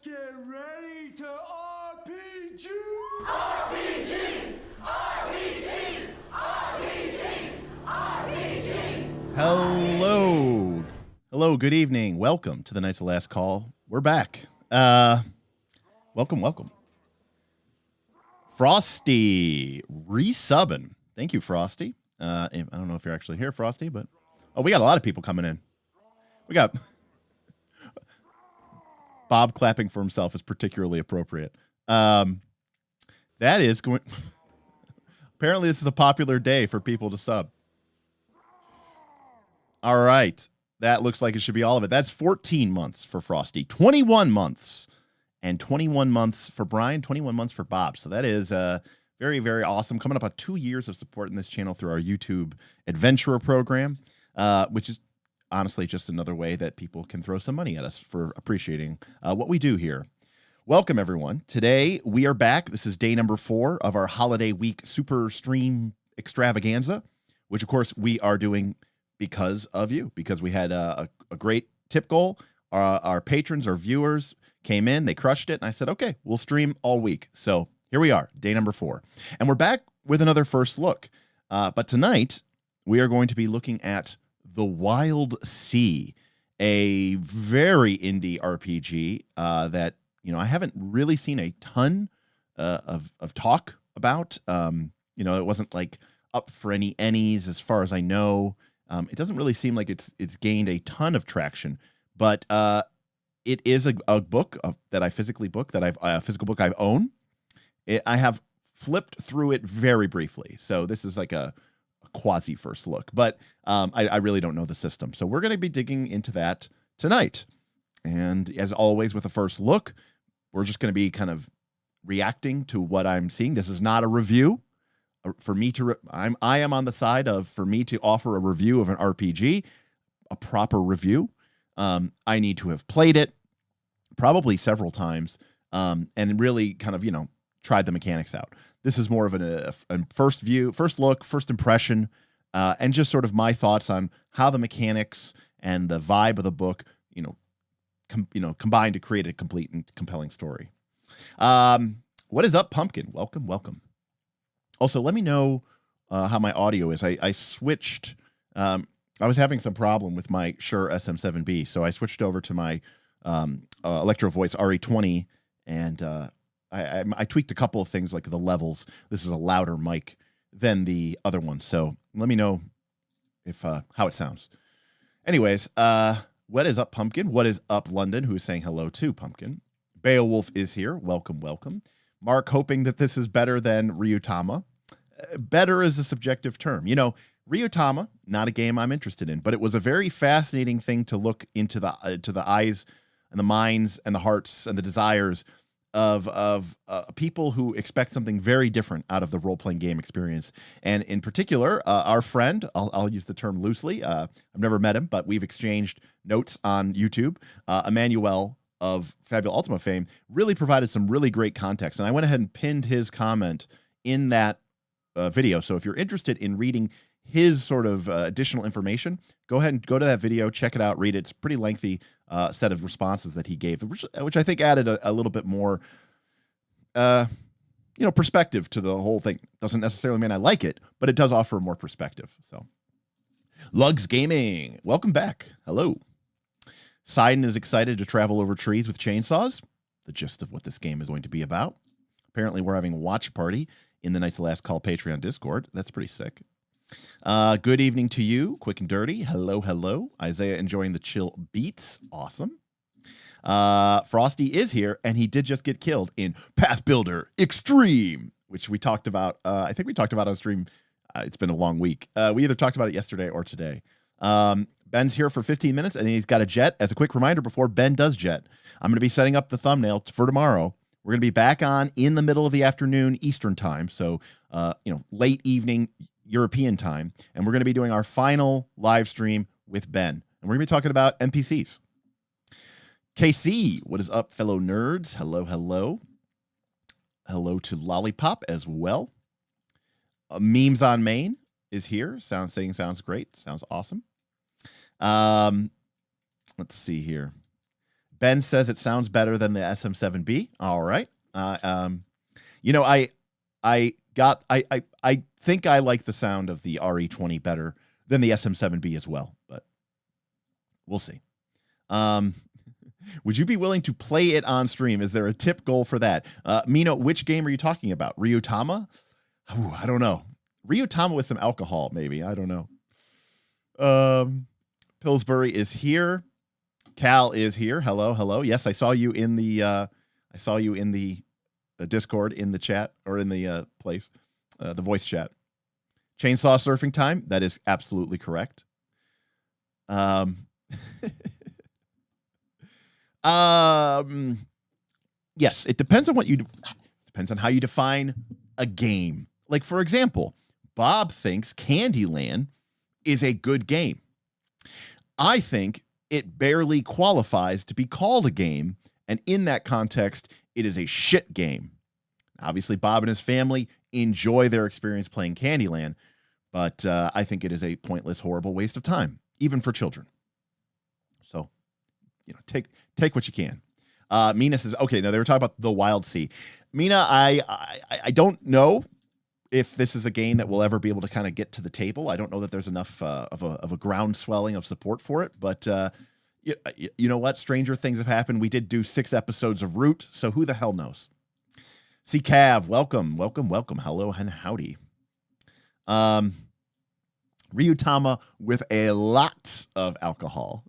Get ready to RPG! RPG! RPG! RPG! RPG! Hello. Hello, good evening. Welcome to the Knights of Last Call. We're back. Welcome. Frosty resubbing. Thank you, Frosty. I don't know if you're actually here, Frosty, but we got a lot of people coming in. We got Bob clapping for himself is particularly appropriate. That is going. Apparently, this is a popular day for people to sub. All right. That looks like it should be all of it. That's 14 months for Frosty, 21 months, and 21 months for Brian, 21 months for Bob. So that is very, very awesome. Coming up on 2 years of supporting this channel through our YouTube Adventurer program, which is honestly just another way that people can throw some money at us for appreciating what we do here. Welcome, everyone. Today, we are back. This is day number 4 of our holiday week super stream extravaganza, which, of course, we are doing because of you, because we had a great tip goal. Our patrons, our viewers came in, they crushed it, and I said, okay, we'll stream all week. So here we are, day number 4. And we're back with another first look. But tonight, we are going to be looking at the WILDSEA, a very indie RPG that, you know, I haven't really seen a ton of talk about. You know, it wasn't like up for any Ennies as far as I know. It doesn't really seem like it's gained a ton of traction, but it is a book that I physically book, that a physical book I own. I have flipped through it very briefly, so this is like a quasi first look, but I really don't know the system. So we're going to be digging into that tonight. And as always with a first look, we're just going to be kind of reacting to what I'm seeing. This is not a review. For me to, I am on the side of, for me to offer a review of an RPG, a proper review, I need to have played it probably several times, and really kind of, you know, tried the mechanics out. This is more of a first view, first look, first impression, and just sort of my thoughts on how the mechanics and the vibe of the book, combine to create a complete and compelling story. What is up, Pumpkin? Welcome. Also, let me know how my audio is. I switched. I was having some problem with my Shure SM7B, so I switched over to my Electro Voice RE20, and I tweaked a couple of things, like the levels. This is a louder mic than the other one, so let me know if how it sounds. Anyways, what is up, Pumpkin? What is up, London? Who is saying hello to Pumpkin? Beowulf is here. Welcome. Mark, hoping that this is better than Ryutama. Better is a subjective term. You know, Ryutama, not a game I'm interested in, but it was a very fascinating thing to look into the eyes and the minds and the hearts and the desires of people who expect something very different out of the role-playing game experience. And in particular, our friend, I'll use the term loosely, I've never met him, but we've exchanged notes on YouTube, Emmanuel of Fabula Ultima fame, really provided some really great context. And I went ahead and pinned his comment in that video. So if you're interested in reading his sort of additional information, go ahead and go to that video, check it out, read it. It's a pretty lengthy set of responses that he gave, which I think added a little bit more, perspective to the whole thing. Doesn't necessarily mean I like it, but it does offer more perspective. So, Lugs Gaming, welcome back. Hello. Sidon is excited to travel over trees with chainsaws. The gist of what this game is going to be about. Apparently, we're having a watch party in the Knights of Last Call Patreon Discord. That's pretty sick. Good evening to you, Quick and Dirty. Hello. Isaiah enjoying the chill beats. Awesome. Frosty is here, and he did just get killed in Path Builder Extreme, which we talked about. I think we talked about on stream. It's been a long week. We either talked about it yesterday or today. Ben's here for 15 minutes, and he's got a jet. As a quick reminder, before Ben does jet, I'm going to be setting up the thumbnail for tomorrow. We're going to be back on in the middle of the afternoon Eastern time, so late evening European time, and we're going to be doing our final live stream with Ben, and we're going to be talking about NPCs. KC, what is up, fellow nerds? Hello to Lollipop as well. Memes on Main is here. Sounds great. Sounds awesome. Let's see here. Ben says it sounds better than the SM7B. All right. You know, I think I like the sound of the RE20 better than the SM7B as well, but we'll see. Would you be willing to play it on stream? Is there a tip goal for that? Mino, which game are you talking about? Ryutama? Ooh, I don't know. Ryutama with some alcohol, maybe. I don't know. Pillsbury is here. Cal is here. Hello, hello. Yes, I saw you in the Discord, in the chat, or in the place, the voice chat. Chainsaw surfing time. That is absolutely correct. Yes, it depends on depends on how you define a game. Like, for example, Bob thinks Candyland is a good game. I think it barely qualifies to be called a game, and in that context, it is a shit game. Obviously, Bob and his family enjoy their experience playing Candyland, but I think it is a pointless, horrible waste of time, even for children. So, you know, take what you can. Mina says, okay, now they were talking about the WILDSEA. Mina, I don't know if this is a game that will ever be able to kind of get to the table. I don't know that there's enough of a ground swelling of support for it, but you know what? Stranger things have happened. We did do 6 episodes of Root, so who the hell knows? See, Cav, welcome. Hello and howdy. Ryutama with a lot of alcohol.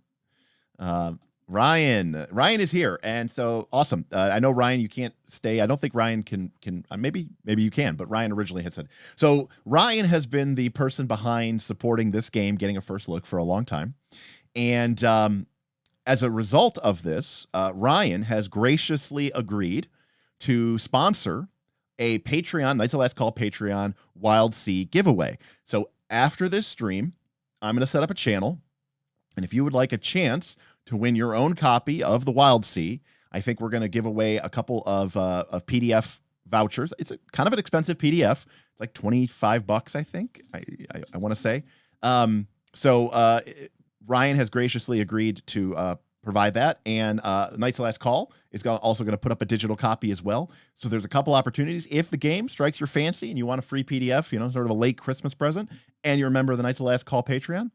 Ryan is here, and so awesome. I know Ryan, you can't stay. I don't think Ryan can. Maybe you can, but Ryan originally had said. So Ryan has been the person behind supporting this game, getting a first look for a long time, and as a result of this, Ryan has graciously agreed to sponsor a Patreon, Knights of Last Call Patreon WILDSEA giveaway. So after this stream, I'm going to set up a channel. And if you would like a chance to win your own copy of the WILDSEA, I think we're going to give away a couple of PDF vouchers. It's kind of an expensive PDF. It's like $25, I think. I want to say. So Ryan has graciously agreed to provide that, and Knights of Last Call is also going to put up a digital copy as well. So there's a couple opportunities. If the game strikes your fancy and you want a free PDF, you know, sort of a late Christmas present, and you're a member of the Knights of Last Call Patreon,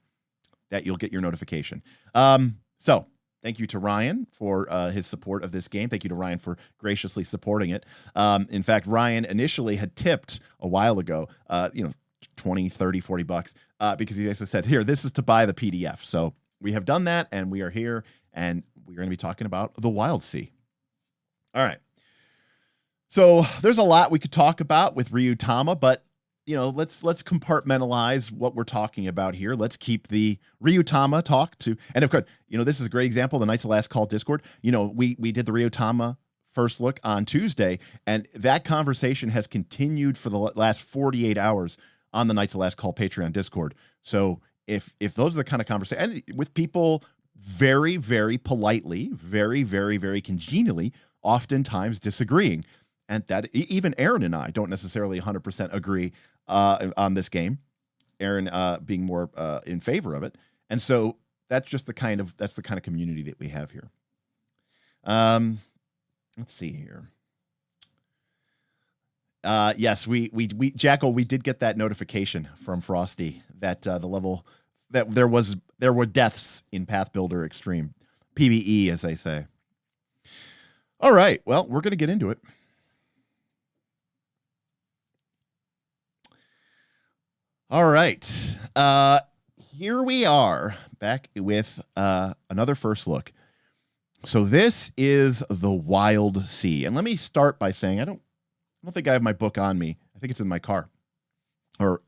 that you'll get your notification. So thank you to Ryan for his support of this game. Thank you to Ryan for graciously supporting it. In fact, Ryan initially had tipped a while ago, $20, $30, $40, because he basically said, here, this is to buy the PDF. So we have done that, and we are here, and we're going to be talking about the WILDSEA. All right. So there's a lot we could talk about with Ryutama, but you know, let's compartmentalize what we're talking about here. Let's keep the Ryutama talk to, and of course, you know, this is a great example. The Knights of Last Call Discord. You know, we did the Ryutama first look on Tuesday, and that conversation has continued for the last 48 hours on the Knights of Last Call Patreon Discord. So if those are the kind of conversation, and with people very, very politely, very, very, very congenially, oftentimes disagreeing, and that even Aaron and I don't necessarily 100% agree on this game, Aaron being more in favor of it. And so that's the kind of community that we have here. Let's see here. Yes, we Jackal, we did get that notification from Frosty that the level that there were deaths in Path Builder Extreme, PvE as they say. All right, well, we're going to get into it. All right. Here we are back with another first look. So this is the WILDSEA. And let me start by saying I don't think I have my book on me. I think it's in my car or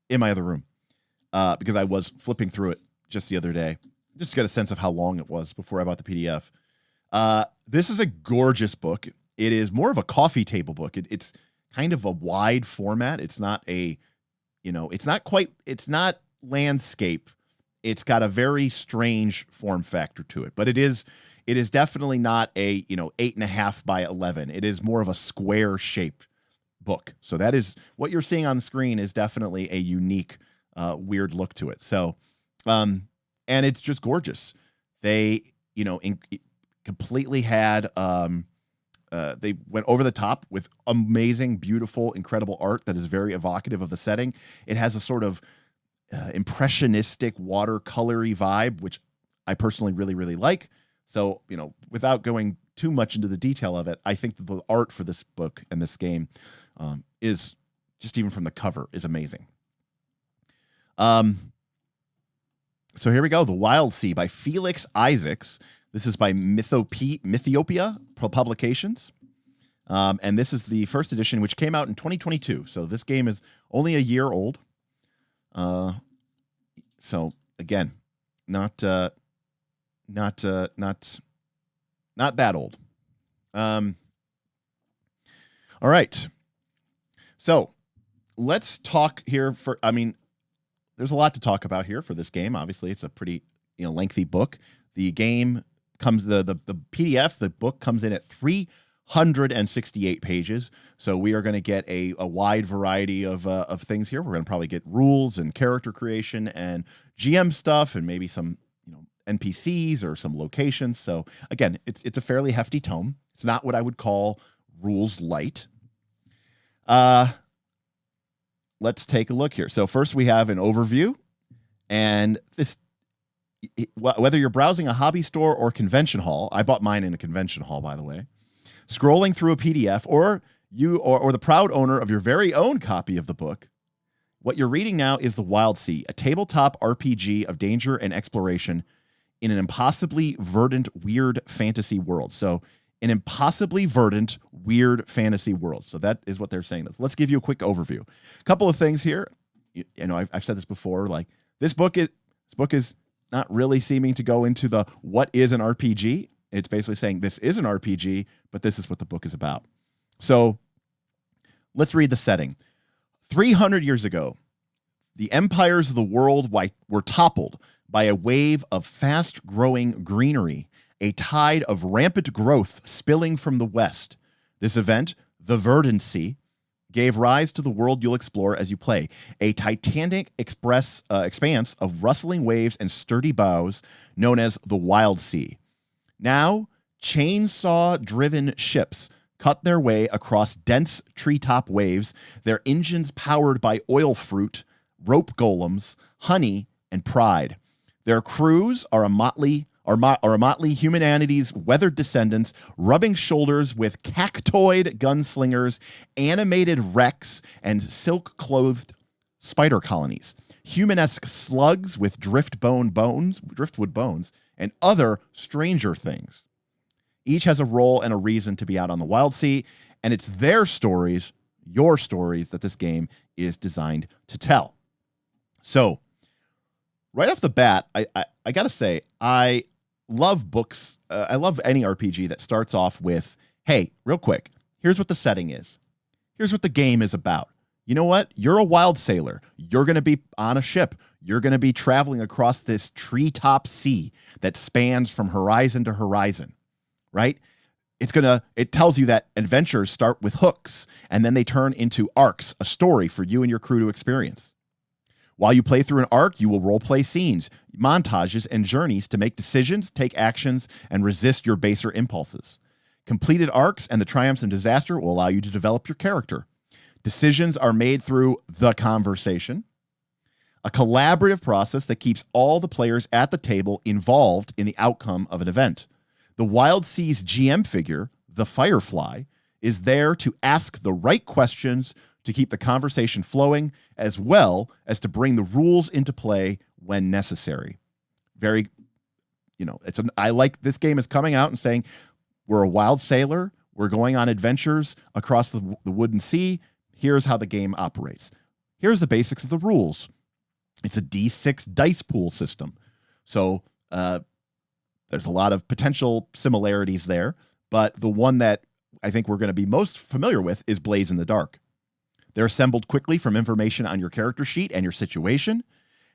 in my other room because I was flipping through it just the other day. Just to get a sense of how long it was before I bought the PDF. This is a gorgeous book. It is more of a coffee table book. It's kind of a wide format. It's not a it's not landscape. It's got a very strange form factor to it, but it is definitely not a 8.5 by 11. It is more of a square shaped book. So that is what you're seeing on the screen is definitely a unique, weird look to it. So, and it's just gorgeous. They completely had they went over the top with amazing, beautiful, incredible art that is very evocative of the setting. It has a sort of impressionistic watercolory vibe, which I personally really, really like. So, without going too much into the detail of it, I think that the art for this book and this game is just, even from the cover, is amazing. So here we go. The WILDSEA by Felix Isaacs. This is by Mythiopia Publications. And this is the first edition, which came out in 2022. So this game is only a year old. So again, not that old. All right. So let's talk here there's a lot to talk about here for this game. Obviously, it's a pretty lengthy book. The game comes the PDF, the book comes in at 368 pages. So we are going to get a wide variety of things here. We're going to probably get rules and character creation and GM stuff and maybe some NPCs or some locations. So again, it's a fairly hefty tome. It's not what I would call rules light. Let's take a look here. So first we have an overview, and whether you're browsing a hobby store or convention hall, I bought mine in a convention hall, by the way, scrolling through a PDF, or the proud owner of your very own copy of the book, what you're reading now is the WILDSEA, a tabletop RPG of danger and exploration in an impossibly verdant, weird fantasy world. So an impossibly verdant, weird fantasy world. So that is what they're saying. Let's give you a quick overview. A couple of things here. I've said this before. Like this book is not really seeming to go into the what is an RPG. It's basically saying this is an RPG, but this is what the book is about. So let's read the setting. 300 years ago, the empires of the world were toppled by a wave of fast-growing greenery, a tide of rampant growth spilling from the west. This event, the Verdancy, gave rise to the world you'll explore as you play, a titanic expanse of rustling waves and sturdy boughs known as the WILDSEA. Now, chainsaw-driven ships cut their way across dense treetop waves, their engines powered by oilfruit, rope-golems, honey, and pride. Their crews are a motley humanity's weathered descendants, rubbing shoulders with cactoid gunslingers, animated wrecks, and silk-clothed spider colonies, humanesque slugs with driftwood bones, and other stranger things. Each has a role and a reason to be out on the WILDSEA, and it's their stories, your stories, that this game is designed to tell. So, right off the bat, I gotta say, I love books. I love any RPG that starts off with, hey, real quick, here's what the setting is. Here's what the game is about. You know what? You're a wildsailor. You're going to be on a ship. You're going to be traveling across this treetop sea that spans from horizon to horizon, right? It tells you that adventures start with hooks, and then they turn into arcs, a story for you and your crew to experience. While you play through an arc, you will roleplay scenes, montages, and journeys to make decisions, take actions, and resist your baser impulses. Completed arcs and the triumphs and disaster will allow you to develop your character. Decisions are made through the conversation, a collaborative process that keeps all the players at the table involved in the outcome of an event. The WILDSEA's GM figure, the Firefly, is there to ask the right questions to keep the conversation flowing, as well as to bring the rules into play when necessary. I like this game is coming out and saying, we're a wildsailor, we're going on adventures across the wooden sea, here's how the game operates. Here's the basics of the rules. It's a D6 dice pool system. So there's a lot of potential similarities there, but the one that I think we're going to be most familiar with is Blades in the Dark. They're assembled quickly from information on your character sheet and your situation.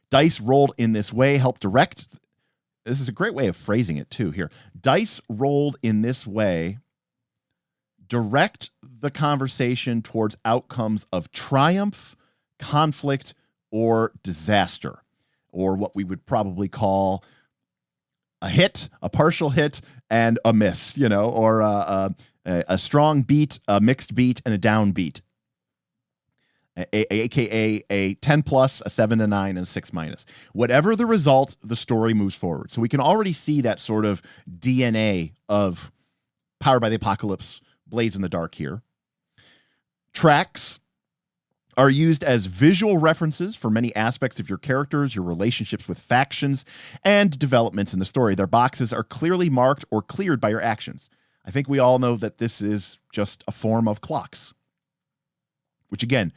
Dice rolled in this way help direct. This is a great way of phrasing it too here. Dice rolled in this way direct the conversation towards outcomes of triumph, conflict, or disaster, or what we would probably call a hit, a partial hit, and a miss, or a strong beat, a mixed beat, and a down beat. AKA a 10 plus, a 7 to 9, and a 6 minus. Whatever the result, the story moves forward. So we can already see that sort of DNA of Powered by the Apocalypse, Blades in the Dark here. Tracks are used as visual references for many aspects of your characters, your relationships with factions, and developments in the story. Their boxes are clearly marked or cleared by your actions. I think we all know that this is just a form of clocks, which again,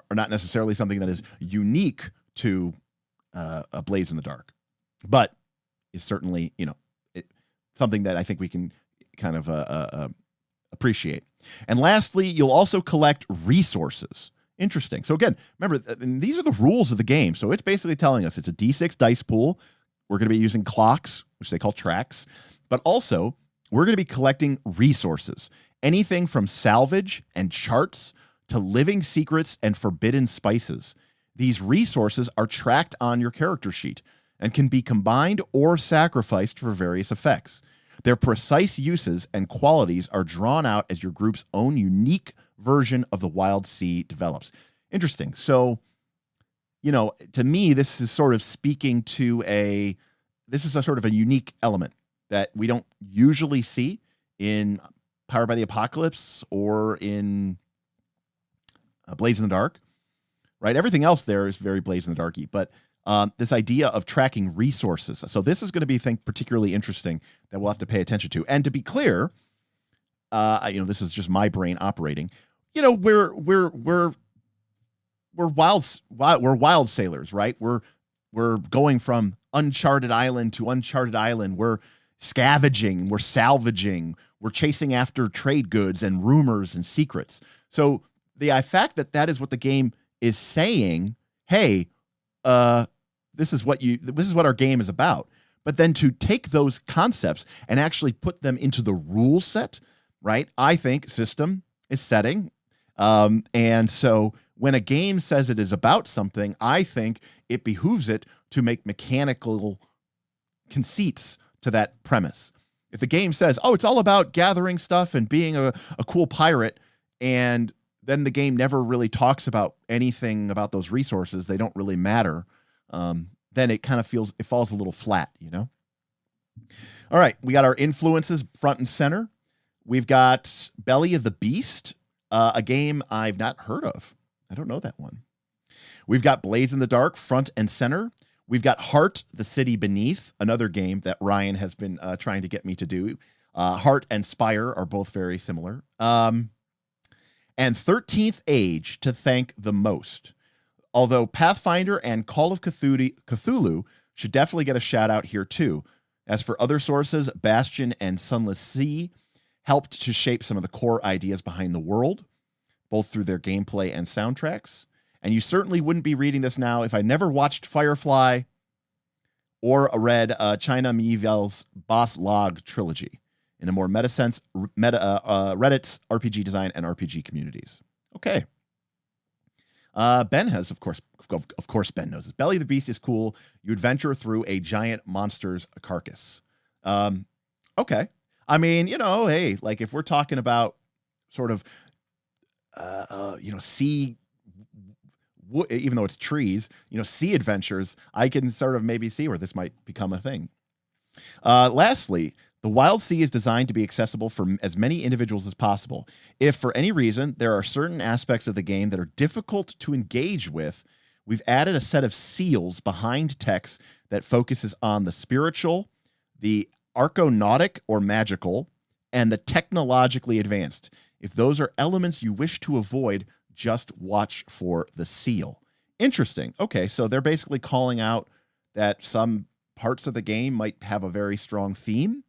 are not necessarily something that is unique to a Blades in the Dark, but is certainly, something that I think we can kind of appreciate. And lastly, you'll also collect resources. Interesting. So again, remember, these are the rules of the game. So it's basically telling us it's a D6 dice pool. We're going to be using clocks, which they call tracks, but also we're going to be collecting resources. Anything from salvage and charts to living secrets and forbidden spices. These resources are tracked on your character sheet and can be combined or sacrificed for various effects. Their precise uses and qualities are drawn out as your group's own unique version of the Wild Sea develops. Interesting. So, to me, this is sort of speaking to this is a sort of a unique element that we don't usually see in Powered by the Apocalypse or in Blades in the Dark, right? Everything else there is very Blades in the Darky, but this idea of tracking resources. So this is going to be, I think, particularly interesting that we'll have to pay attention to. And to be clear, this is just my brain operating. We're wild sailors, right? We're going from uncharted island to uncharted island. We're scavenging, we're salvaging, we're chasing after trade goods and rumors and secrets. So the fact that is what the game is saying, hey, this is what our game is about. But then to take those concepts and actually put them into the rule set, right? I think system is setting. And so when a game says it is about something, I think it behooves it to make mechanical conceits to that premise. If the game says, oh, it's all about gathering stuff and being a cool pirate, and then the game never really talks about anything about those resources, they don't really matter, then it kind of falls a little flat, All right, we got our influences front and center. We've got Belly of the Beast, a game I've not heard of. I don't know that one. We've got Blades in the Dark front and center. We've got Heart, the City Beneath, another game that Ryan has been trying to get me to do. Heart and Spire are both very similar. And 13th Age to thank the most. Although Pathfinder and Call of Cthulhu should definitely get a shout out here too. As for other sources, Bastion and Sunless Sea helped to shape some of the core ideas behind the world, both through their gameplay and soundtracks. And you certainly wouldn't be reading this now if I never watched Firefly or read China Miéville's Bas-Lag Trilogy in a more meta sense, Reddit's RPG design and RPG communities. Okay. Ben has, of course, Ben knows this. Belly of the Beast is cool. You adventure through a giant monster's carcass. Okay. I mean, hey, like if we're talking about sort of, sea, even though it's trees, sea adventures, I can sort of maybe see where this might become a thing. Lastly, the Wild Sea is designed to be accessible for as many individuals as possible. If for any reason there are certain aspects of the game that are difficult to engage with, we've added a set of seals behind text that focuses on the spiritual, the arconautic or magical, and the technologically advanced. If those are elements you wish to avoid, just watch for the seal. Interesting. Okay, so they're basically calling out that some parts of the game might have a very strong theme,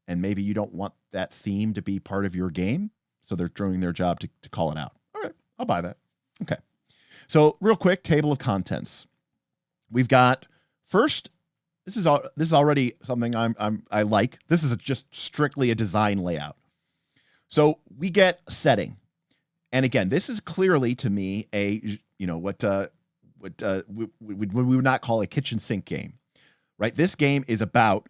and maybe you don't want that theme to be part of your game, so they're doing their job to call it out. All right, I'll buy that. Okay. So real quick, table of contents. We've got first, this is already something I like. This is just strictly a design layout. So we get setting. And again, this is clearly to me what we would not call a kitchen sink game, right? This game is about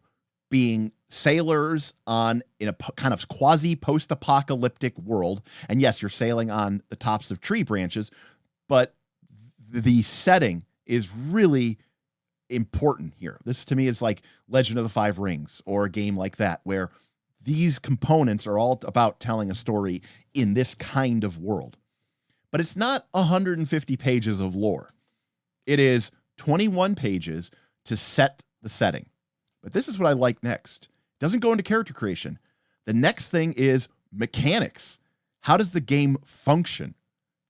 being sailors in a kind of quasi post-apocalyptic world. And yes, you're sailing on the tops of tree branches, but the setting is really important here. This to me is like Legend of the Five Rings or a game like that, where these components are all about telling a story in this kind of world. But it's not 150 pages of lore. It is 21 pages to set the setting. But this is what I like next. It doesn't go into character creation. The next thing is mechanics. How does the game function?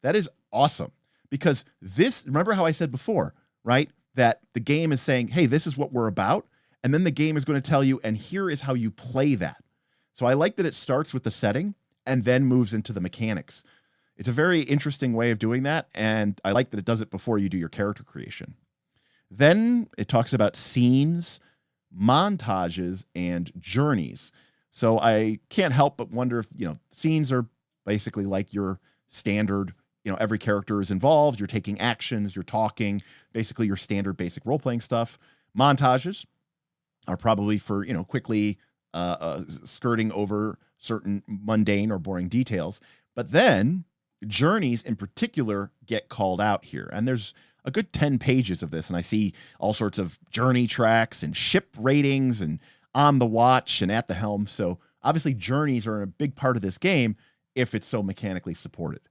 That is awesome. Because this, remember how I said before, right? That the game is saying, hey, this is what we're about. And then the game is going to tell you, and here is how you play that. So I like that it starts with the setting and then moves into the mechanics. It's a very interesting way of doing that. And I like that it does it before you do your character creation. Then it talks about scenes, montages, and journeys. So I can't help but wonder if, scenes are basically like your standard, every character is involved. You're taking actions, you're talking, basically your standard basic role-playing stuff. Montages are probably for, quickly skirting over certain mundane or boring details. But then journeys in particular get called out here. And there's a good 10 pages of this, and I see all sorts of journey tracks and ship ratings and on the watch and at the helm. So obviously journeys are a big part of this game if it's so mechanically supported.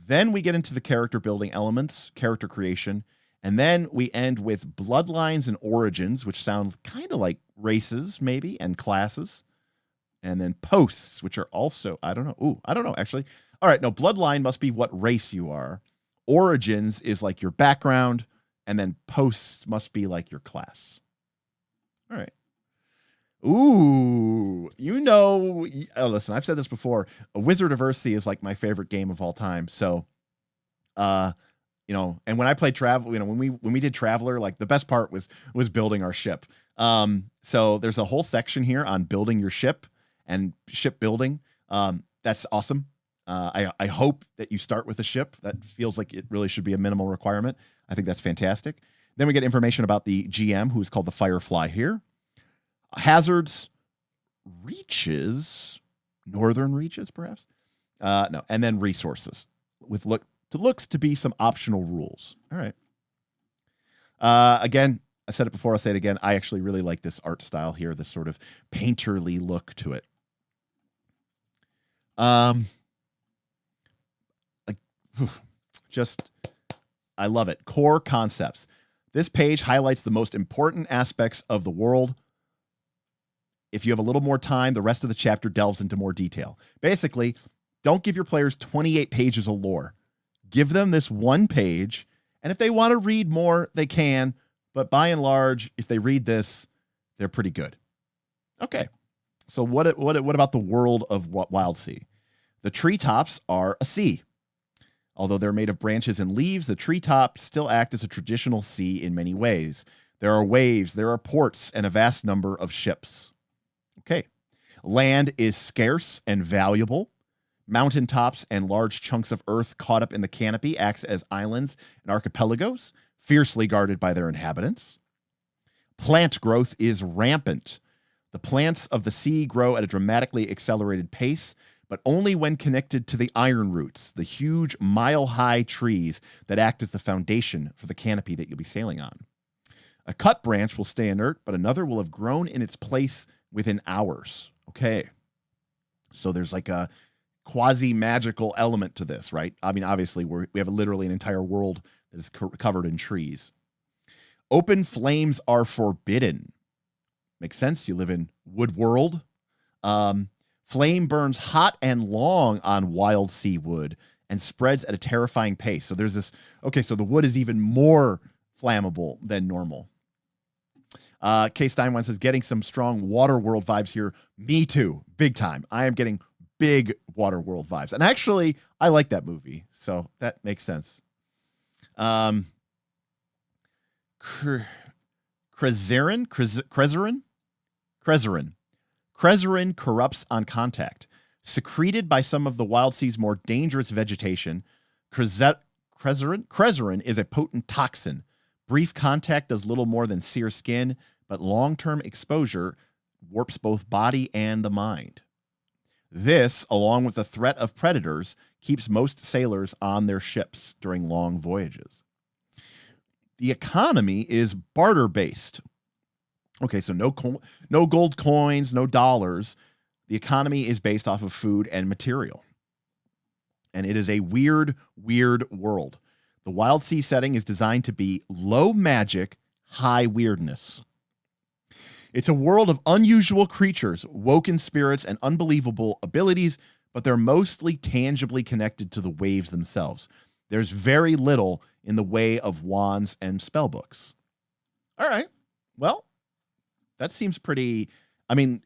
Then we get into the character building elements, character creation, and then we end with bloodlines and origins, which sound kind of like races maybe, and classes. And then posts, which are also, I don't know actually. All right, no, bloodline must be what race you are. Origins is like your background, and then posts must be like your class. All right. Ooh, listen, I've said this before. Wizardiverse is like my favorite game of all time. So, and when I played Travel, when we did Traveler, like the best part was building our ship. So there's a whole section here on building your ship and ship building. That's awesome. I hope that you start with a ship. That feels like it really should be a minimal requirement. I think that's fantastic. Then we get information about the GM, who is called the Firefly here. Hazards, reaches, northern reaches, perhaps. No, and then resources with looks to be some optional rules. All right. Again, I said it before. I'll say it again. I actually really like this art style here. This sort of painterly look to it. I love it. Core concepts. This page highlights the most important aspects of the world. If you have a little more time, the rest of the chapter delves into more detail. Basically, don't give your players 28 pages of lore. Give them this one page, and if they want to read more, they can, but by and large, if they read this, they're pretty good. Okay, so what about the world of WILDSEA? The treetops are a sea. Although they're made of branches and leaves, the treetops still act as a traditional sea in many ways. There are waves, there are ports, and a vast number of ships. Okay. Land is scarce and valuable. Mountaintops and large chunks of earth caught up in the canopy acts as islands and archipelagos, fiercely guarded by their inhabitants. Plant growth is rampant. The plants of the sea grow at a dramatically accelerated pace, but only when connected to the iron roots, the huge mile-high trees that act as the foundation for the canopy that you'll be sailing on. A cut branch will stay inert, but another will have grown in its place within hours. Okay. So there's like a quasi-magical element to this, right? I mean, obviously, we have literally an entire world that is covered in trees. Open flames are forbidden. Makes sense. You live in Wood World. Flame burns hot and long on WILDSEA wood and spreads at a terrifying pace. So there's this, okay, so the wood is even more flammable than normal. K. Steinwein says, getting some strong Waterworld vibes here. Me too, big time. I am getting big Waterworld vibes. And actually, I like that movie, so that makes sense. Crezerin corrupts on contact. Secreted by some of the WILDSEA's more dangerous vegetation, Crezerin is a potent toxin. Brief contact does little more than sear skin, but long-term exposure warps both body and the mind. This, along with the threat of predators, keeps most sailors on their ships during long voyages. The economy is barter-based. Okay, so no gold coins, no dollars. The economy is based off of food and material. And it is a weird, weird world. The WILDSEA setting is designed to be low magic, high weirdness. It's a world of unusual creatures, woken spirits, and unbelievable abilities, but they're mostly tangibly connected to the waves themselves. There's very little in the way of wands and spellbooks. All right. Well, that seems pretty, I mean,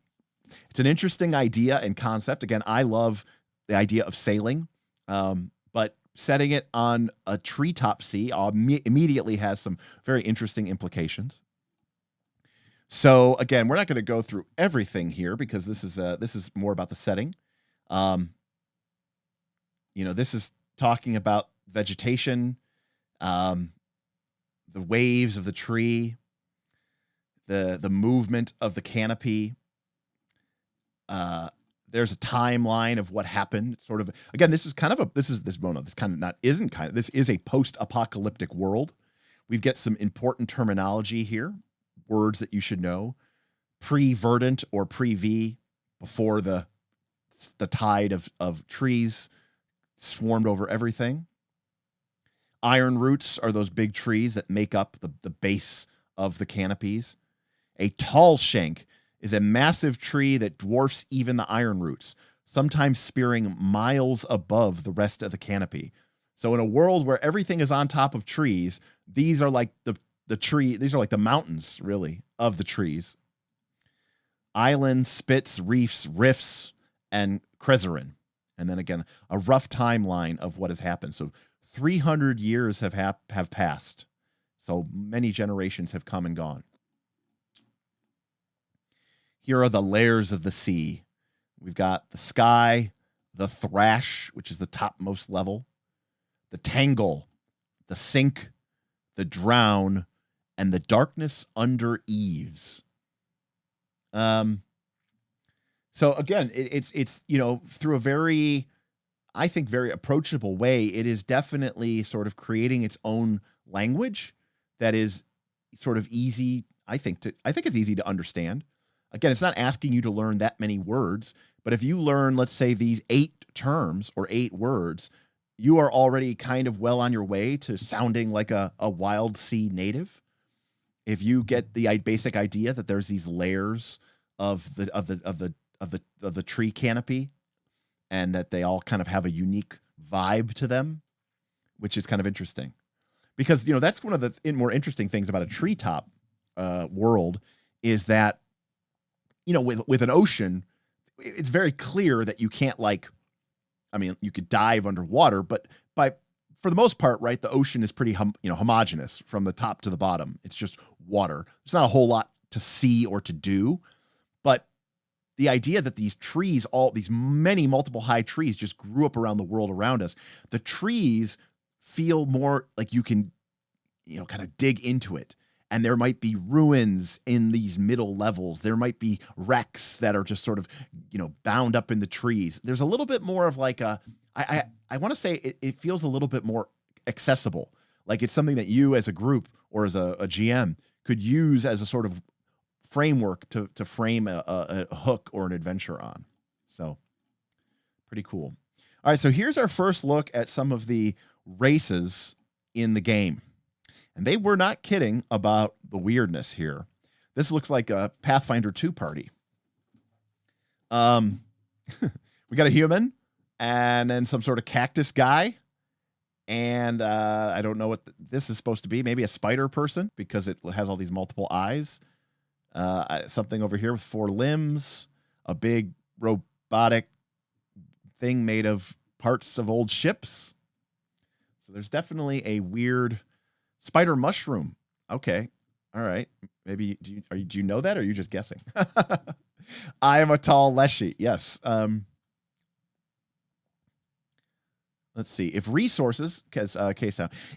it's an interesting idea and concept. Again, I love the idea of sailing, but setting it on a treetop sea immediately has some very interesting implications. So again, we're not going to go through everything here because this is more about the setting. This is talking about vegetation, the waves of the tree, the movement of the canopy. There's a timeline of what happened. Sort of, again, this is a post-apocalyptic world. We've got some important terminology here, words that you should know. Pre-verdant or pre-V, before the tide of trees swarmed over everything. Iron roots are those big trees that make up the base of the canopies. A tall shank is a massive tree that dwarfs even the iron roots, sometimes spearing miles above the rest of the canopy. So in a world where everything is on top of trees, these are like these are like the mountains, really, of the trees. Islands, spits, reefs, rifts, and Krezerin. And then again, a rough timeline of what has happened. So 300 years have passed. So many generations have come and gone. Here are the layers of the sea. We've got the sky, the thrash, which is the topmost level, the tangle, the sink, the drown, and the darkness under eaves. So again, it's through a very, I think, very approachable way, it is definitely sort of creating its own language that is sort of easy. I think it's easy to understand. Again, it's not asking you to learn that many words, but if you learn, let's say, these 8 terms or 8 words, you are already kind of well on your way to sounding like a WILDSEA native. If you get the basic idea that there's these layers of the tree canopy, and that they all kind of have a unique vibe to them, which is kind of interesting, because that's one of the more interesting things about a treetop world is that with an ocean, it's very clear that you can't you could dive underwater, but for the most part, right, the ocean is pretty homogeneous from the top to the bottom. It's just water. There's not a whole lot to see or to do, but the idea that these trees, all these many multiple high trees, just grew up around the world around us. The trees feel more like you can, kind of dig into it. And there might be ruins in these middle levels. There might be wrecks that are just sort of, bound up in the trees. There's a little bit more of like I want to say it feels a little bit more accessible. Like it's something that you as a group or as a GM could use as a sort of framework to frame a hook or an adventure on. So pretty cool. All right, so here's our first look at some of the races in the game. And they were not kidding about the weirdness here. This looks like a Pathfinder 2 party. We got a human and then some sort of cactus guy. And I don't know what this is supposed to be. Maybe a spider person because it has all these multiple eyes. Something over here with 4 limbs. A big robotic thing made of parts of old ships. So there's definitely a weird spider mushroom. Okay. All right. Maybe do you know that or are you just guessing? I am a tall leshy. Yes. Let's see. If resources,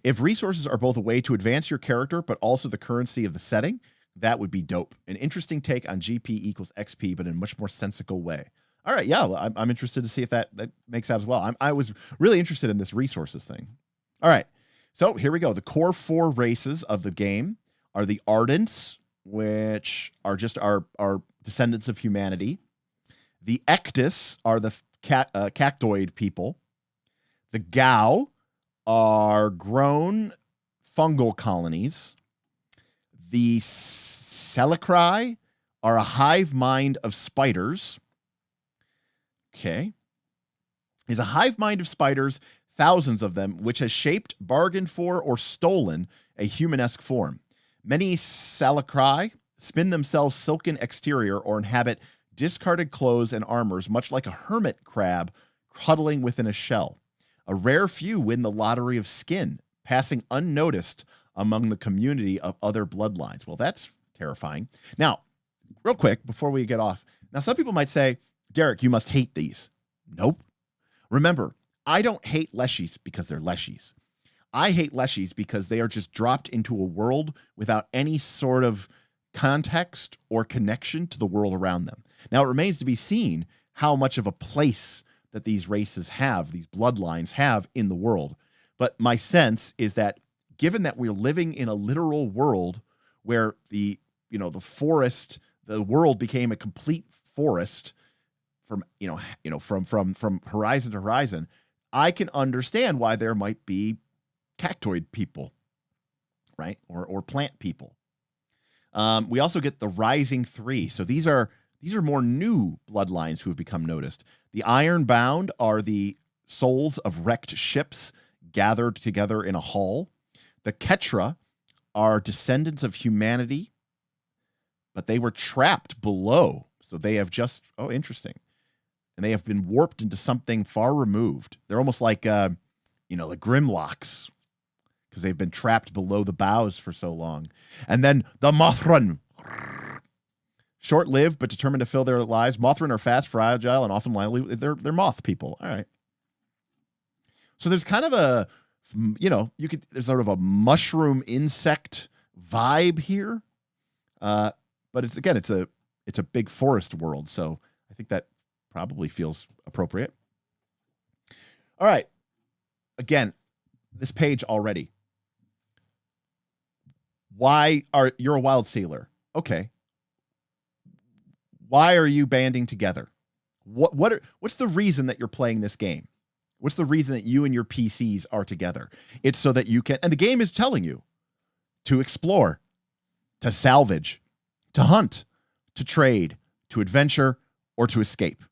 if resources are both a way to advance your character, but also the currency of the setting, That would be dope. An interesting take on GP equals XP, but in a much more sensical way. All right, yeah, I'm interested to see if that makes out as well. I was really interested in this resources thing. All right, so here we go. The core 4 races of the game are the Ardents, which are just our descendants of humanity. The Ectus are the cactoid people. The Gao are grown fungal colonies. The Celicri are a hive mind of spiders. Okay. Is a hive mind of spiders, thousands of them, which has shaped, bargained for, or stolen a humanesque form. Many Celicri spin themselves silken exterior or inhabit discarded clothes and armors, much like a hermit crab huddling within a shell. A rare few win the lottery of skin, passing unnoticed among the community of other bloodlines. Well, that's terrifying. Now, real quick, before we get off. Now, some people might say, Derek, you must hate these. Nope. Remember, I don't hate leshies because they're leshies. I hate leshies because they are just dropped into a world without any sort of context or connection to the world around them. Now, it remains to be seen how much of a place that these races have, these bloodlines have in the world. But my sense is that given that we're living in a literal world where the forest, the world became a complete forest from horizon to horizon, I can understand why there might be cactoid people, right? Or plant people. We also get the Rising 3. So these are more new bloodlines who have become noticed. The Ironbound are the souls of wrecked ships gathered together in a hall. The Ketra are descendants of humanity, but they were trapped below. So they have interesting. And they have been warped into something far removed. They're almost like, the Grimlocks, because they've been trapped below the bows for so long. And then the Mothran. Short-lived, but determined to fill their lives. Mothran are fast, fragile, and often lively. They're moth people. All right. So there's kind of there's sort of a mushroom insect vibe here. But it's a big forest world. So I think that probably feels appropriate. All right. Again, this page already. You're a wild sailor? Okay. Why are you banding together? What's the reason that you're playing this game? What's the reason that you and your PCs are together? It's so that you can, and the game is telling you to explore, to salvage, to hunt, to trade, to adventure, or to escape.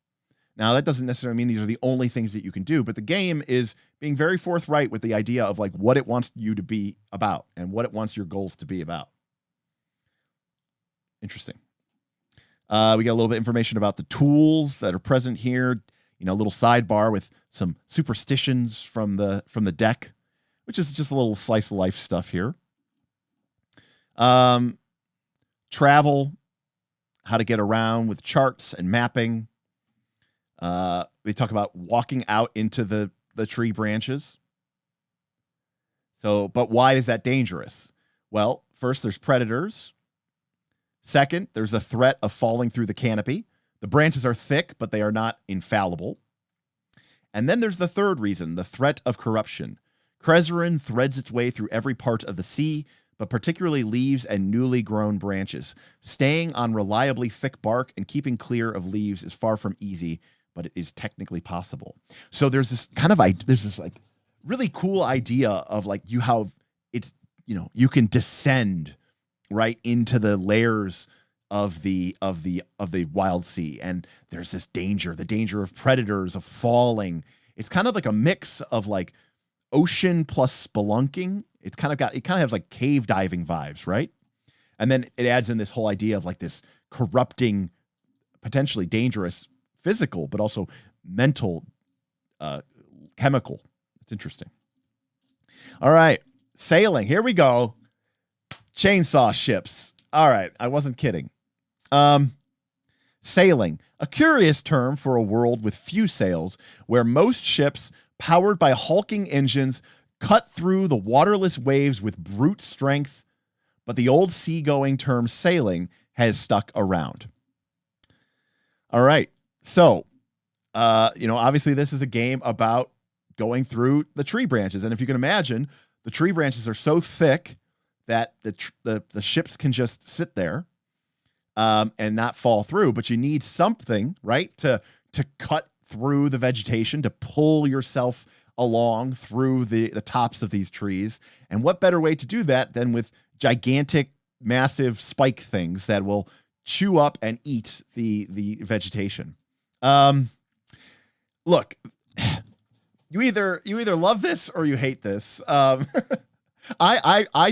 Now, that doesn't necessarily mean these are the only things that you can do, but the game is being very forthright with the idea of like what it wants you to be about and what it wants your goals to be about. Interesting. We got a little bit of information about the tools that are present here. A little sidebar with some superstitions from the deck, which is just a little slice of life stuff here. Travel, how to get around with charts and mapping. They talk about walking out into the tree branches. But why is that dangerous? Well, first, there's predators. Second, there's a threat of falling through the canopy. The branches are thick, but they are not infallible. And then there's the third reason, the threat of corruption. Krezerin threads its way through every part of the sea, but particularly leaves and newly grown branches. Staying on reliably thick bark and keeping clear of leaves is far from easy, but it is technically possible. So there's this really cool idea of like you can descend right into the layers of the wild sea, and there's this danger, the danger of predators, of falling. It's kind of like a mix of like ocean plus spelunking. It kind of has like cave diving vibes, right? And then it adds in this whole idea of like this corrupting, potentially dangerous physical, but also mental, chemical. It's interesting. All right, sailing. Here we go. Chainsaw ships. All right, I wasn't kidding. Sailing, a curious term for a world with few sails, where most ships, powered by hulking engines, cut through the waterless waves with brute strength, but the old seagoing term sailing has stuck around. All right. So, obviously this is a game about going through the tree branches. And if you can imagine, the tree branches are so thick that the ships can just sit there and not fall through, but you need something, right, to cut through the vegetation, to pull yourself along through the tops of these trees. And what better way to do that than with gigantic, massive spike things that will chew up and eat the vegetation. Look, you either love this or you hate this. I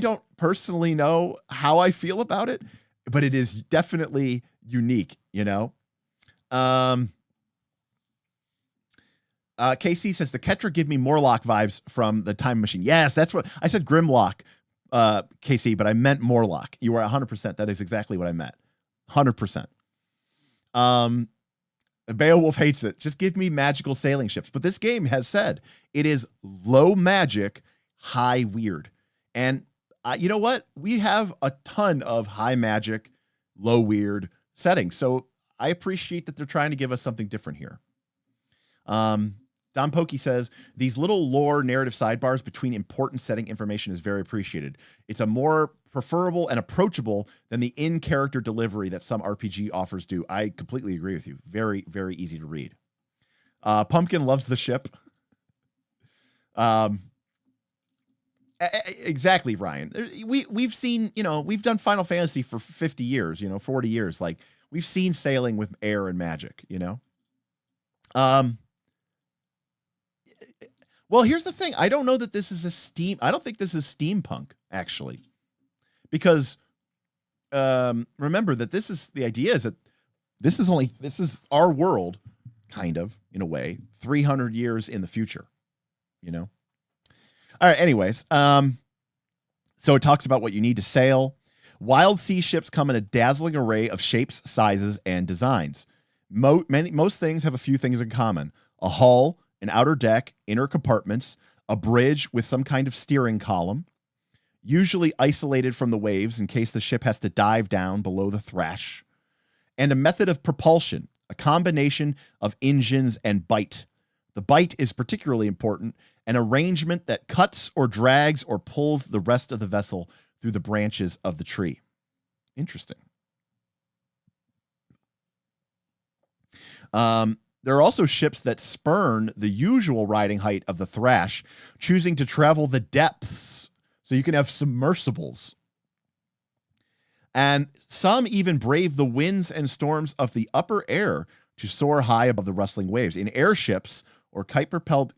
don't personally know how I feel about it, but it is definitely unique, KC says the Ketra give me Morlock vibes from the Time Machine. Yes, that's what I said. Grimlock, KC, but I meant Morlock. You were 100%. That is exactly what I meant. 100%. Beowulf hates it. Just give me magical sailing ships. But this game has said it is low magic, high weird. And you know what? We have a ton of high magic, low weird settings. So I appreciate that they're trying to give us something different here. Don Pokey says, these little lore narrative sidebars between important setting information is very appreciated. It's a more preferable and approachable than the in-character delivery that some RPG offers do. I completely agree with you. Very, very easy to read. Pumpkin loves the ship. Exactly, Ryan. We've seen, we've done Final Fantasy for 50 years, 40 years. Like, we've seen sailing with air and magic, Well, here's the thing. I don't know that this is I don't think this is steampunk, actually. Because remember that the idea is that this is our world, kind of, in a way, 300 years in the future, All right, anyways. So it talks about what you need to sail. Wild sea ships come in a dazzling array of shapes, sizes, and designs. Most things have a few things in common. A hull, an outer deck, inner compartments, a bridge with some kind of steering column, usually isolated from the waves in case the ship has to dive down below the thrash, and a method of propulsion, a combination of engines and bite. The bite is particularly important, an arrangement that cuts or drags or pulls the rest of the vessel through the branches of the tree. Interesting. There are also ships that spurn the usual riding height of the thrash, choosing to travel the depths. So you can have submersibles. And some even brave the winds and storms of the upper air to soar high above the rustling waves. In airships or kite-pulled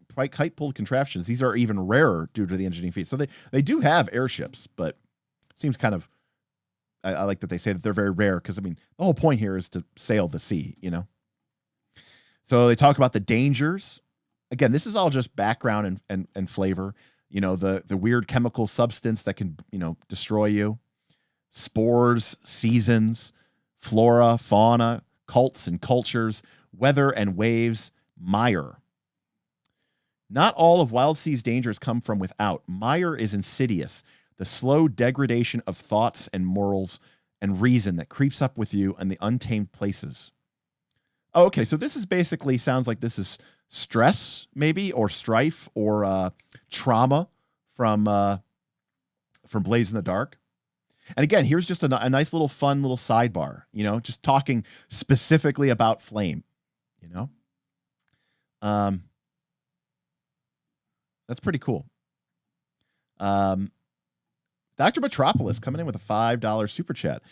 contraptions, these are even rarer due to the engineering feats. So they do have airships, but it seems kind of, I like that they say that they're very rare because, the whole point here is to sail the sea, So they talk about the dangers. Again, this is all just background and flavor. The weird chemical substance that can, destroy you. Spores, seasons, flora, fauna, cults and cultures, weather and waves, mire. Not all of WildSea's dangers come from without. Mire is insidious, the slow degradation of thoughts and morals and reason that creeps up with you in the untamed places. Oh, okay, so this is basically sounds like this is stress, maybe, or strife, or trauma from Blaze in the Dark. And again, here's just a nice little fun little sidebar, just talking specifically about flame, That's pretty cool. Dr. Metropolis coming in with a $5 super chat.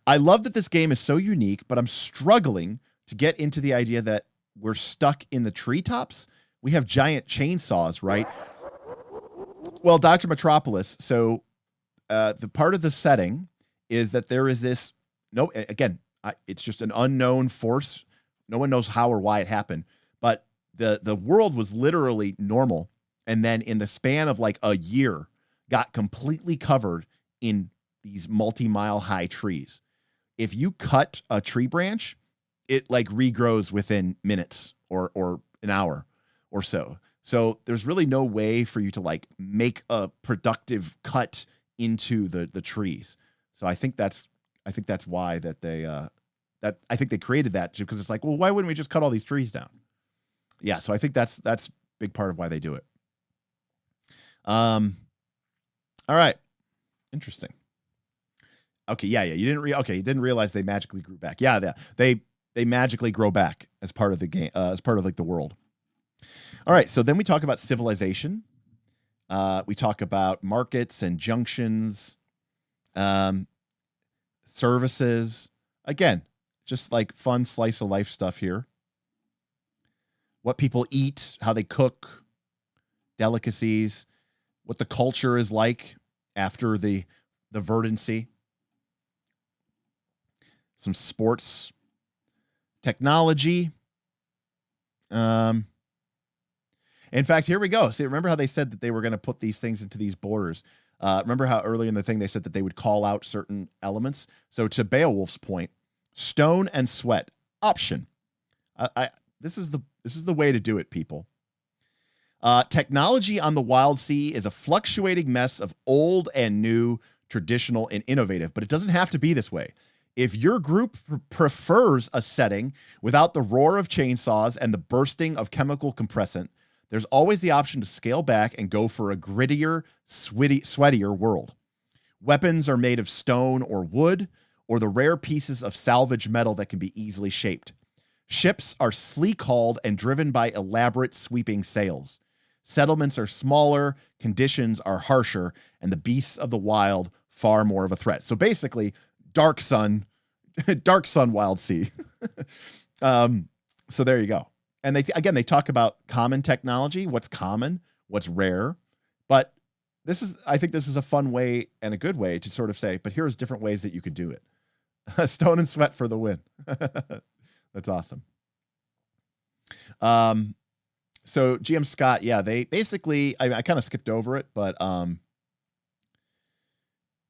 I love that this game is so unique, but I'm struggling to get into the idea that we're stuck in the treetops. We have giant chainsaws, right? Well, Dr. Metropolis, so the part of the setting is that there is this, it's just an unknown force. No one knows how or why it happened, but the world was literally normal. And then in the span of like a year, got completely covered in these multi-mile high trees. If you cut a tree branch, it like regrows within minutes or an hour or so. So there's really no way for you to like make a productive cut into the trees. So I think that's why that they I think they created that, because it's like, well, why wouldn't we just cut all these trees down? Yeah, so I think that's a big part of why they do it. All right, interesting. Okay, yeah, you didn't realize they magically grew back. Yeah, they magically grow back as part of the game, as part of like the world. All right, so then we talk about civilization. We talk about markets and junctions, services. Again, just like fun slice of life stuff here. What people eat, how they cook, delicacies, what the culture is like after the Verdancy. Some sports, technology. In fact, here we go. See, remember how they said that they were going to put these things into these borders? Remember how early in the thing they said that they would call out certain elements? So to Beowulf's point, stone and sweat option. This is the way to do it, people. Technology on the WILDSEA is a fluctuating mess of old and new, traditional and innovative, but it doesn't have to be this way. If your group prefers a setting without the roar of chainsaws and the bursting of chemical compressant, there's always the option to scale back and go for a grittier, sweatier world. Weapons are made of stone or wood, or the rare pieces of salvage metal that can be easily shaped. Ships are sleek-hulled and driven by elaborate sweeping sails. Settlements are smaller, conditions are harsher, and the beasts of the wild far more of a threat. So basically, Dark Sun WILDSEA. So there you go. And they talk about common technology, what's common, what's rare. But I think this is a fun way and a good way to sort of say, but here's different ways that you could do it. Stone and sweat for the win. That's awesome. So GM Scott, yeah, they basically, I kind of skipped over it, but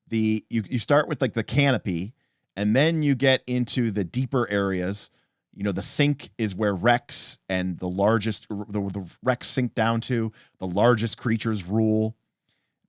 you start with like the canopy, and then you get into the deeper areas. You know, the sink is where wrecks and the wrecks sink down to, the largest creatures rule.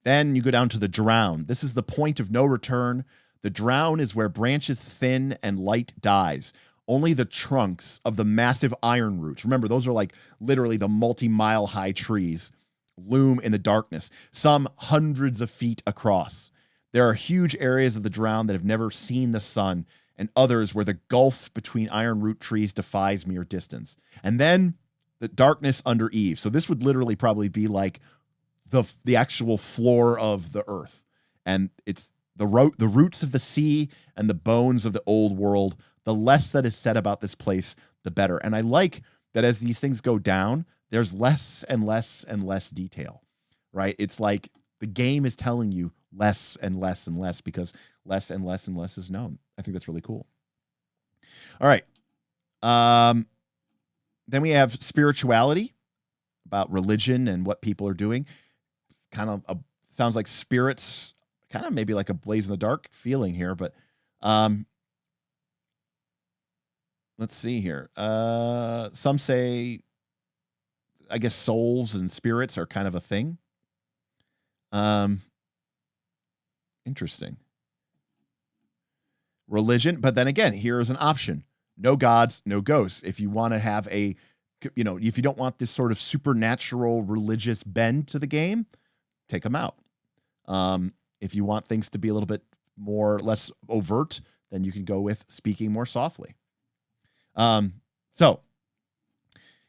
Then you go down to the drown. This is the point of no return. The drown is where branches thin and light dies. Only the trunks of the massive iron roots, remember, those are like literally the multi-mile high trees, loom in the darkness, some hundreds of feet across. There are huge areas of the drown that have never seen the sun, and others where the gulf between iron root trees defies mere distance. And then the darkness under Eve. So this would literally probably be like the actual floor of the earth. And it's the roots of the sea and the bones of the old world. The less that is said about this place, the better. And I like that as these things go down, there's less and less and less detail, right? It's like the game is telling you less and less and less because less and less and less is known. I think that's really cool. All right. Then we have spirituality, about religion and what people are doing. Kind of sounds like spirits, kind of maybe like a Blaze in the Dark feeling here, but let's see here. Some say, I guess souls and spirits are kind of a thing. Interesting. Religion, but then again, here is an option. No gods, no ghosts. If you want to have if you don't want this sort of supernatural religious bend to the game, take them out. If you want things to be a little bit less overt, then you can go with speaking more softly. And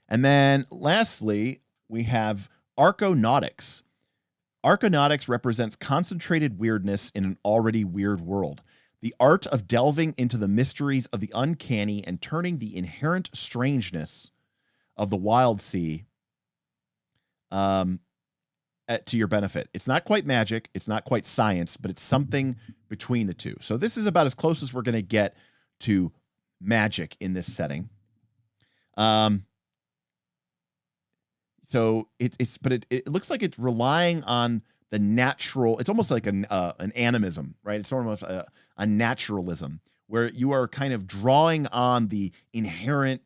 then lastly, we have archonautics. Archonautics represents concentrated weirdness in an already weird world. The art of delving into the mysteries of the uncanny and turning the inherent strangeness of the WILDSEA to your benefit. It's not quite magic. It's not quite science, but it's something between the two. So this is about as close as we're going to get to magic in this setting. So it looks like it's relying on the natural. It's almost like an animism, right? It's almost a naturalism where you are kind of drawing on the inherent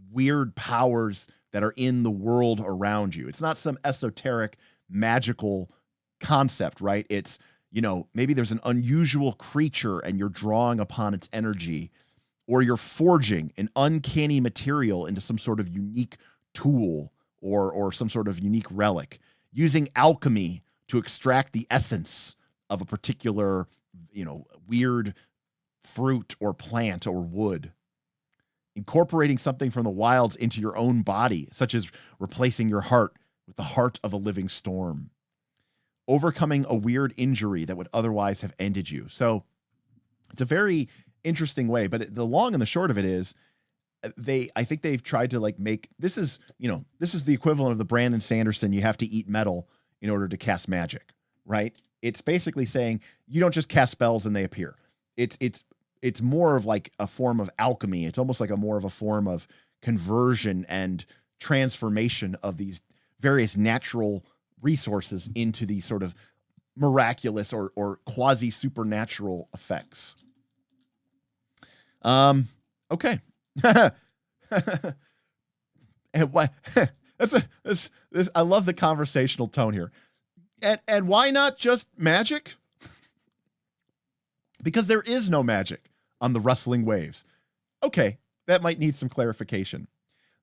weird powers that are in the world around you. It's not some esoteric magical concept, right? It's maybe there's an unusual creature and you're drawing upon its energy, or you're forging an uncanny material into some sort of unique tool or some sort of unique relic, using alchemy to extract the essence of a particular, weird fruit or plant or wood. Incorporating something from the wilds into your own body, such as replacing your heart with the heart of a living storm. Overcoming a weird injury that would otherwise have ended you. So it's a very interesting way, but the long and the short of it is I think they've tried to make, this is the equivalent of the Brandon Sanderson, you have to eat metal in order to cast magic, right? It's basically saying you don't just cast spells and they appear. It's more of like a form of alchemy. It's almost like more of a form of conversion and transformation of these various natural resources into these sort of miraculous or quasi supernatural effects. Okay. And why I love the conversational tone here. And why not just magic? Because there is no magic on the rustling waves. Okay, that might need some clarification.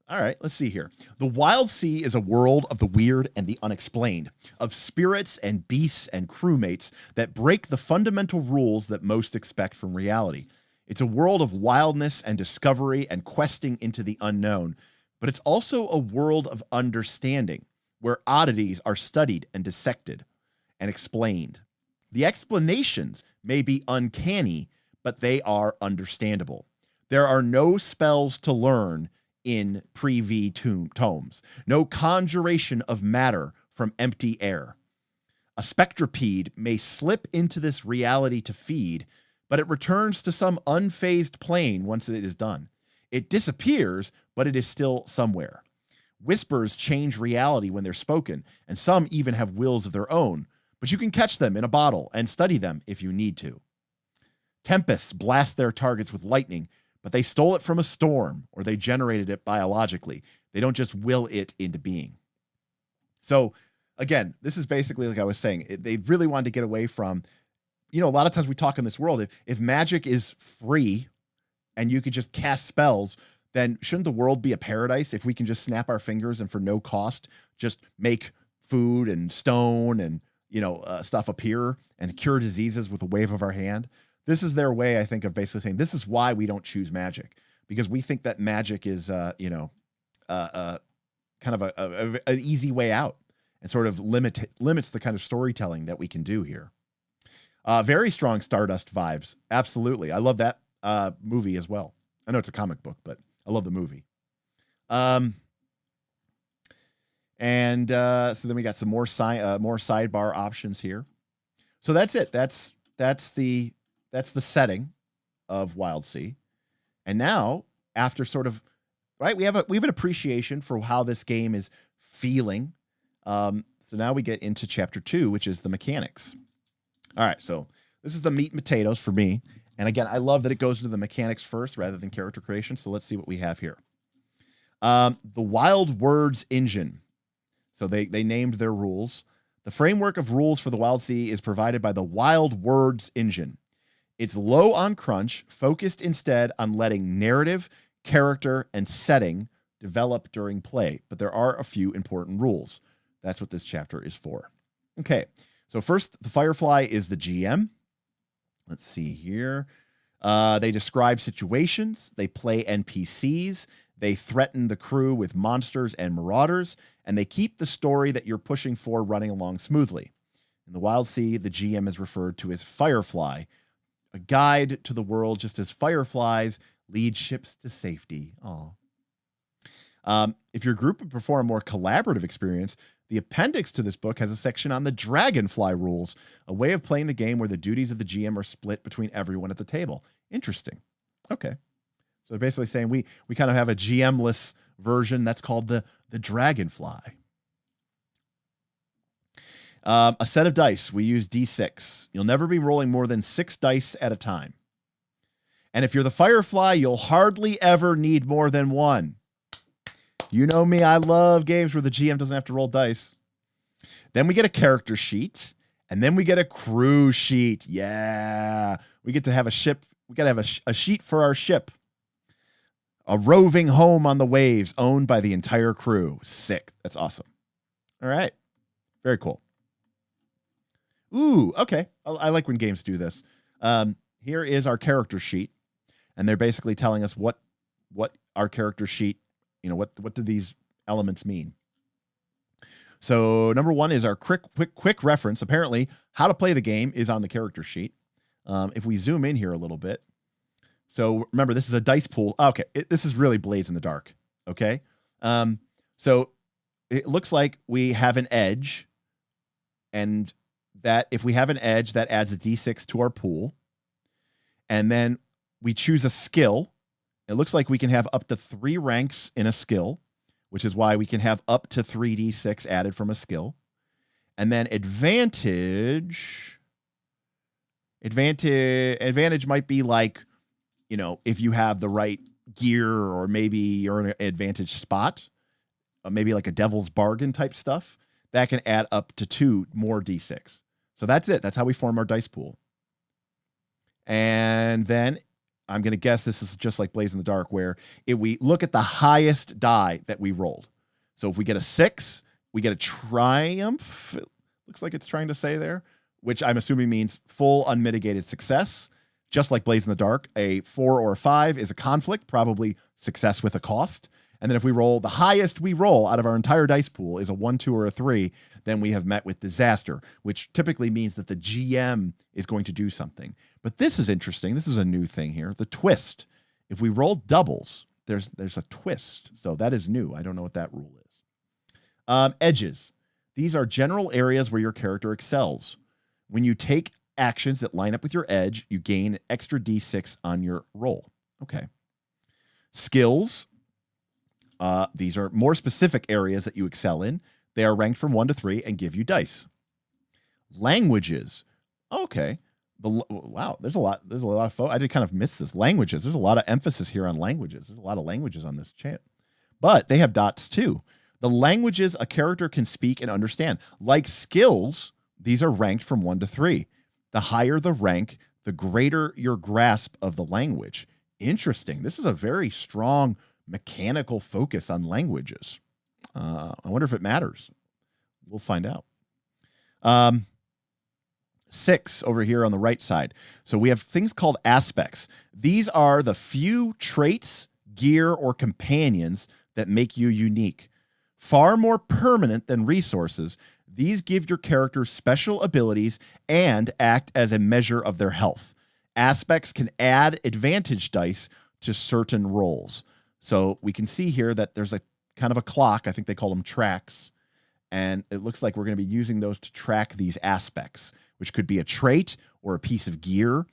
All right, let's see here. The wild sea is a world of the weird and the unexplained, of spirits and beasts and crewmates that break the fundamental rules that most expect from reality. It's a world of wildness and discovery and questing into the unknown, but it's also a world of understanding, where oddities are studied and dissected and explained. The explanations may be uncanny, but they are understandable. There are no spells to learn in pre-V tomes, no conjuration of matter from empty air. A spectropede may slip into this reality to feed, but it returns to some unfazed plane once it is done. It disappears, but it is still somewhere. Whispers change reality when they're spoken, and some even have wills of their own, but you can catch them in a bottle and study them if you need to. Tempests blast their targets with lightning, but they stole it from a storm, or they generated it biologically. They don't just will it into being. So, again, this is basically, like I was saying, they really wanted to get away from, a lot of times we talk in this world, if magic is free and you could just cast spells, then shouldn't the world be a paradise if we can just snap our fingers and for no cost just make food and stone and stuff appear and cure diseases with a wave of our hand? This is their way, I think, of basically saying this is why we don't choose magic, because we think that magic is, kind of an easy way out and sort of limits the kind of storytelling that we can do here. Very strong Stardust vibes. Absolutely. I love that movie as well. I know it's a comic book, but I love the movie. So then we got some more sidebar options here. So that's it. That's the setting of WILDSEA. And now, after sort of, right, we have an appreciation for how this game is feeling. So now we get into chapter 2, which is the mechanics. All right, so this is the meat and potatoes for me. And again, I love that it goes into the mechanics first rather than character creation. So let's see what we have here. The Wild Words Engine. So they named their rules. The framework of rules for the WILDSEA is provided by the Wild Words Engine. It's low on crunch, focused instead on letting narrative, character, and setting develop during play. But there are a few important rules. That's what this chapter is for. Okay, so first, the Firefly is the GM. Let's see here. They describe situations. They play NPCs. They threaten the crew with monsters and marauders. And they keep the story that you're pushing for running along smoothly. In the WILDSEA, the GM is referred to as Firefly, a guide to the world just as fireflies lead ships to safety. Aw. If your group would prefer a more collaborative experience, the appendix to this book has a section on the Dragonfly rules, a way of playing the game where the duties of the GM are split between everyone at the table. Interesting. Okay. So they're basically saying we kind of have a GM-less version that's called the Dragonfly. A set of dice. We use D6. You'll never be rolling more than 6 dice at a time. And if you're the Firefly, you'll hardly ever need more than 1. You know me, I love games where the GM doesn't have to roll dice. Then we get a character sheet, And then we get a crew sheet. Yeah. We get to have a ship. We got to have a sheet for our ship. A roving home on the waves owned by the entire crew. Sick. That's awesome. All right. Very cool. Ooh, okay. I like when games do this. Here is our character sheet. And they're basically telling us what our character sheet, what do these elements mean? So number one is our quick reference. Apparently, how to play the game is on the character sheet. If we zoom in here a little bit. So remember, this is a dice pool. Okay, this is really Blades in the Dark. Okay. So it looks like we have an edge, and that if we have an edge, that adds a D6 to our pool. And then we choose a skill. It looks like we can have up to 3 ranks in a skill, which is why we can have up to 3d6 added from a skill. And then advantage might be like, if you have the right gear, or maybe you're in an advantage spot, maybe like a devil's bargain type stuff, that can add up to 2 more d6. So that's it. That's how we form our dice pool. And then I'm going to guess this is just like Blades in the Dark, where if we look at the highest die that we rolled. So if we get a 6, we get a triumph. It looks like it's trying to say there, which I'm assuming means full unmitigated success. Just like Blades in the Dark, a 4 or a 5 is a conflict, probably success with a cost. And then if we roll, the highest we roll out of our entire dice pool is a 1, 2, or a 3, then we have met with disaster, which typically means that the GM is going to do something. But this is interesting. This is a new thing here. The twist. If we roll doubles, there's a twist. So that is new. I don't know what that rule is. Edges. These are general areas where your character excels. When you take actions that line up with your edge, you gain an extra D6 on your roll. Okay. Skills. These are more specific areas that you excel in. They are ranked from 1 to 3 and give you dice. Languages. Okay. Wow, there's a lot of I did kind of miss this. Languages. There's a lot of emphasis here on languages. There's a lot of languages on this chat. But they have dots too. The languages a character can speak and understand. Like skills, these are ranked from 1 to 3. The higher the rank, the greater your grasp of the language. Interesting. This is a very strong mechanical focus on languages. I wonder if it matters. We'll find out. 6 over here on the right side. So we have things called aspects. These are the few traits, gear, or companions that make you unique. Far more permanent than resources, these give your character special abilities and act as a measure of their health. Aspects can add advantage dice to certain rolls. So we can see here that there's a kind of a clock. I think they call them tracks. And it looks like we're going to be using those to track these aspects, which could be a trait or a piece of gear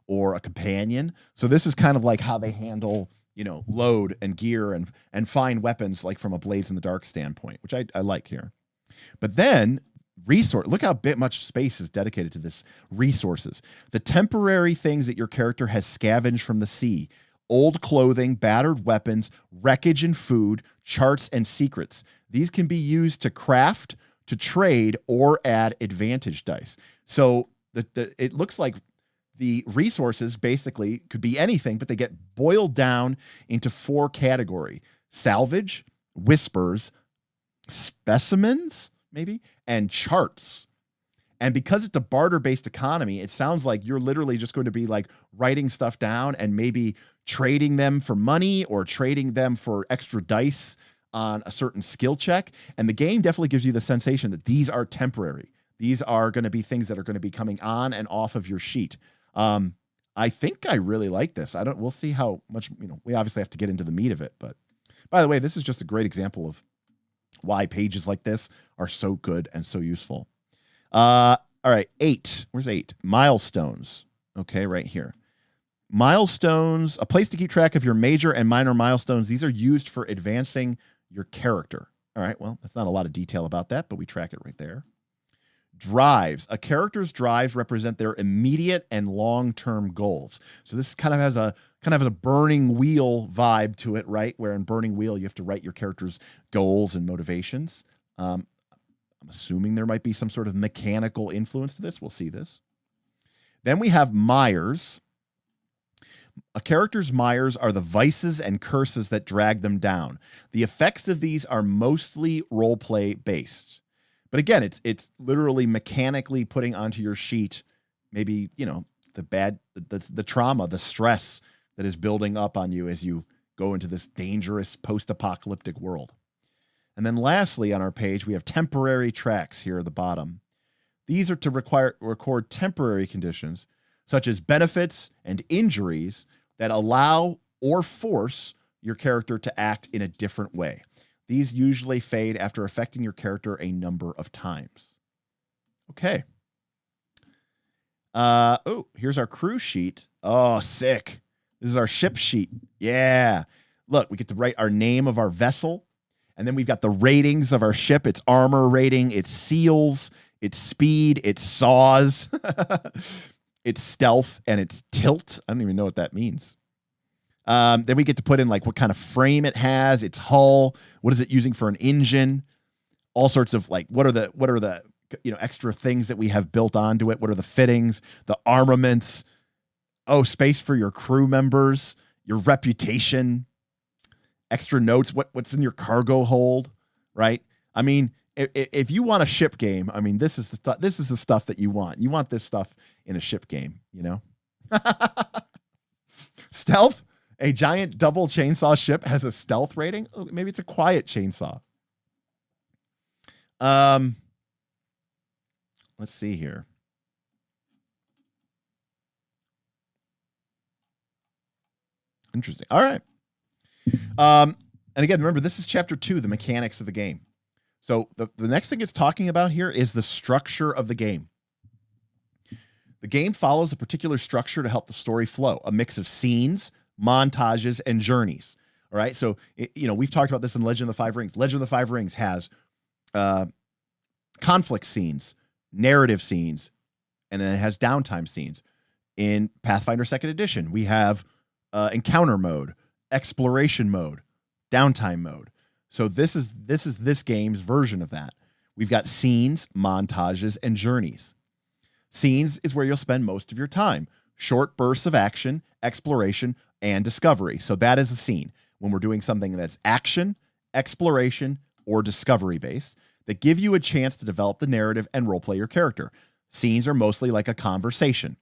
or a companion. So this is kind of like how they handle, load and gear and find weapons, like from a Blades in the Dark standpoint, which I like here. But then look how much space is dedicated to this. Resources. The temporary things that your character has scavenged from the sea. Old clothing, battered weapons, wreckage and food, charts and secrets. These can be used to craft, to trade, or add advantage dice. So it looks like the resources basically could be anything, but they get boiled down into 4 categories: salvage, whispers, specimens, maybe, and charts. And because it's a barter-based economy, it sounds like you're literally just going to be like writing stuff down and maybe trading them for money or trading them for extra dice on a certain skill check. And the game definitely gives you the sensation that these are temporary. These are going to be things that are going to be coming on and off of your sheet. I think I really like this. We'll see how much, we obviously have to get into the meat of it. But by the way, this is just a great example of why pages like this are so good and so useful. All right, 8. Where's 8? Milestones. Okay, right here. Milestones, a place to keep track of your major and minor milestones. These are used for advancing your character. All right, well, that's not a lot of detail about that, but we track it right there. Drives. A character's drives represent their immediate and long-term goals. So this kind of has a burning wheel vibe to it, right? Where in Burning Wheel, you have to write your character's goals and motivations. I'm assuming there might be some sort of mechanical influence to this. We'll see this. Then we have mires. A character's mires are the vices and curses that drag them down. The effects of these are mostly roleplay based. But again, it's literally mechanically putting onto your sheet maybe, the trauma, the stress that is building up on you as you go into this dangerous post-apocalyptic world. And then lastly on our page, we have temporary tracks here at the bottom. These are to record temporary conditions such as benefits and injuries that allow or force your character to act in a different way. These usually fade after affecting your character a number of times. Okay. Here's our crew sheet. Oh, sick. This is our ship sheet. Yeah. Look, we get to write our name of our vessel. And then we've got the ratings of our ship. Its armor rating, its seals, its speed, its saws, its stealth, and its tilt. I don't even know what that means. Then we get to put in like what kind of frame it has, its hull, what is it using for an engine, all sorts of like what are the extra things that we have built onto it, what are the fittings, the armaments, space for your crew members, your reputation, extra notes, what's in your cargo hold, right? I mean, if you want a ship game, I mean, this is the stuff that you want. You want this stuff in a ship game, Stealth. A giant double chainsaw ship has a stealth rating. Oh, maybe it's a quiet chainsaw. Let's see here. Interesting. All right. And again, remember, this is chapter 2, the mechanics of the game. So the next thing it's talking about here is the structure of the game. The game follows a particular structure to help the story flow, a mix of scenes, montages, and journeys. All right. So, we've talked about this in Legend of the Five Rings. Legend of the Five Rings has conflict scenes, narrative scenes, and then it has downtime scenes. In Pathfinder 2nd Edition, we have encounter mode, exploration mode, downtime mode. So this is this game's version of that. We've got scenes, montages, and journeys. Scenes is where you'll spend most of your time. Short bursts of action, exploration, and discovery. So that is a scene. When we're doing something that's action, exploration, or discovery based, that give you a chance to develop the narrative and roleplay your character. Scenes are mostly like a conversation.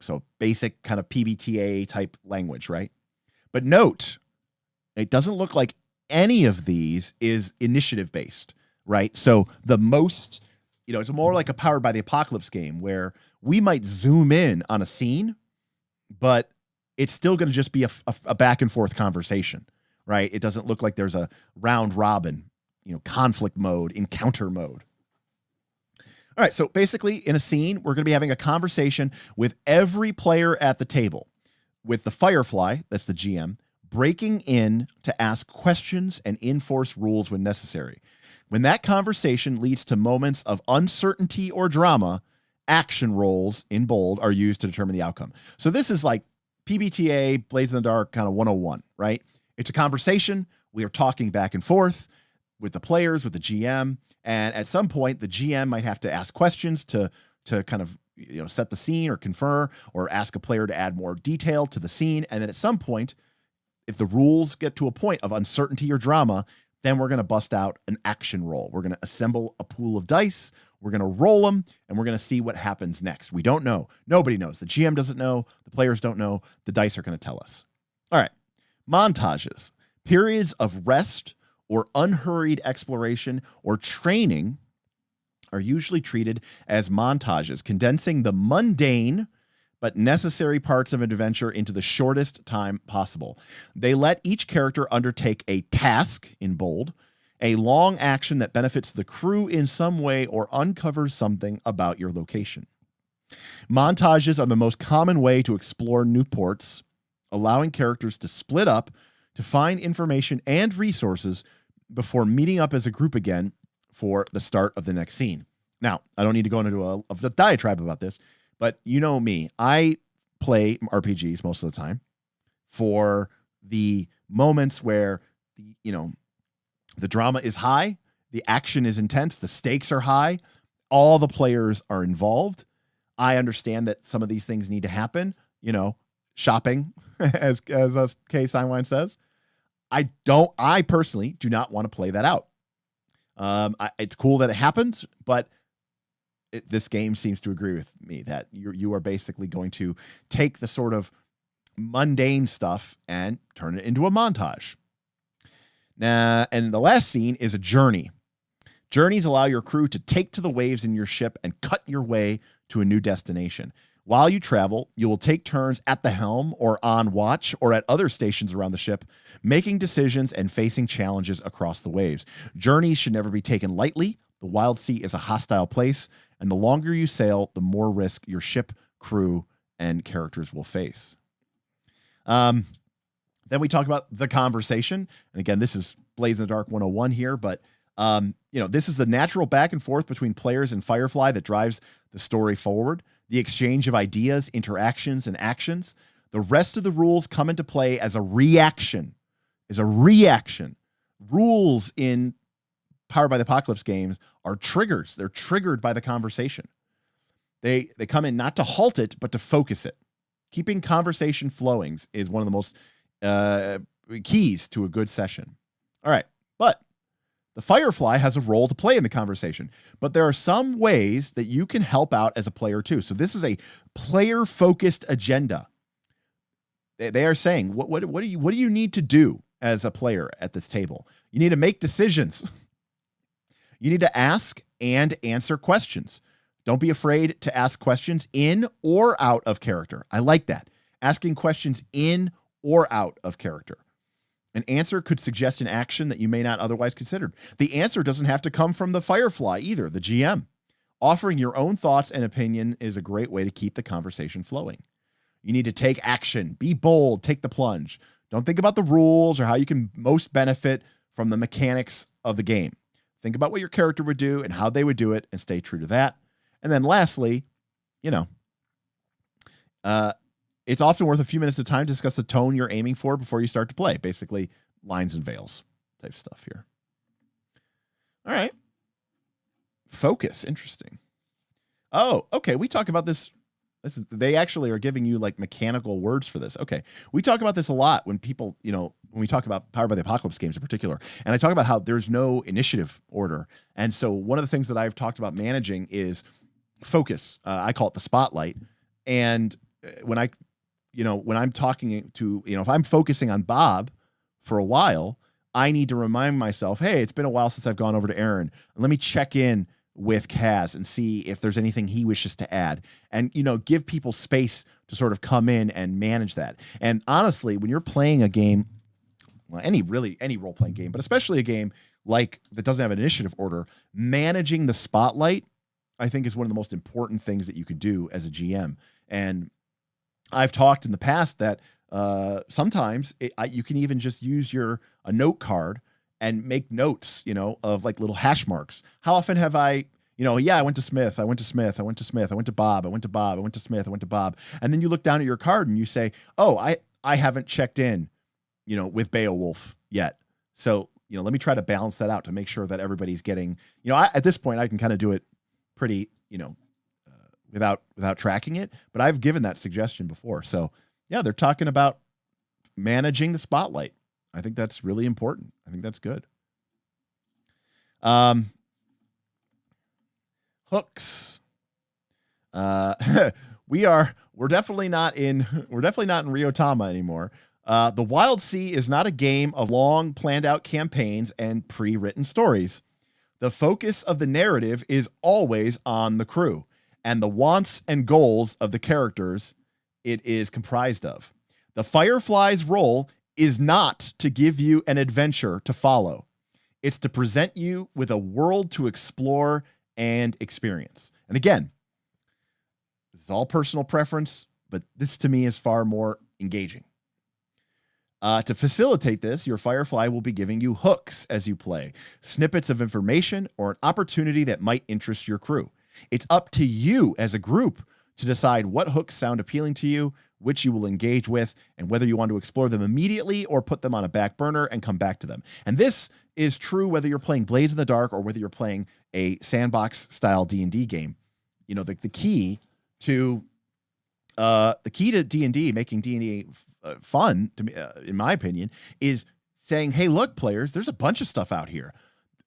So basic kind of PBTA type language, right? But note, it doesn't look like any of these is initiative based, right? So the most, it's more like a Powered by the Apocalypse game where we might zoom in on a scene, but it's still going to just be a back and forth conversation, right? It doesn't look like there's a round robin, conflict mode, encounter mode. All right, so basically in a scene, we're going to be having a conversation with every player at the table, with the Firefly, that's the GM, breaking in to ask questions and enforce rules when necessary. When that conversation leads to moments of uncertainty or drama, action rolls in bold are used to determine the outcome. So this is like PBTA, Blades in the Dark kind of 101, right? It's a conversation. We are talking back and forth with the players, with the GM. And at some point, the GM might have to ask questions to kind of set the scene or confer or ask a player to add more detail to the scene. And then at some point, if the rules get to a point of uncertainty or drama, then we're going to bust out an action roll. We're going to assemble a pool of dice. We're going to roll them, and we're going to see what happens next. We don't know. Nobody knows. The GM doesn't know. The players don't know. The dice are going to tell us. All right. Montages. Periods of rest or unhurried exploration or training are usually treated as montages, condensing the mundane but necessary parts of an adventure into the shortest time possible. They let each character undertake a task, in bold, a long action that benefits the crew in some way or uncovers something about your location. Montages are the most common way to explore new ports, allowing characters to split up to find information and resources before meeting up as a group again for the start of the next scene. Now, I don't need to go into a diatribe about this, but you know me. I play RPGs most of the time for the moments where the drama is high, The action is intense. The stakes are high. All the players are involved. I understand that some of these things need to happen. Shopping, as K Steinwein says. I personally do not want to play that out. It's cool that it happens, but this game seems to agree with me that you are basically going to take the sort of mundane stuff and turn it into a montage. Now, and the last scene is a journey. Journeys allow your crew to take to the waves in your ship and cut your way to a new destination. While you travel, you will take turns at the helm or on watch or at other stations around the ship, making decisions and facing challenges across the waves. Journeys should never be taken lightly. The wild sea is a hostile place, and the longer you sail, the more risk your ship, crew, and characters will face. Then we talk about the conversation. And again, this is Blaze in the Dark 101 here, but this is the natural back and forth between players and Firefly that drives the story forward. The exchange of ideas, interactions, and actions. The rest of the rules come into play as a reaction. Rules in Powered by the Apocalypse games are triggers. They're triggered by the conversation. They come in not to halt it, but to focus it. Keeping conversation flowing is one of the most keys to a good session. All right, but the Firefly has a role to play in the conversation, but there are some ways that you can help out as a player too. So this is a player-focused agenda. They are saying, what do you need to do as a player at this table? You need to make decisions. You need to ask and answer questions. Don't be afraid to ask questions in or out of character. I like that. Asking questions in or out of character. An answer could suggest an action that you may not otherwise consider. The answer doesn't have to come from the Firefly either, the GM. Offering your own thoughts and opinion is a great way to keep the conversation flowing. You need to take action, be bold, take the plunge. Don't think about the rules or how you can most benefit from the mechanics of the game. Think about what your character would do and how they would do it and stay true to that. And then lastly, it's often worth a few minutes of time to discuss the tone you're aiming for before you start to play. Basically, lines and veils type stuff here. All right. Focus. Interesting. Oh, okay. We talk about this. They actually are giving you like mechanical words for this. Okay. We talk about this a lot when people, when we talk about Powered by the Apocalypse games in particular. And I talk about how there's no initiative order. And so one of the things that I've talked about managing is focus. I call it the spotlight. And when I'm talking to, if I'm focusing on Bob for a while, I need to remind myself, hey, it's been a while since I've gone over to Aaron. Let me check in with Kaz and see if there's anything he wishes to add and, give people space to sort of come in and manage that. And honestly, when you're playing a game, well, any role-playing game, but especially a game like that doesn't have an initiative order, managing the spotlight, I think is one of the most important things that you could do as a GM. And I've talked in the past that sometimes you can even just use a note card and make notes, of like little hash marks. How often have I went to Smith, I went to Smith, I went to Smith, I went to Bob, I went to Bob, I went to Smith, I went to Bob. And then you look down at your card and you say, oh, I haven't checked in, with Beowulf yet. So, let me try to balance that out to make sure that everybody's getting, at this point I can kind of do it pretty, without tracking it, but I've given that suggestion before. So yeah, they're talking about managing the spotlight. I think that's really important. I think that's good. Hooks. We're definitely not in Ryotama anymore. The Wild Sea is not a game of long planned out campaigns and pre-written stories. The focus of the narrative is always on the crew and the wants and goals of the characters it is comprised of. The Firefly's role is not to give you an adventure to follow. It's to present you with a world to explore and experience. And again, this is all personal preference, but this to me is far more engaging. To facilitate this, your Firefly will be giving you hooks as you play, snippets of information or an opportunity that might interest your crew. It's up to you as a group to decide what hooks sound appealing to you, which you will engage with, and whether you want to explore them immediately or put them on a back burner and come back to them. And this is true whether you're playing Blades in the Dark or whether you're playing a sandbox style D&D game. You know, the key to D&D, making D&D fun, to me, in my opinion, is saying, hey, look, players, there's a bunch of stuff out here.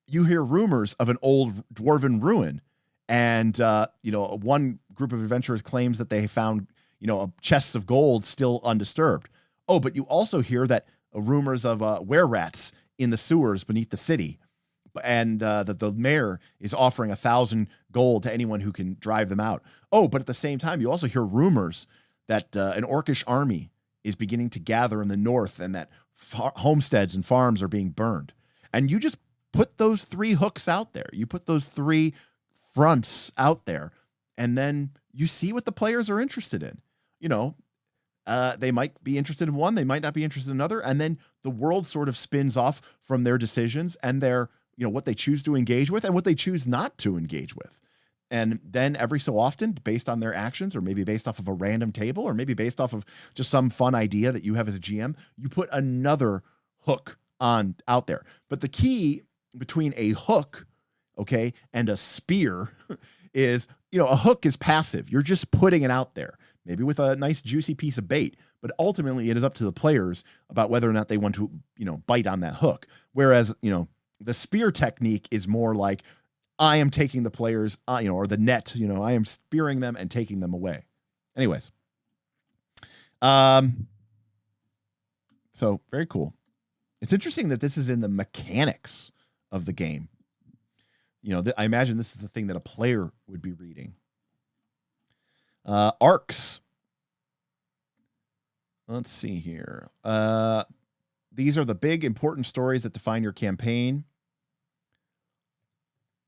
You hear rumors of an old dwarven ruin, and one group of adventurers claims that they found chests of gold still undisturbed. Oh, but you also hear that rumors of were-rats in the sewers beneath the city, and that the mayor is offering 1,000 gold to anyone who can drive them out. Oh, but at the same time, you also hear rumors that an orcish army is beginning to gather in the north, and that homesteads and farms are being burned. And you just put those 3 hooks out there. You put those 3 fronts out there, and then you see what the players are interested in. They might be interested in one, they might not be interested in another, and then the world sort of spins off from their decisions and their, what they choose to engage with and what they choose not to engage with. And then every so often, based on their actions, or maybe based off of a random table, or maybe based off of just some fun idea that you have as a GM, you put another hook out there. But the key between a hook, okay, and a spear is, a hook is passive. You're just putting it out there, maybe with a nice juicy piece of bait. But ultimately, it is up to the players about whether or not they want to, bite on that hook. Whereas, the spear technique is more like, I am taking the players, or the net, I am spearing them and taking them away. Anyways. So very cool. It's interesting that this is in the mechanics of the game. I imagine this is the thing that a player would be reading. Arcs. Let's see here. These are the big, important stories that define your campaign.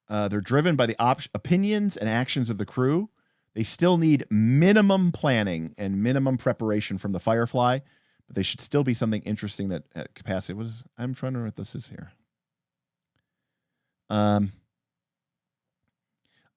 They're driven by the opinions and actions of the crew. They still need minimum planning and minimum preparation from the Firefly, but they should still be something interesting that at capacity. I'm trying to remember what this is here.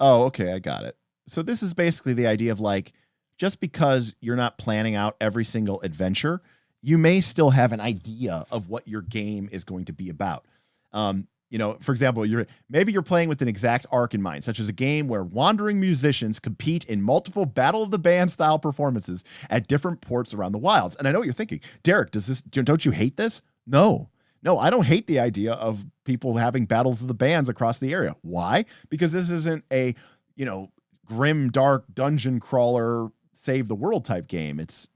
Oh, okay, I got it. So this is basically the idea of like, just because you're not planning out every single adventure, you may still have an idea of what your game is going to be about. For example, maybe you're playing with an exact arc in mind, such as a game where wandering musicians compete in multiple Battle of the Band style performances at different ports around the wilds. And I know what you're thinking, Derek, don't you hate this? No, I don't hate the idea of people having battles of the bands across the area. Why? Because this isn't a, grim, dark dungeon crawler, save the world type game. It's,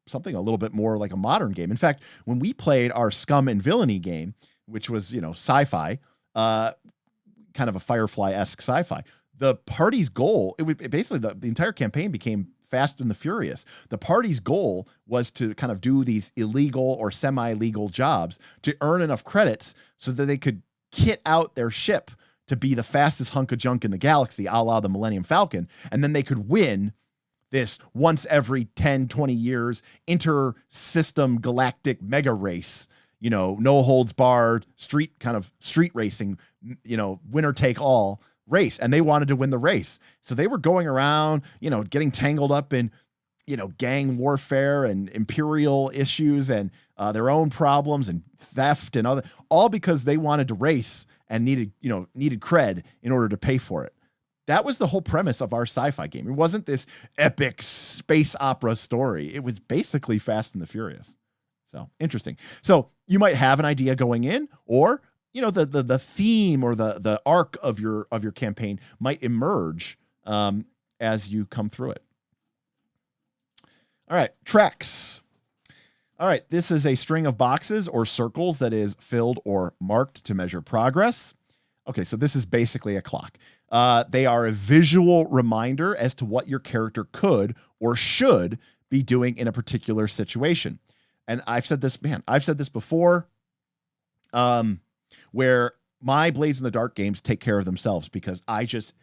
something a little bit more like a modern game. In fact, when we played our Scum and Villainy game, which was, sci-fi, kind of a Firefly-esque sci-fi. The party's goal, it was basically the entire campaign became Fast and the Furious. The party's goal was to kind of do these illegal or semi-legal jobs to earn enough credits so that they could kit out their ship to be the fastest hunk of junk in the galaxy, a la the Millennium Falcon, and then they could win this once every 10, 20 years inter-system galactic mega race. No holds barred, street racing, winner take all race. And they wanted to win the race. So they were going around, getting tangled up in, gang warfare and imperial issues and their own problems and theft and all because they wanted to race and needed cred in order to pay for it. That was the whole premise of our sci-fi game. It wasn't this epic space opera story. It was basically Fast and the Furious. So interesting. So you might have an idea going in, or the theme or the arc of your campaign might emerge as you come through it. All right, tracks. All right, this is a string of boxes or circles that is filled or marked to measure progress. Okay, so this is basically a clock. They are a visual reminder as to what your character could or should be doing in a particular situation. And I've said this before, where my Blades in the Dark games take care of themselves because I just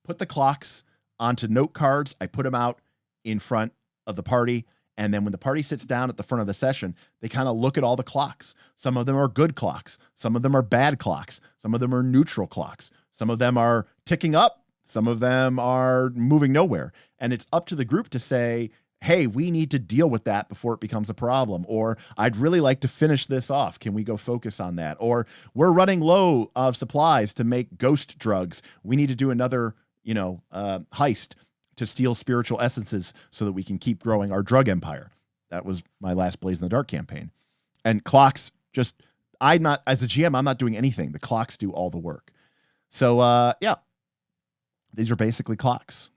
put the clocks onto note cards. I put them out in front of the party. And then when the party sits down at the front of the session, they kind of look at all the clocks. Some of them are good clocks. Some of them are bad clocks. Some of them are neutral clocks. Some of them are ticking up. Some of them are moving nowhere. And it's up to the group to say, hey, we need to deal with that before it becomes a problem. Or I'd really like to finish this off. Can we go focus on that? Or we're running low of supplies to make ghost drugs. We need to do another, heist to steal spiritual essences so that we can keep growing our drug empire. That was my last Blaze in the Dark campaign. And clocks as a GM, I'm not doing anything. The clocks do all the work. So, these are basically clocks.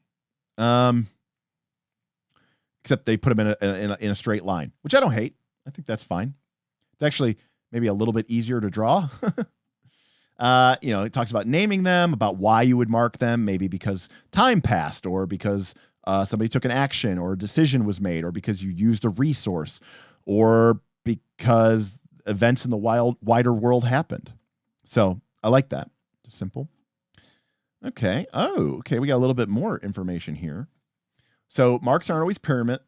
Except they put them in a straight line, which I don't hate. I think that's fine. It's actually maybe a little bit easier to draw. It talks about naming them, about why you would mark them, maybe because time passed, or because somebody took an action, or a decision was made, or because you used a resource, or because events in the wider world happened. So I like that. Just simple. Okay. Oh, okay. We got a little bit more information here. So marks aren't always permanent.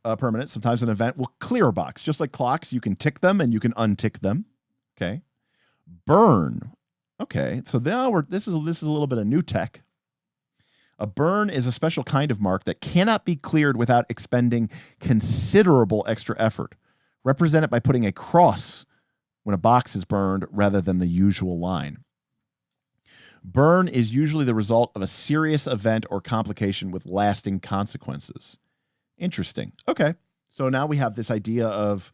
Sometimes an event will clear a box. Just like clocks, you can tick them and you can untick them. Okay. Burn. Okay. So now this is a little bit of new tech. A burn is a special kind of mark that cannot be cleared without expending considerable extra effort. Represent it by putting a cross when a box is burned rather than the usual line. Burn is usually the result of a serious event or complication with lasting consequences. Interesting. Okay. So now we have this idea of,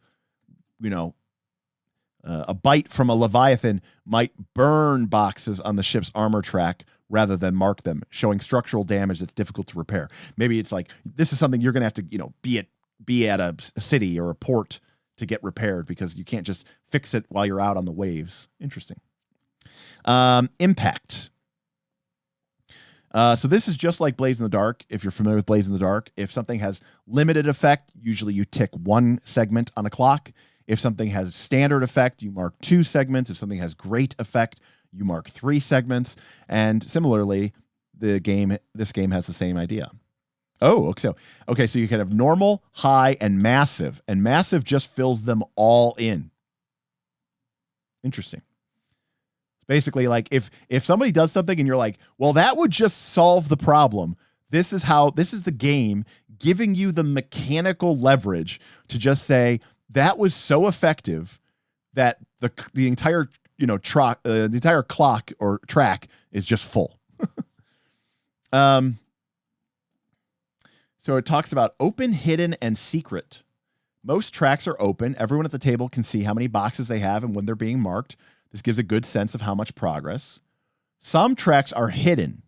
a bite from a Leviathan might burn boxes on the ship's armor track rather than mark them, showing structural damage that's difficult to repair. Maybe it's like, this is something you're going to have to, be at a city or a port to get repaired because you can't just fix it while you're out on the waves. Interesting. Impact. So this is just like Blaze in the Dark. If you're familiar with Blaze in the Dark, if something has limited effect, usually you tick 1 segment on a clock. If something has standard effect, you mark 2 segments. If something has great effect, you mark 3 segments. And similarly, this game has the same idea. Oh, so you can have normal, high, and massive just fills them all in. Interesting. Basically, like if somebody does something and you're like, well, that would just solve the problem. This is the game giving you the mechanical leverage to just say that was so effective that the entire the entire clock or track is just full. So it talks about open, hidden, and secret. Most tracks are open. Everyone at the table can see how many boxes they have and when they're being marked. This gives a good sense of how much progress. Some tracks are hidden.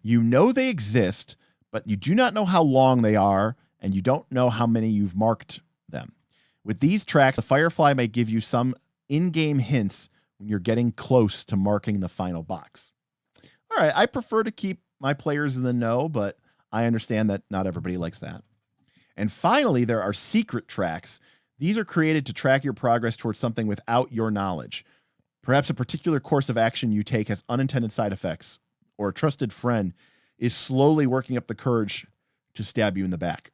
You know they exist, but you do not know how long they are, and you don't know how many you've marked them. With these tracks, the Firefly may give you some in-game hints when you're getting close to marking the final box. All right, I prefer to keep my players in the know, but I understand that not everybody likes that. And finally, there are secret tracks. These are created to track your progress towards something without your knowledge. Perhaps a particular course of action you take has unintended side effects, or a trusted friend is slowly working up the courage to stab you in the back.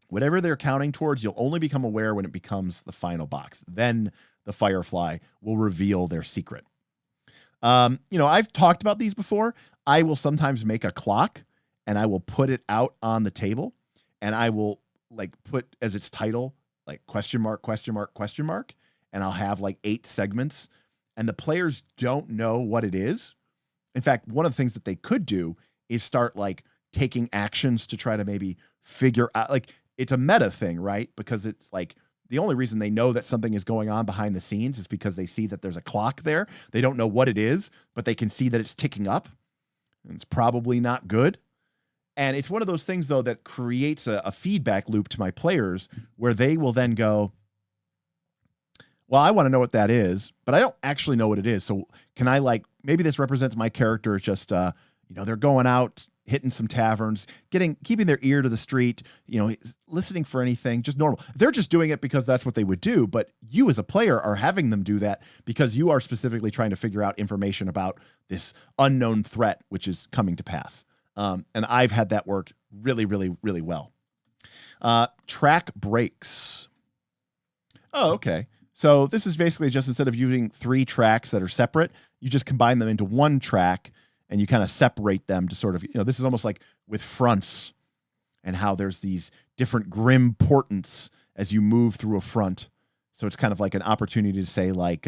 Whatever they're counting towards, you'll only become aware when it becomes the final box. Then the Firefly will reveal their secret. I've talked about these before. I will sometimes make a clock and I will put it out on the table and I will put as its title, question mark, question mark, question mark. And I'll have 8 segments and the players don't know what it is. In fact, one of the things that they could do is start taking actions to try to maybe figure out, it's a meta thing, right? Because it's the only reason they know that something is going on behind the scenes is because they see that there's a clock there. They don't know what it is, but they can see that it's ticking up. And it's probably not good. And it's one of those things, though, that creates a feedback loop to my players where they will then go, well, I want to know what that is, but I don't actually know what it is. So can I maybe this represents my character as just, they're going out, hitting some taverns, keeping their ear to the street, listening for anything, just normal. They're just doing it because that's what they would do. But you as a player are having them do that because you are specifically trying to figure out information about this unknown threat, which is coming to pass. And I've had that work really, really, really well. Track breaks. Oh, okay. So this is basically just instead of using 3 tracks that are separate, you just combine them into one track. and you kind of separate them to sort of, this is almost like with fronts and how there's these different grim portents as you move through a front. So it's kind of like an opportunity to say like,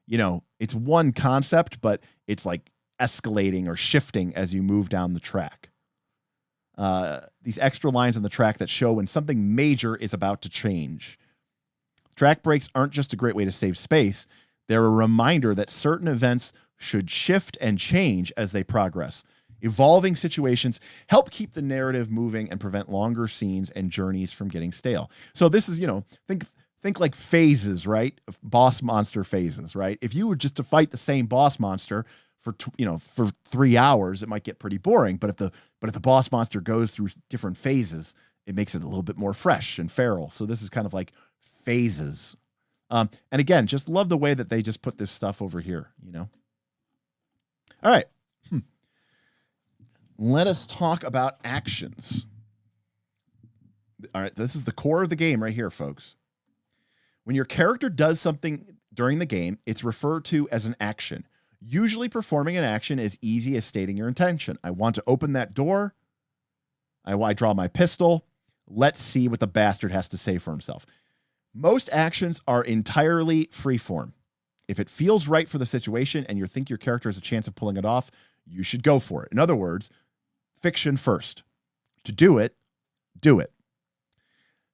it's one concept, but it's like escalating or shifting as you move down the track. These extra lines on the track that show when something major is about to change. Track breaks aren't just a great way to save space. They're a reminder that certain events should shift and change as they progress. Evolving situations help keep the narrative moving and prevent longer scenes and journeys from getting stale. So this is, think like phases, right? Boss monster phases, right? If you were just to fight the same boss monster for 3 hours, it might get pretty boring. But if the boss monster goes through different phases, it makes it a little bit more fresh and feral. So this is kind of like phases. And again, just love the way that they just put this stuff over here, All right. Let us talk about actions. All right, this is the core of the game right here, folks. When your character does something during the game, it's referred to as an action. Usually performing an action is easy as stating your intention. I want to open that door. I draw my pistol. Let's see what the bastard has to say for himself. Most actions are entirely freeform. If it feels right for the situation and you think your character has a chance of pulling it off, you should go for it. In other words, fiction first. To do it, do it.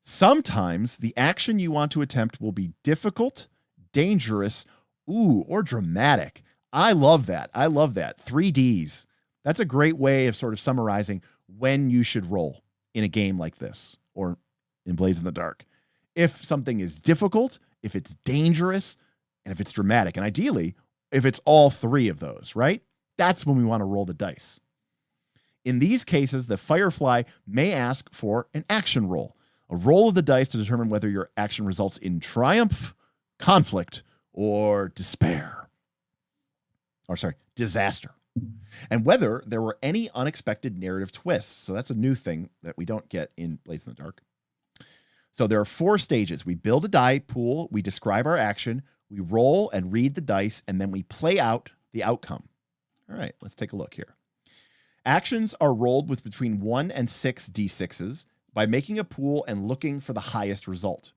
Sometimes the action you want to attempt will be difficult, dangerous, or dramatic. I love that. 3Ds. That's a great way of sort of summarizing when you should roll in a game like this or in Blades in the Dark. If something is difficult, if it's dangerous, and if it's dramatic, and ideally, if it's all three of those, right? That's when we want to roll the dice. In these cases, the Firefly may ask for an action roll, a roll of the dice to determine whether your action results in triumph, conflict, or disaster, and whether there were any unexpected narrative twists. So that's a new thing that we don't get in Blades in the Dark. So there are 4 stages. We build a die pool, we describe our action, we roll and read the dice, and then we play out the outcome. All right, let's take a look here. Actions are rolled with between 1 and 6 d6s by making a pool and looking for the highest result.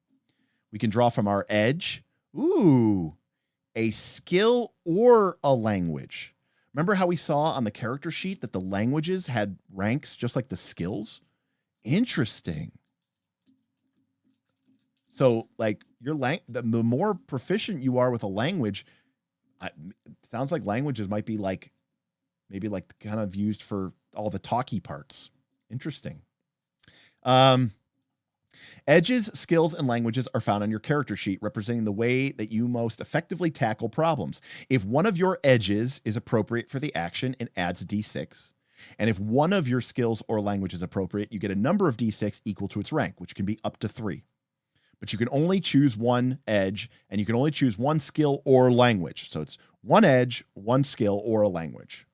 We can draw from our edge, a skill or a language. Remember how we saw on the character sheet that the languages had ranks just like the skills? Interesting. So like the more proficient you are with a language, it sounds like languages might be like maybe like kind of used for all the talky parts. Interesting. Edges, skills, and languages are found on your character sheet, representing the way that you most effectively tackle problems. If one of your edges is appropriate for the action, it adds a d6. And if one of your skills or language is appropriate, you get a number of d6 equal to its rank, which can be up to 3. But you can only choose one edge, and you can only choose one skill or language. So it's one edge, one skill, or a language.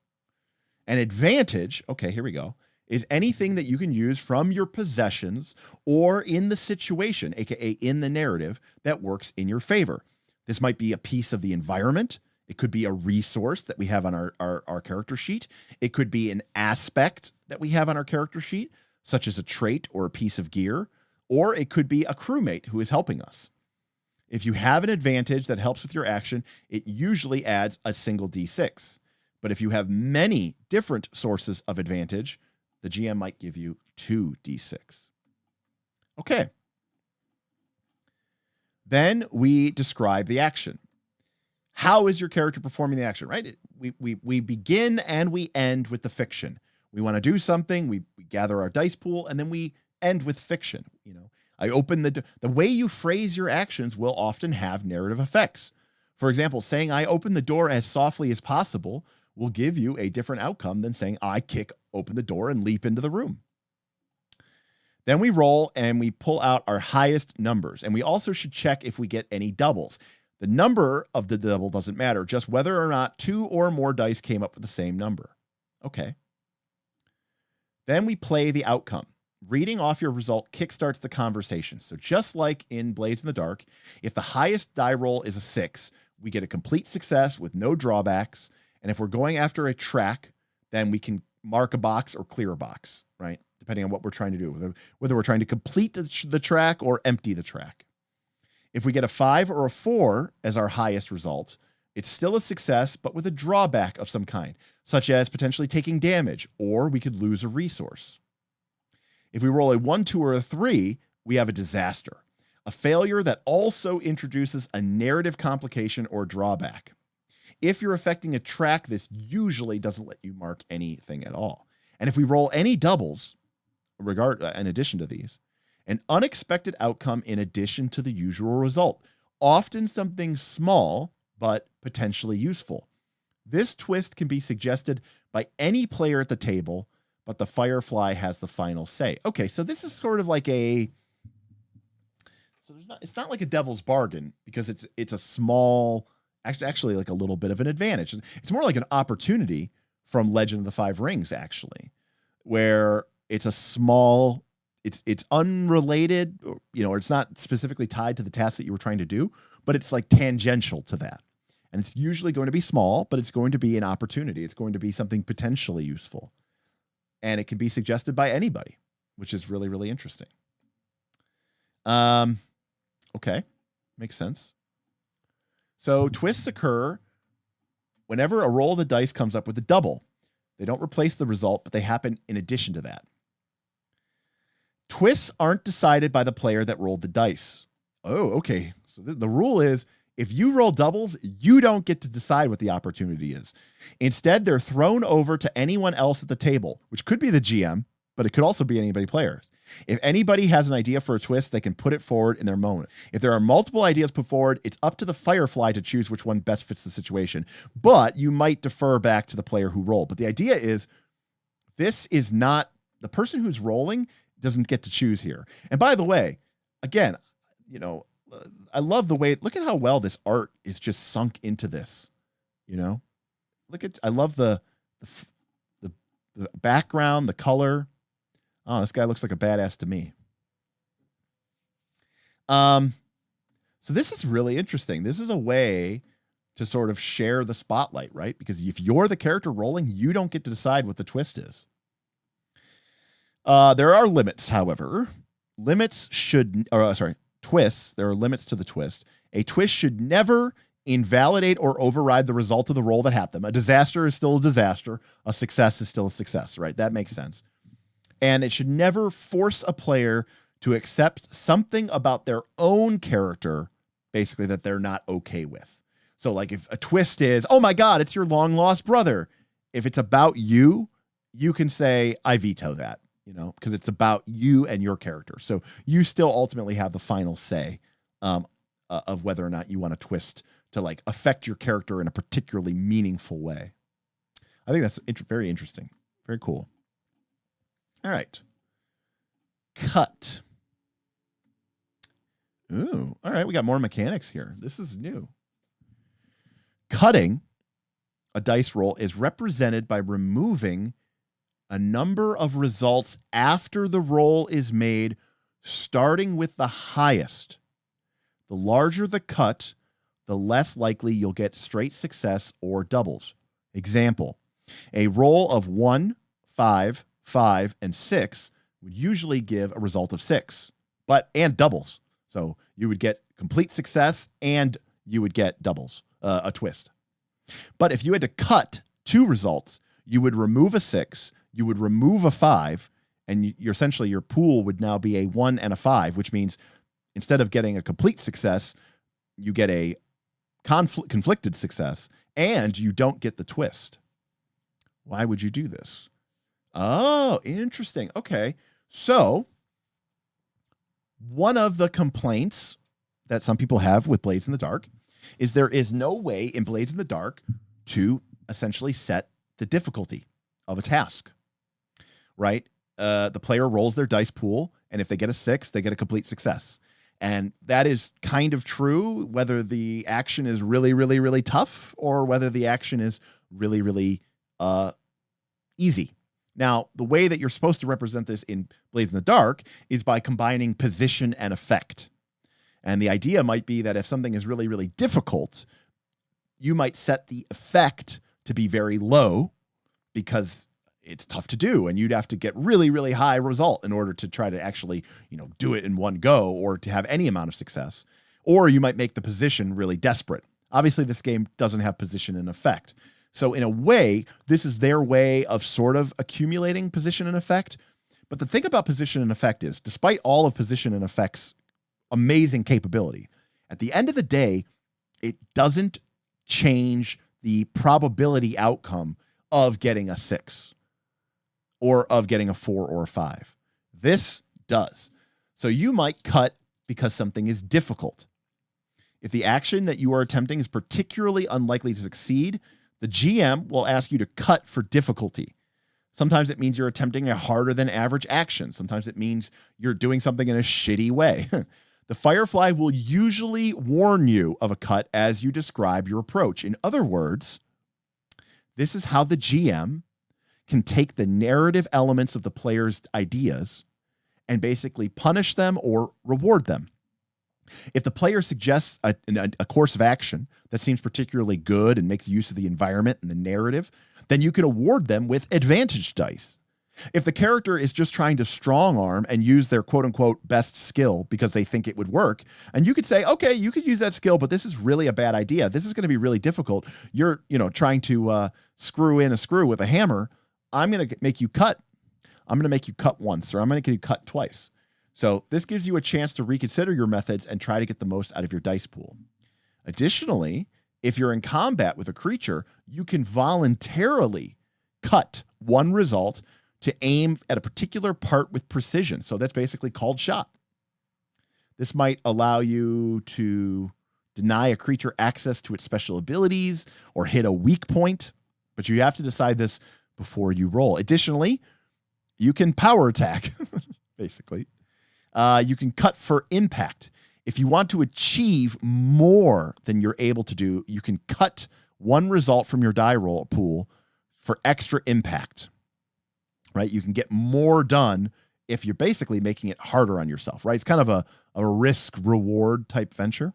An advantage, okay, here we go, is anything that you can use from your possessions or in the situation, aka in the narrative, that works in your favor. This might be a piece of the environment. It could be a resource that we have on our character sheet. It could be an aspect that we have on our character sheet, such as a trait or a piece of gear, or it could be a crewmate who is helping us. If you have an advantage that helps with your action, it usually adds a single d6. But if you have many different sources of advantage, the GM might give you 2 d6. Okay. Then we describe the action. How is your character performing the action, right? We begin and we end with the fiction. We want to do something, we gather our dice pool, and then we end with fiction. I open the way you phrase your actions will often have narrative effects. For example, saying I open the door as softly as possible will give you a different outcome than saying I kick open the door and leap into the room. Then we roll and we pull out our highest numbers. And we also should check if we get any doubles. The number of the double doesn't matter, just whether or not 2 or more dice came up with the same number. Okay. Then we play the outcome. Reading off your result kickstarts the conversation. So just like in Blades in the Dark, if the highest die roll is a 6, we get a complete success with no drawbacks. And if we're going after a track, then we can mark a box or clear a box, right? Depending on what we're trying to do, whether we're trying to complete the track or empty the track. If we get a 5 or a 4 as our highest result, it's still a success, but with a drawback of some kind, such as potentially taking damage, or we could lose a resource. If we roll a 1, 2, or a 3, we have a disaster, a failure that also introduces a narrative complication or drawback. If you're affecting a track, this usually doesn't let you mark anything at all. And if we roll any doubles, in addition to these, an unexpected outcome in addition to the usual result, often something small, but potentially useful. This twist can be suggested by any player at the table, but the Firefly has the final say. Okay, so this is sort of like it's not like a devil's bargain, because it's a small, actually like a little bit of an advantage. It's more like an opportunity from Legend of the Five Rings, actually, where it's a small, it's unrelated, or it's not specifically tied to the task that you were trying to do, but it's like tangential to that. And it's usually going to be small, but it's going to be an opportunity. It's going to be something potentially useful. And it can be suggested by anybody, which is really, really interesting. Okay, makes sense. So twists occur whenever a roll of the dice comes up with a double. They don't replace the result, but they happen in addition to that. Twists aren't decided by the player that rolled the dice. Oh, okay. So the rule is, if you roll doubles, you don't get to decide what the opportunity is. Instead, they're thrown over to anyone else at the table, which could be the GM, but it could also be anybody players. If anybody has an idea for a twist, they can put it forward in their moment. If there are multiple ideas put forward, it's up to the Firefly to choose which one best fits the situation. But you might defer back to the player who rolled. But the idea is, this is not, the person who's rolling doesn't get to choose here. And by the way, again, I love the way, look at how well this art is just sunk into this, I love the background, the color. Oh, this guy looks like a badass to me. So this is really interesting. This is a way to sort of share the spotlight, right? Because if you're the character rolling, you don't get to decide what the twist is. There are limits, however. Twists, there are limits to the twist. A twist should never invalidate or override the result of the roll that happened. A disaster is still a disaster. A success is still a success, right? That makes sense. And it should never force a player to accept something about their own character, basically, that they're not okay with. So like if a twist is, oh my God, it's your long lost brother. If it's about you, you can say, I veto that. Because it's about you and your character. So you still ultimately have the final say of whether or not you want a twist to like affect your character in a particularly meaningful way. I think that's very interesting. Very cool. All right. Cut. Ooh, all right. We got more mechanics here. This is new. Cutting a dice roll is represented by removing a number of results after the roll is made, starting with the highest. The larger the cut, the less likely you'll get straight success or doubles. Example, a roll of 1, 5, 5, and 6 would usually give a result of 6, and doubles. So you would get complete success and you would get doubles, a twist. But if you had to cut 2 results, you would remove a 6, you would remove a 5, and essentially your pool would now be a 1 and a 5, which means instead of getting a complete success, you get a conflicted success, and you don't get the twist. Why would you do this? Oh, interesting. Okay. So one of the complaints that some people have with Blades in the Dark is there is no way in Blades in the Dark to essentially set the difficulty of a task, right? The player rolls their dice pool, and if they get a 6, they get a complete success. And that is kind of true, whether the action is really, really, really tough or whether the action is really, really easy. Now, the way that you're supposed to represent this in Blades in the Dark is by combining position and effect. And the idea might be that if something is really, really difficult, you might set the effect to be very low because it's tough to do, and you'd have to get really, really high result in order to try to actually, do it in one go or to have any amount of success. Or you might make the position really desperate. Obviously, this game doesn't have position and effect. So in a way, this is their way of sort of accumulating position and effect. But the thing about position and effect is, despite all of position and effect's amazing capability, at the end of the day, it doesn't change the probability outcome of getting a 6 or of getting a 4 or a 5. This does. So you might cut because something is difficult. If the action that you are attempting is particularly unlikely to succeed, the GM will ask you to cut for difficulty. Sometimes it means you're attempting a harder than average action. Sometimes it means you're doing something in a shitty way. The Firefly will usually warn you of a cut as you describe your approach. In other words, this is how the GM can take the narrative elements of the player's ideas and basically punish them or reward them. If the player suggests a course of action that seems particularly good and makes use of the environment and the narrative, then you can award them with advantage dice. If the character is just trying to strong arm and use their quote unquote best skill because they think it would work, and you could say, okay, you could use that skill, but this is really a bad idea. This is going to be really difficult. You're, trying to screw in a screw with a hammer. I'm going to make you cut. I'm going to make you cut once, or I'm going to make you cut twice. So this gives you a chance to reconsider your methods and try to get the most out of your dice pool. Additionally, if you're in combat with a creature, you can voluntarily cut one result to aim at a particular part with precision. So that's basically called shot. This might allow you to deny a creature access to its special abilities or hit a weak point, but you have to decide this before you roll. Additionally, you can power attack, basically. You can cut for impact. If you want to achieve more than you're able to do, you can cut one result from your die roll pool for extra impact, right? You can get more done if you're basically making it harder on yourself, right? It's kind of a risk reward type venture.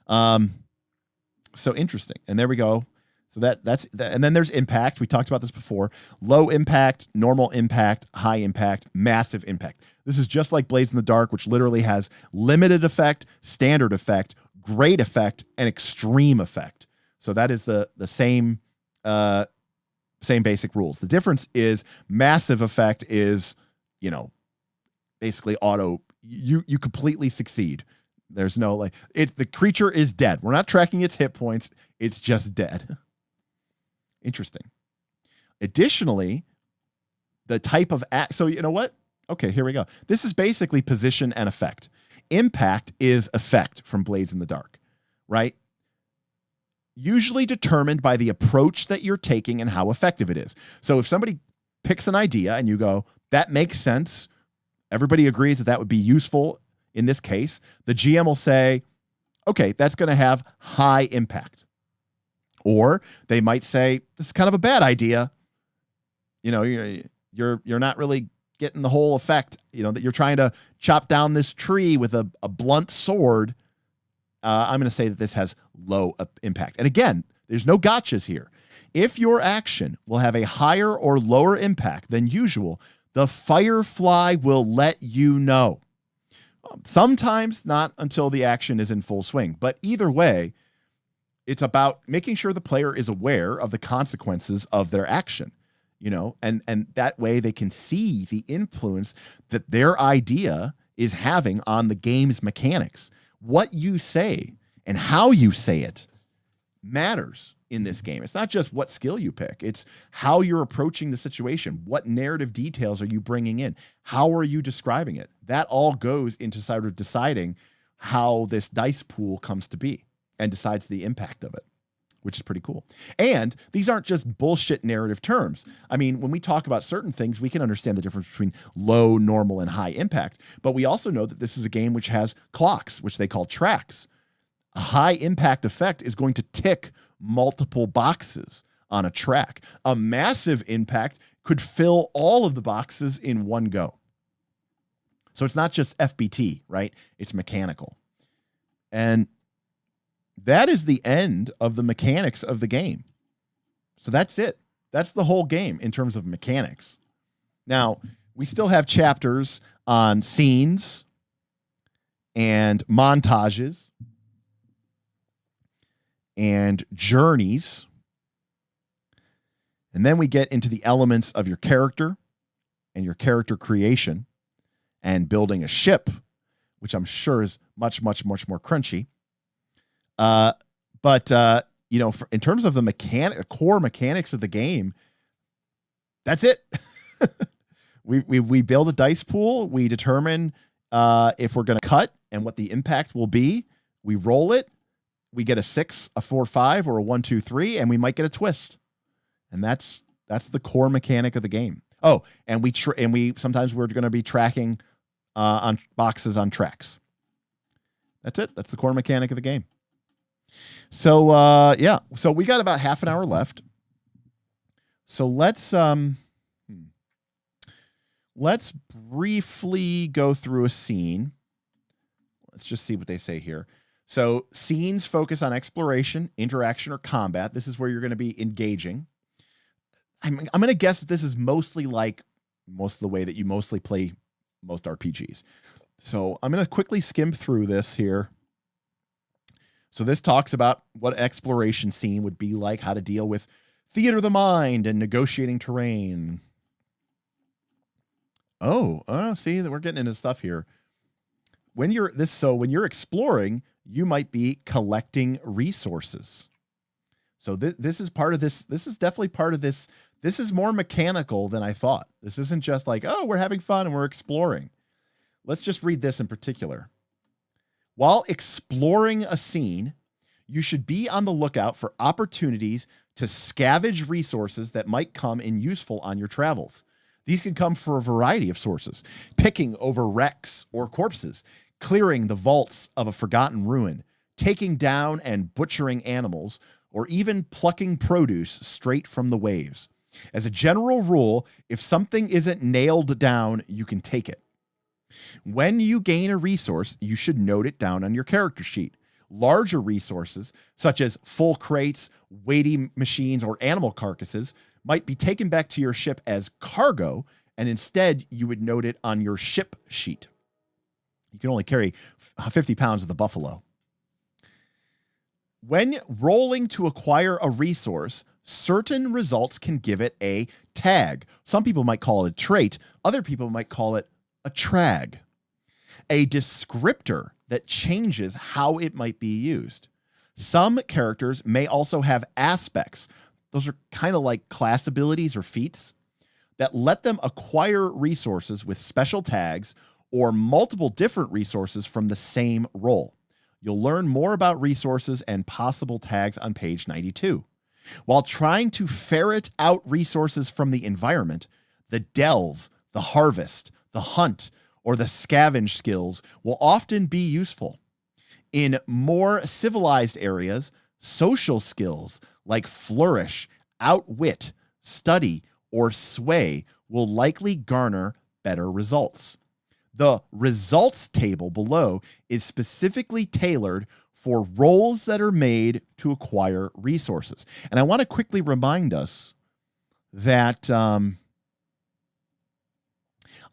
So interesting. And there we go. So that's and then there's impact. We talked about this before. Low impact, normal impact, high impact, massive impact. This is just like Blades in the Dark, which literally has limited effect, standard effect, great effect, and extreme effect. So that is the same basic rules. The difference is massive effect is, basically auto. You completely succeed. There's no the creature is dead. We're not tracking its hit points. It's just dead. Interesting. Additionally, the type of so you know what? Okay, here we go. This is basically position and effect. Impact is effect from Blades in the Dark, right? Usually determined by the approach that you're taking and how effective it is. So if somebody picks an idea and you go, that makes sense, everybody agrees that would be useful in this case, the GM will say, okay, that's going to have high impact. Or they might say, this is kind of a bad idea. You're not really getting the whole effect, that you're trying to chop down this tree with a blunt sword. I'm going to say that this has low impact. And again, there's no gotchas here. If your action will have a higher or lower impact than usual, the Firefly will let you know. Sometimes not until the action is in full swing. But either way, it's about making sure the player is aware of the consequences of their action, and that way they can see the influence that their idea is having on the game's mechanics. What you say and how you say it matters in this game. It's not just what skill you pick. It's how you're approaching the situation. What narrative details are you bringing in? How are you describing it? That all goes into sort of deciding how this dice pool comes to be and decides the impact of it, which is pretty cool. And these aren't just bullshit narrative terms. I mean, when we talk about certain things, we can understand the difference between low, normal, and high impact. But we also know that this is a game which has clocks, which they call tracks. A high impact effect is going to tick multiple boxes on a track. A massive impact could fill all of the boxes in one go. So it's not just FBT, right? It's mechanical. And that is the end of the mechanics of the game. So that's it. That's the whole game in terms of mechanics. Now, we still have chapters on scenes and montages and journeys. And then we get into the elements of your character and your character creation and building a ship, which I'm sure is much, much, much more crunchy. But in terms of the core mechanics of the game, that's it. We build a dice pool. We determine if we're going to cut and what the impact will be. We roll it. We get a 6, a 4, 5, or a 1, 2, 3, and we might get a twist. And that's the core mechanic of the game. Oh, and we sometimes we're going to be tracking on boxes on tracks. That's it. That's the core mechanic of the game. So so we got about half an hour left. So let's briefly go through a scene. Let's just see what they say here. So scenes focus on exploration, interaction, or combat. This is where you're going to be engaging. I'm going to guess that this is mostly like most of the way that you mostly play most RPGs. So I'm going to quickly skim through this here. So this talks about what exploration scene would be like, how to deal with theater of the mind and negotiating terrain. See that we're getting into stuff here. When you're exploring, you might be collecting resources. So this is part of this. This is definitely part of this. This is more mechanical than I thought. This isn't just like, oh, we're having fun and we're exploring. Let's just read this in particular. While exploring a scene, you should be on the lookout for opportunities to scavenge resources that might come in useful on your travels. These can come for a variety of sources: picking over wrecks or corpses, clearing the vaults of a forgotten ruin, taking down and butchering animals, or even plucking produce straight from the waves. As a general rule, if something isn't nailed down, you can take it. When you gain a resource, you should note it down on your character sheet. Larger resources, such as full crates, weighty machines, or animal carcasses, might be taken back to your ship as cargo, and instead you would note it on your ship sheet. You can only carry 50 pounds of the buffalo. When rolling to acquire a resource, certain results can give it a tag. Some people might call it a trait. Other people might call it a trag, a descriptor that changes how it might be used. Some characters may also have aspects. Those are kind of like class abilities or feats that let them acquire resources with special tags or multiple different resources from the same role. You'll learn more about resources and possible tags on page 92. While trying to ferret out resources from the environment, the delve, the harvest, the hunt, or the scavenge skills will often be useful. In more civilized areas, social skills like flourish, outwit, study, or sway will likely garner better results. The results table below is specifically tailored for roles that are made to acquire resources. And I want to quickly remind us that on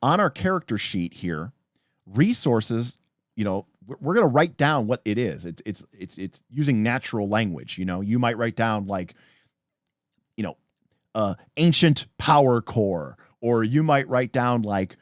our character sheet here, resources, we're going to write down what it is. It's using natural language. You might write down like, ancient power core, or you might write down like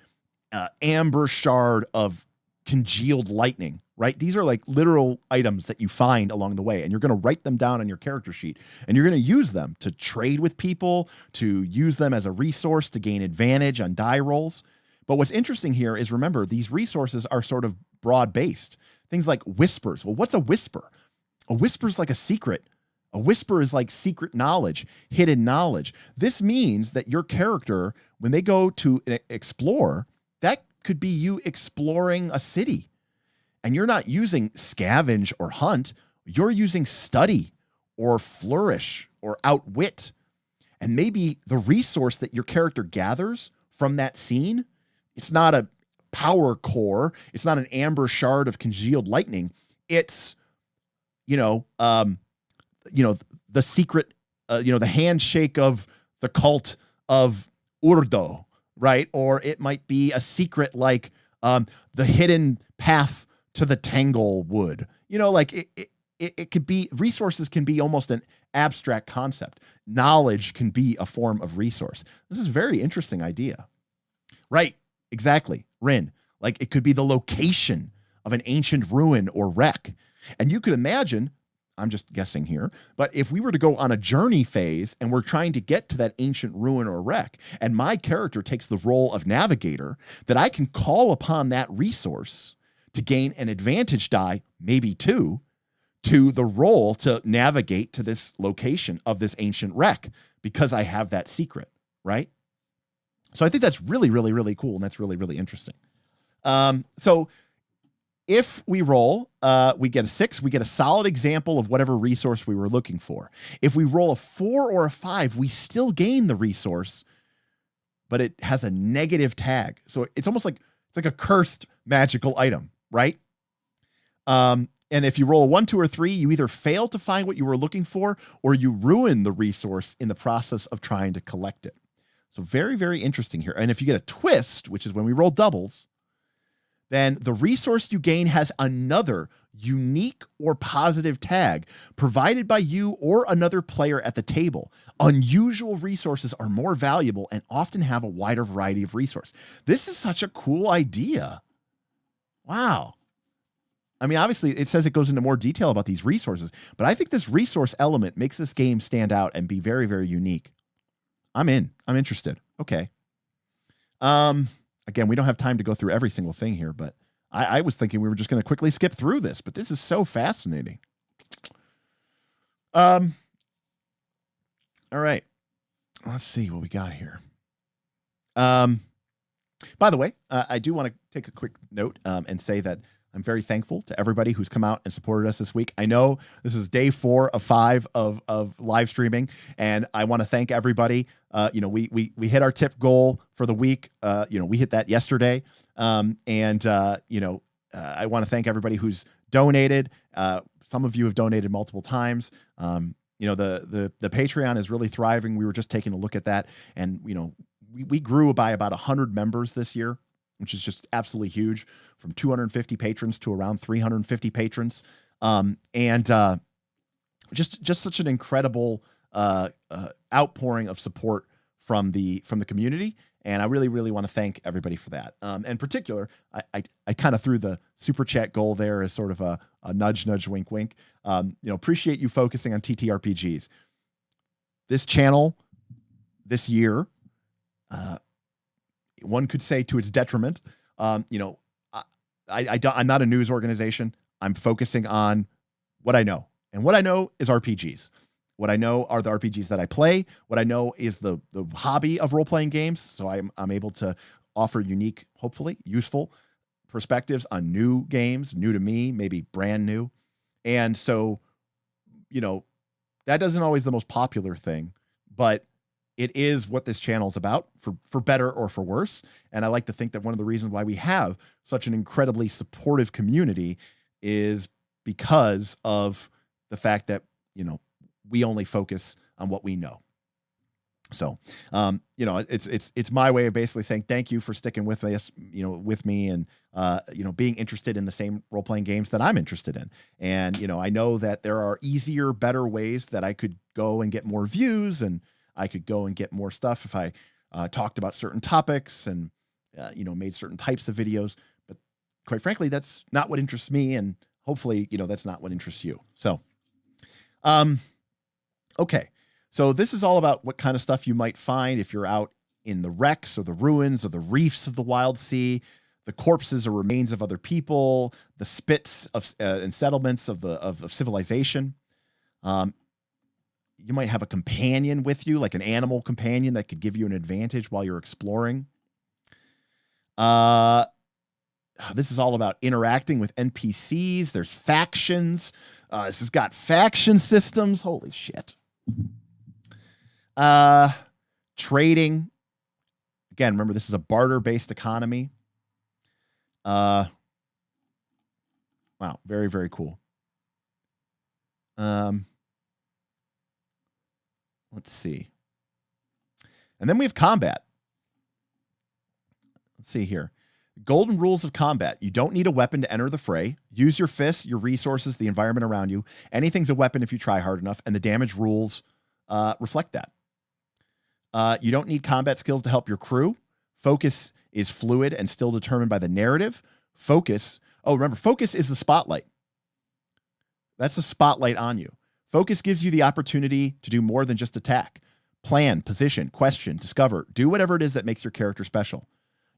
amber shard of congealed lightning, right? These are like literal items that you find along the way, and you're going to write them down on your character sheet, and you're going to use them to trade with people, to use them as a resource to gain advantage on die rolls. But what's interesting here is, remember, these resources are sort of broad-based. Things like whispers. Well, what's a whisper? A whisper is like a secret. A whisper is like secret knowledge, hidden knowledge. This means that your character, when they go to explore, that could be you exploring a city. And you're not using scavenge or hunt. You're using study or flourish or outwit. And maybe the resource that your character gathers from that scene, it's not a power core. It's not an amber shard of congealed lightning. It's, the secret, the handshake of the cult of Urdo, right? Or it might be a secret like the hidden path to the Tanglewood. You know, like it could be, resources can be almost an abstract concept. Knowledge can be a form of resource. This is a very interesting idea. Right, exactly, Rin. Like it could be the location of an ancient ruin or wreck. And you could imagine, I'm just guessing here, but if we were to go on a journey phase and we're trying to get to that ancient ruin or wreck, and my character takes the role of navigator, that I can call upon that resource to gain an advantage die, maybe two, to the role to navigate to this location of this ancient wreck because I have that secret, right? So I think that's really, really, really cool, and that's really, really interesting. So if we roll, we get a 6, we get a solid example of whatever resource we were looking for. If we roll a 4 or a 5, we still gain the resource, but it has a negative tag. So it's almost like, it's like a cursed magical item, right? And if you roll a 1, 2, or 3, you either fail to find what you were looking for or you ruin the resource in the process of trying to collect it. So very, very interesting here. And if you get a twist, which is when we roll doubles, then the resource you gain has another unique or positive tag provided by you or another player at the table. Unusual resources are more valuable and often have a wider variety of resource. This is such a cool idea. Wow. I mean, obviously, it says it goes into more detail about these resources, but I think this resource element makes this game stand out and be very, very unique. I'm in. I'm interested. Okay. Again, we don't have time to go through every single thing here, but I was thinking we were just going to quickly skip through this, but this is so fascinating. All right. Let's see what we got here. By the way, I do want to take a quick note and say that I'm very thankful to everybody who's come out and supported us this week. I know this is day 4 of 5 of live streaming, and I want to thank everybody. We hit our tip goal for the week. We hit that yesterday, I want to thank everybody who's donated. Some of you have donated multiple times. The Patreon is really thriving. We were just taking a look at that, and we grew by about 100 members this year, which is just absolutely huge, from 250 patrons to around 350 patrons. Just such an incredible outpouring of support from the community. And I really, really want to thank everybody for that. In particular, I kind of threw the super chat goal there as sort of a nudge, nudge, wink, wink. Appreciate you focusing on TTRPGs. This channel this year, one could say to its detriment, I'm not a news organization. I'm focusing on what I know. And what I know is RPGs. What I know are the RPGs that I play. What I know is the hobby of role-playing games. So I'm able to offer unique, hopefully useful perspectives on new games, new to me, maybe brand new. And so, that isn't always the most popular thing, but it is what this channel is about, for better or for worse. And I like to think that one of the reasons why we have such an incredibly supportive community is because of the fact that, we only focus on what we know. So, it's my way of basically saying thank you for sticking with us, with me, and, being interested in the same role-playing games that I'm interested in. And, I know that there are easier, better ways that I could go and get more views, and I could go and get more stuff if I talked about certain topics and, made certain types of videos. But quite frankly, that's not what interests me. And hopefully, that's not what interests you. So, okay. So this is all about what kind of stuff you might find if you're out in the wrecks or the ruins or the reefs of the wild sea, the corpses or remains of other people, the spits of and settlements of civilization. You might have a companion with you, like an animal companion that could give you an advantage while you're exploring. This is all about interacting with NPCs. There's factions. This has got faction systems. Holy shit. Trading. Again, remember, this is a barter-based economy. Wow, very, very cool. Let's see. And then we have combat. Let's see here. Golden rules of combat. You don't need a weapon to enter the fray. Use your fists, your resources, the environment around you. Anything's a weapon if you try hard enough, and the damage rules reflect that. You don't need combat skills to help your crew. Focus is fluid and still determined by the narrative. Focus, remember, focus is the spotlight. That's the spotlight on you. Focus gives you the opportunity to do more than just attack. Plan, position, question, discover. Do whatever it is that makes your character special.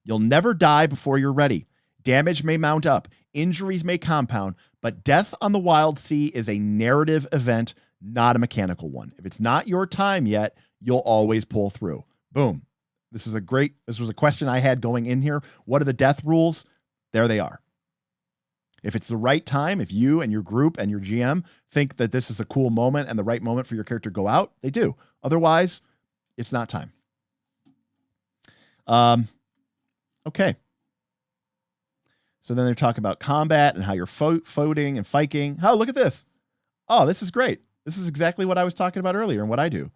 You'll never die before you're ready. Damage may mount up. Injuries may compound. But death on the wild sea is a narrative event, not a mechanical one. If it's not your time yet, you'll always pull through. Boom. This was a question I had going in here. What are the death rules? There they are. If it's the right time, if you and your group and your GM think that this is a cool moment and the right moment for your character to go out, they do. Otherwise, it's not time. Okay. So then they're talking about combat and how you're floating and fighting. Oh, look at this. Oh, this is great. This is exactly what I was talking about earlier and what I do.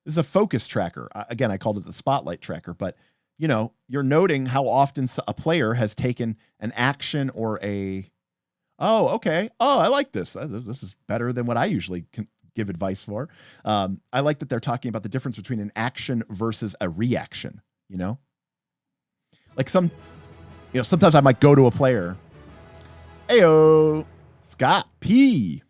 This is a focus tracker. Again, I called it the spotlight tracker, but you're noting how often a player has taken an action or okay. Oh, I like this. This is better than what I usually can give advice for. I like that they're talking about the difference between an action versus a reaction, Like sometimes I might go to a player. Heyo, Scott P.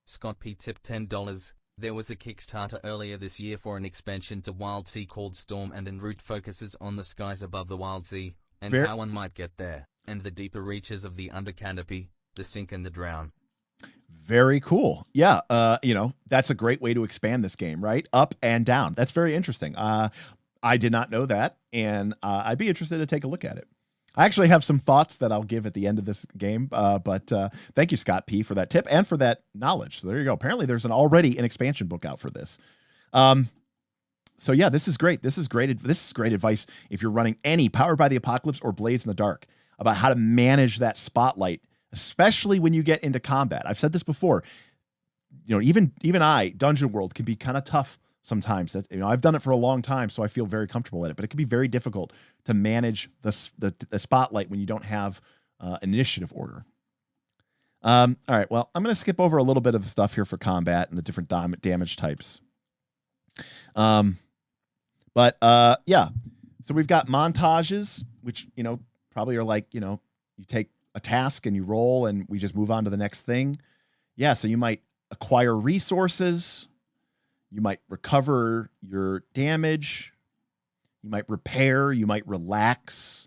Scott P tipped $10. There was a Kickstarter earlier this year for an expansion to WILDSEA called Storm and en route focuses on the skies above the WILDSEA and how one might get there, and the deeper reaches of the under canopy, the sink and the drown. Very cool. Yeah, that's a great way to expand this game, right? Up and down. That's very interesting. I did not know that, and I'd be interested to take a look at it. I actually have some thoughts that I'll give at the end of this game, but thank you, Scott P., for that tip and for that knowledge. So there you go. Apparently, there's already an expansion book out for this. So yeah, this is great. This is great. This is great advice if you're running any Powered by the Apocalypse or Blades in the Dark about how to manage that spotlight, especially when you get into combat. I've said this before. Even Dungeon World can be kind of tough sometimes. That I've done it for a long time, so I feel very comfortable at it. But it can be very difficult to manage the spotlight when you don't have an initiative order. All right. Well, I'm going to skip over a little bit of the stuff here for combat and the different damage types. Yeah. So we've got montages, which probably are like you take a task and you roll, and we just move on to the next thing. Yeah. So you might acquire resources. You might recover your damage. You might repair. You might relax.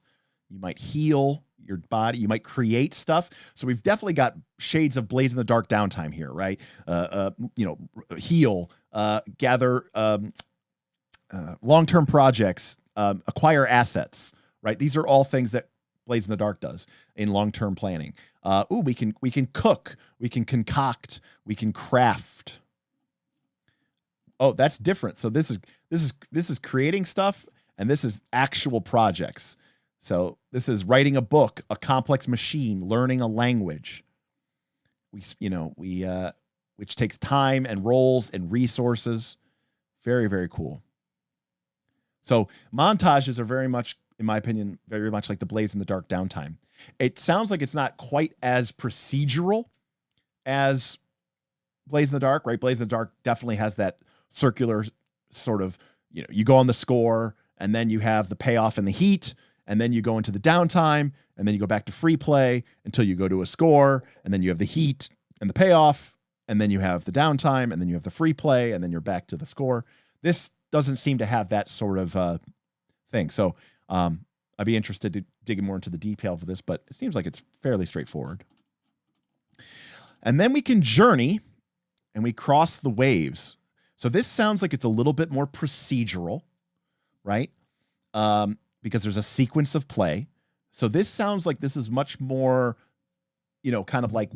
You might heal your body. You might create stuff. So we've definitely got shades of Blades in the Dark downtime here, right? Heal, gather long-term projects, acquire assets, right? These are all things that Blades in the Dark does in long-term planning. We can cook. We can concoct. We can craft. Oh, that's different. So this is creating stuff, and this is actual projects. So this is writing a book, a complex machine, learning a language. Which takes time and roles and resources. Very, very cool. So montages are very much, in my opinion, very much like the Blades in the Dark downtime. It sounds like it's not quite as procedural as Blades in the Dark, right? Blades in the Dark definitely has that circular sort of, you go on the score, and then you have the payoff and the heat, and then you go into the downtime, and then you go back to free play until you go to a score, and then you have the heat and the payoff, and then you have the downtime, and then you have the free play, and then you're back to the score. This doesn't seem to have that sort of thing. So I'd be interested to dig more into the detail for this, but it seems like it's fairly straightforward. And then we can journey, and we cross the waves. So this sounds like it's a little bit more procedural, right? Because there's a sequence of play. So this sounds like this is much more, kind of like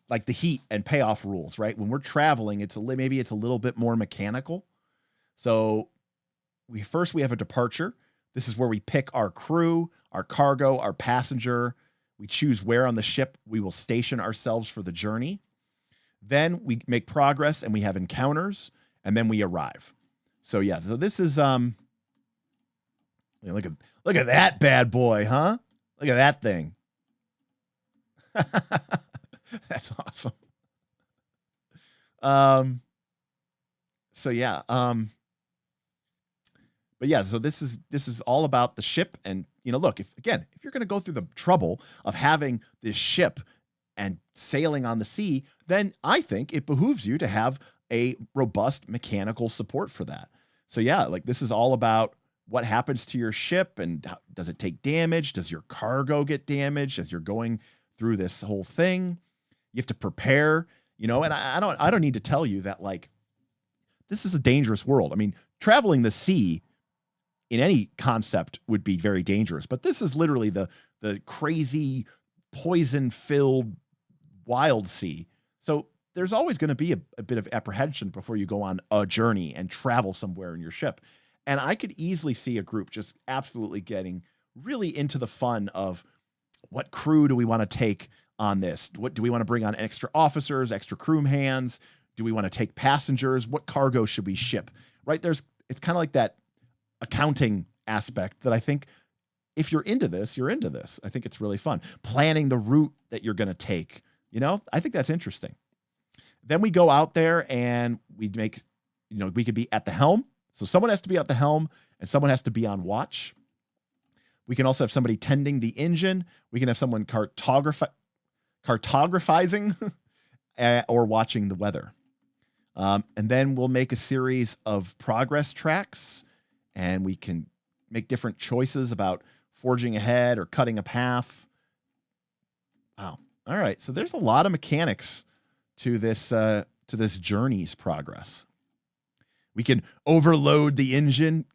like the heat and payoff rules, right? When we're traveling, maybe it's a little bit more mechanical. So we have a departure. This is where we pick our crew, our cargo, our passenger. We choose where on the ship we will station ourselves for the journey. Then we make progress and we have encounters, and then we arrive. So yeah, so this is look at that bad boy, huh? Look at that thing. That's awesome. So yeah, but yeah, so this is all about the ship, and look, if you're going to go through the trouble of having this ship and sailing on the sea, then I think it behooves you to have a robust mechanical support for that. So yeah, like this is all about what happens to your ship, and does it take damage? Does your cargo get damaged as you're going through this whole thing? You have to prepare, and I don't need to tell you that, like, this is a dangerous world. I mean, traveling the sea in any concept would be very dangerous, but this is literally the crazy poison-filled wild sea. So there's always going to be a bit of apprehension before you go on a journey and travel somewhere in your ship. And I could easily see a group just absolutely getting really into the fun of, what crew do we want to take on this? What do we want to bring on? Extra officers, extra crew hands? Do we want to take passengers? What cargo should we ship? Right? It's kind of like that accounting aspect that I think if you're into this, you're into this. I think it's really fun. Planning the route that you're going to take. I think that's interesting. Then we go out there and we make, we could be at the helm. So someone has to be at the helm and someone has to be on watch. We can also have somebody tending the engine. We can have someone cartographizing or watching the weather. And then we'll make a series of progress tracks, and we can make different choices about forging ahead or cutting a path. Wow. All right. So there's a lot of mechanics to this journey's progress. We can overload the engine.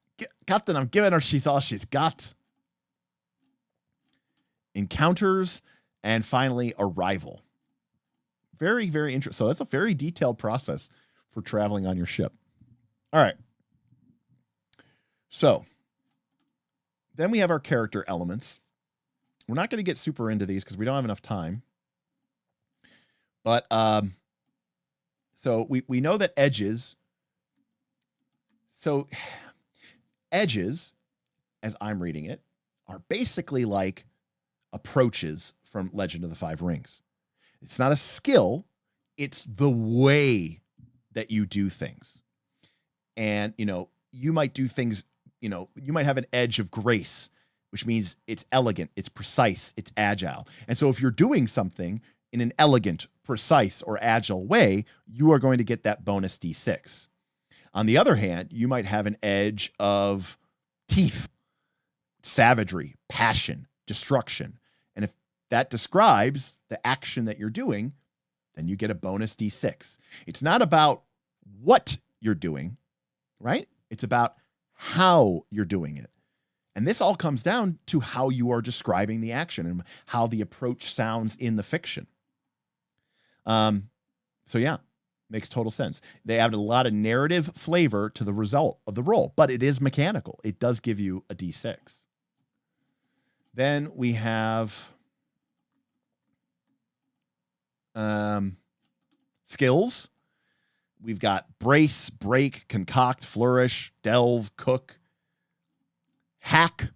Captain, I'm giving her all she's got. Encounters, and finally arrival. Very, very interesting. So that's a very detailed process for traveling on your ship. All right. So then we have our character elements. We're not going to get super into these because we don't have enough time. But so we know that edges. So edges, as I'm reading it, are basically like approaches from Legend of the Five Rings. It's not a skill. It's the way that you do things. And, you might do things, you might have an edge of grace, which means it's elegant, it's precise, it's agile. And so if you're doing something in an elegant, precise, or agile way, you are going to get that bonus D6. On the other hand, you might have an edge of teeth, savagery, passion, destruction. And if that describes the action that you're doing, then you get a bonus D6. It's not about what you're doing, right? It's about how you're doing it. And this all comes down to how you are describing the action and how the approach sounds in the fiction. So yeah, makes total sense. They added a lot of narrative flavor to the result of the roll, but it is mechanical. It does give you a D6. Then we have skills. We've got brace, break, concoct, flourish, delve, cook, hack,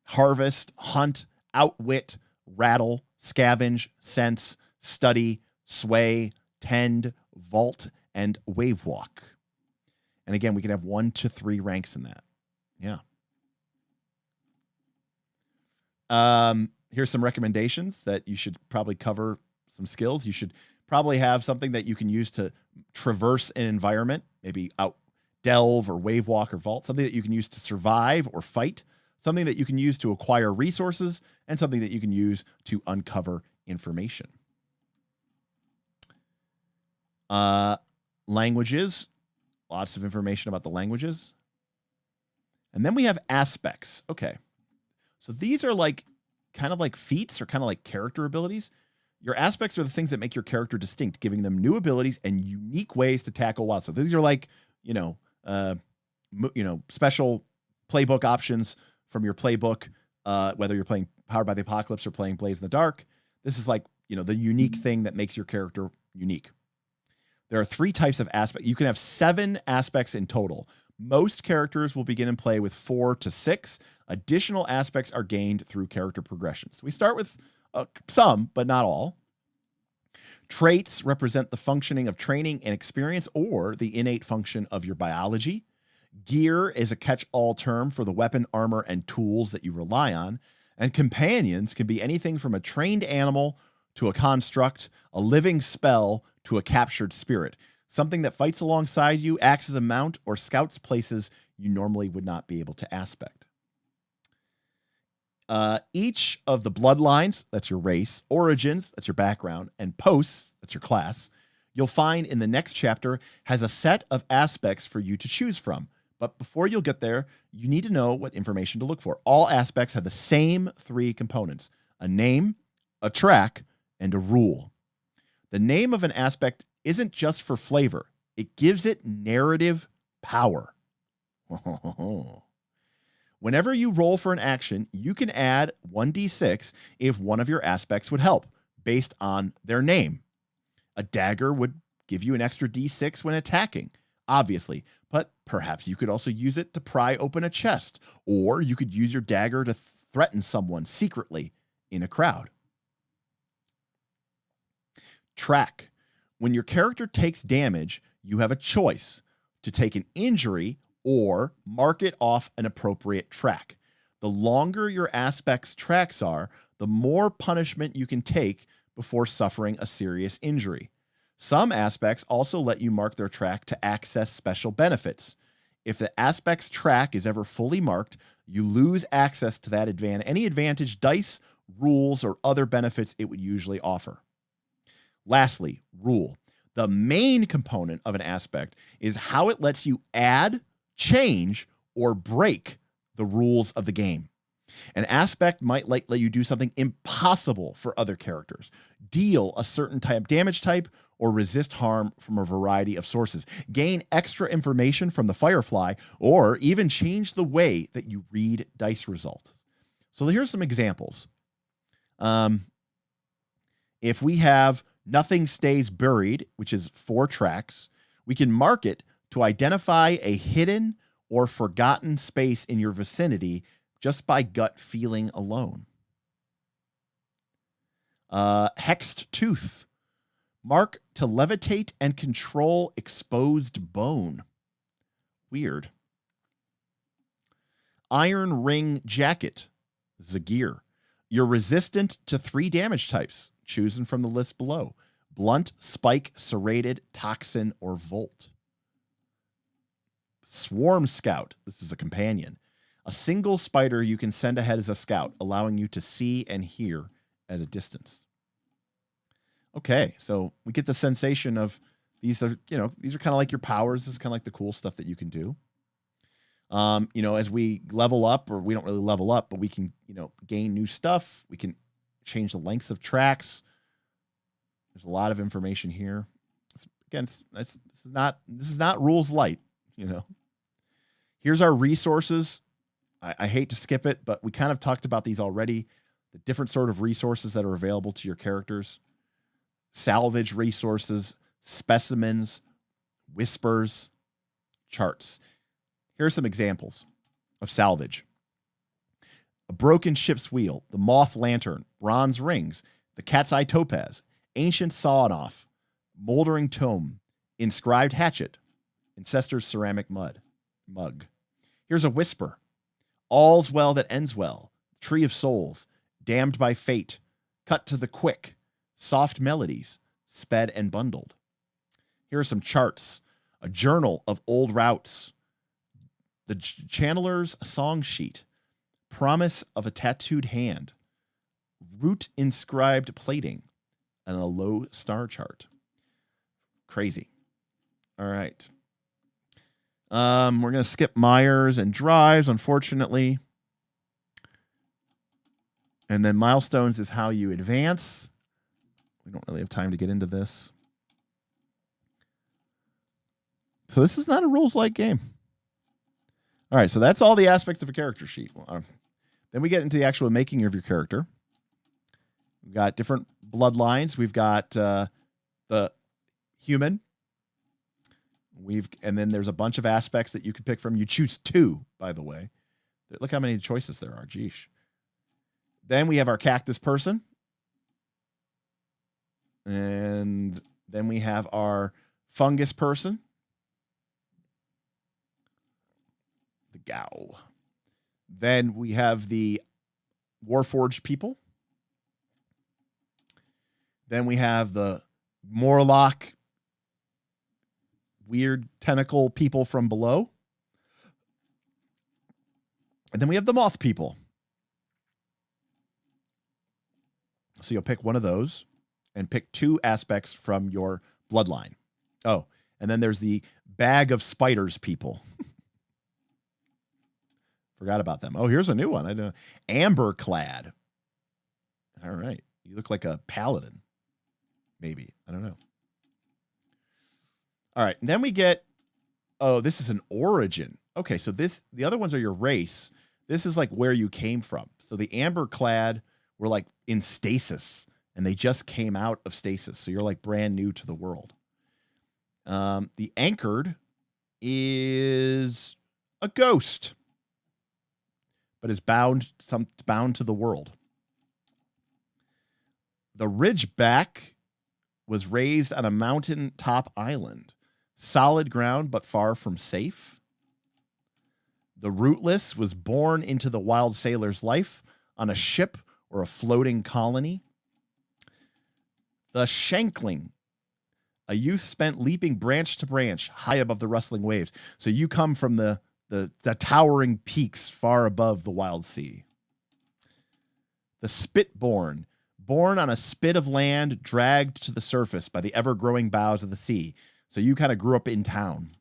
harvest, hunt, outwit, rattle, scavenge, sense, study, sway, tend, vault, and wave walk. And again, we can have 1 to 3 ranks in that. Yeah. Here's some recommendations that you should probably cover some skills. You should probably have something that you can use to traverse an environment, maybe out delve or wave walk or vault, something that you can use to survive or fight, something that you can use to acquire resources, and something that you can use to uncover information. Languages, lots of information about the languages. And then we have aspects. Okay. So these are like kind of like feats or kind of like character abilities. Your aspects are the things that make your character distinct, giving them new abilities and unique ways to tackle wild. So these are like, special playbook options from your playbook, whether you're playing Powered by the Apocalypse or playing Blaze in the Dark. This is like, the unique thing that makes your character unique. There are 3 types of aspects. You can have 7 aspects in total. Most characters will begin and play with 4 to 6. Additional aspects are gained through character progression. So we start with some, but not all. Traits represent the functioning of training and experience or the innate function of your biology. Gear is a catch-all term for the weapon, armor, and tools that you rely on. And companions can be anything from a trained animal to a construct, a living spell to a captured spirit. Something that fights alongside you, acts as a mount, or scouts places you normally would not be able to aspect. Each of the bloodlines, that's your race, origins, that's your background, and posts, that's your class, you'll find in the next chapter has a set of aspects for you to choose from. But before you'll get there, you need to know what information to look for. All aspects have the same 3 components: a name, a track, and a rule. The name of an aspect isn't just for flavor. It gives it narrative power. Whenever you roll for an action, you can add 1d6 if one of your aspects would help, based on their name. A dagger would give you an extra d6 when attacking, obviously, but perhaps you could also use it to pry open a chest, or you could use your dagger to threaten someone secretly in a crowd. Track. When your character takes damage, you have a choice to take an injury or mark it off an appropriate track. The longer your aspect's tracks are, the more punishment you can take before suffering a serious injury. Some aspects also let you mark their track to access special benefits. If the aspect's track is ever fully marked, you lose access to that any advantage, dice, rules, or other benefits it would usually offer. Lastly, rule. The main component of an aspect is how it lets you add, change, or break the rules of the game. An aspect might let you do something impossible for other characters, deal a certain damage type, or resist harm from a variety of sources, gain extra information from the Firefly, or even change the way that you read dice results. So here's some examples. If we have Nothing Stays Buried, which is 4 tracks, we can mark it to identify a hidden or forgotten space in your vicinity just by gut feeling alone. Hexed Tooth. Mark to levitate and control exposed bone. Weird. Iron Ring Jacket. This is a gear. You're resistant to 3 damage types, chosen from the list below: blunt, spike, serrated, toxin, or volt. Swarm Scout. This is a companion. A single spider you can send ahead as a scout, allowing you to see and hear at a distance. Okay, so we get the sensation of these are kind of like your powers. This is kind of like the cool stuff that you can do. As we level up, or we don't really level up, but we can, gain new stuff. We can change the lengths of tracks. There's a lot of information here. Again, this is not rules light, Here's our resources. I hate to skip it, but we kind of talked about these already. The different sort of resources that are available to your characters. Salvage resources, specimens, whispers, charts. Here are some examples of salvage. A broken ship's wheel, the moth lantern, bronze rings, the cat's eye topaz, ancient sawn-off, moldering tome, inscribed hatchet, ancestor's ceramic mug. Here's a whisper. All's well that ends well, tree of souls, damned by fate, cut to the quick, soft melodies, sped and bundled. Here are some charts. A journal of old routes, the channeler's song sheet, promise of a tattooed hand, root inscribed plating, and a low star chart. Crazy. All right. We're going to skip mires and drives, unfortunately. And then milestones is how you advance. We don't really have time to get into this. So this is not a rules-like game. All right, so that's all the aspects of a character sheet. Then we get into the actual making of your character. We've got different bloodlines. We've got the human. And then there's a bunch of aspects that you can pick from. You choose 2, by the way. Look how many choices there are. Geesh. Then we have our cactus person. And then we have our fungus person. The Gao. Then we have the Warforged people. Then we have the Morlock, weird tentacle people from below. And then we have the Moth people. So you'll pick one of those and pick 2 aspects from your bloodline. Oh, and then there's the Bag of Spiders people. Forgot about them. Oh, here's a new one. I don't know. Amber clad. All right. You look like a paladin. Maybe. I don't know. All right. And then we get, oh, this is an origin. Okay. So the other ones are your race. This is like where you came from. So the amber clad were like in stasis and they just came out of stasis. So you're like brand new to the world. The anchored is a ghost, but is bound to the world. The ridgeback was raised on a mountain top island, solid ground but far from safe. The rootless was born into the wild sailor's life on a ship or a floating colony. The shankling, a youth spent leaping branch to branch high above the rustling waves. So you come from the towering peaks far above the wild sea. The spitborn, born on a spit of land, dragged to the surface by the ever-growing boughs of the sea. So you kind of grew up in town.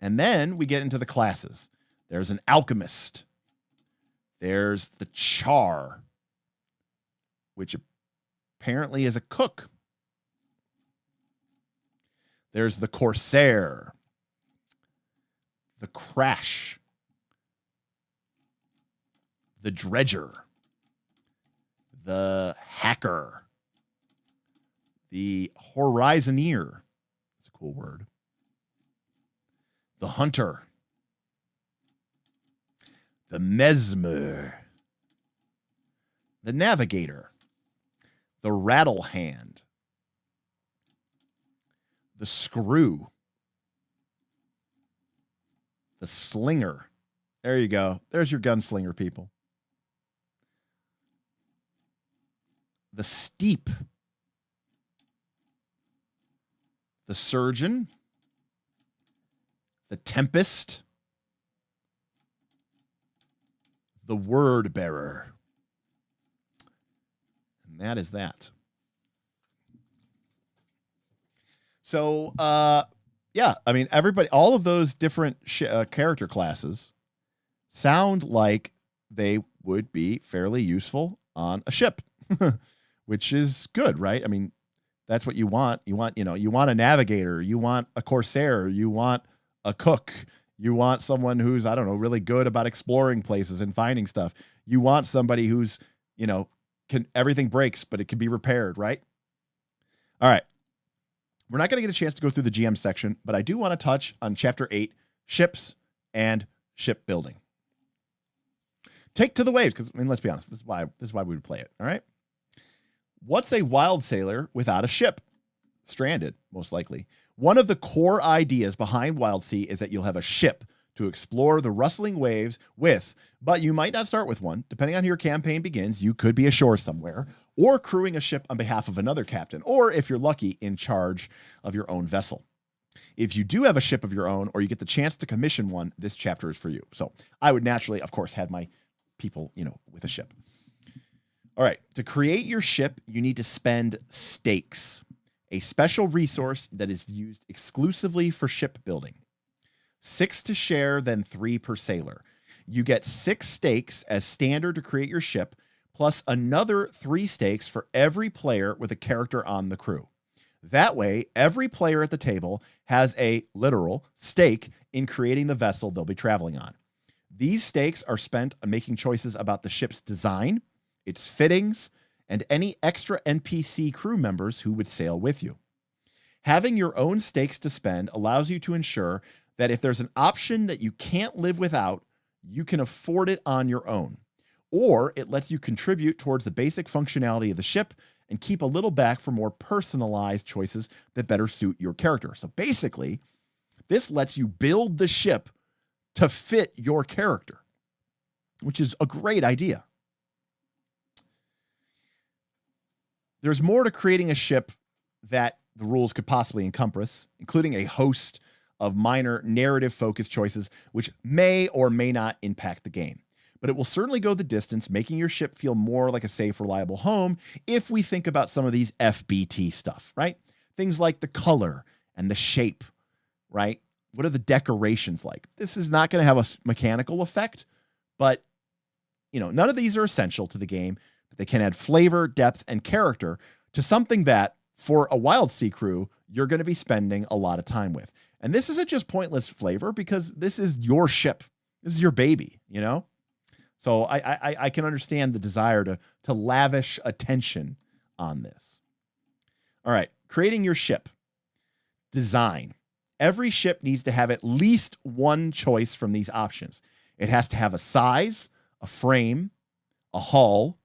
And then we get into the classes. There's an alchemist. There's the char, which apparently is a cook. There's the corsair. The crash. The dredger. The hacker. The horizoneer. That's a cool word. The hunter. The mesmer. The navigator. The rattle hand. The screw. The slinger. There you go. There's your gunslinger, people. The steep. The surgeon. The tempest. The word bearer. And that is that. So, yeah, I mean, everybody, all of those different character classes sound like they would be fairly useful on a ship, which is good, right? I mean, that's what you want. You want a navigator, you want a corsair, you want a cook, you want someone who's, I don't know, really good about exploring places and finding stuff. You want somebody who's, everything breaks, but it can be repaired, right? All right. We're not going to get a chance to go through the GM section, but I do want to touch on Chapter 8, ships and shipbuilding. Take to the waves, because, I mean, let's be honest, this is why we would play it, all right? What's a wild sailor without a ship? Stranded, most likely. One of the core ideas behind WILDSEA is that you'll have a ship to explore the rustling waves with, but you might not start with one. Depending on how your campaign begins, you could be ashore somewhere, or crewing a ship on behalf of another captain, or if you're lucky, in charge of your own vessel. If you do have a ship of your own, or you get the chance to commission one, this chapter is for you. So I would naturally, of course, have my people, with a ship. All right, to create your ship, you need to spend stakes, a special resource that is used exclusively for shipbuilding. 6 to share, then 3 per sailor. You get 6 stakes as standard to create your ship, plus another 3 stakes for every player with a character on the crew. That way, every player at the table has a literal stake in creating the vessel they'll be traveling on. These stakes are spent on making choices about the ship's design, its fittings, and any extra NPC crew members who would sail with you. Having your own stakes to spend allows you to ensure that if there's an option that you can't live without, you can afford it on your own. Or it lets you contribute towards the basic functionality of the ship and keep a little back for more personalized choices that better suit your character. So basically, this lets you build the ship to fit your character, which is a great idea. There's more to creating a ship that the rules could possibly encompass, including a host of minor narrative-focused choices, which may or may not impact the game. But it will certainly go the distance, making your ship feel more like a safe, reliable home if we think about some of these FBT stuff, right? Things like the color and the shape, right? What are the decorations like? This is not going to have a mechanical effect, but none of these are essential to the game, but they can add flavor, depth, and character to something that, for a WildSea crew, you're going to be spending a lot of time with. And this isn't just pointless flavor because this is your ship. This is your baby, So I can understand the desire to lavish attention on this. All right, creating your ship. Design. Every ship needs to have at least one choice from these options. It has to have a size, a frame, a hull,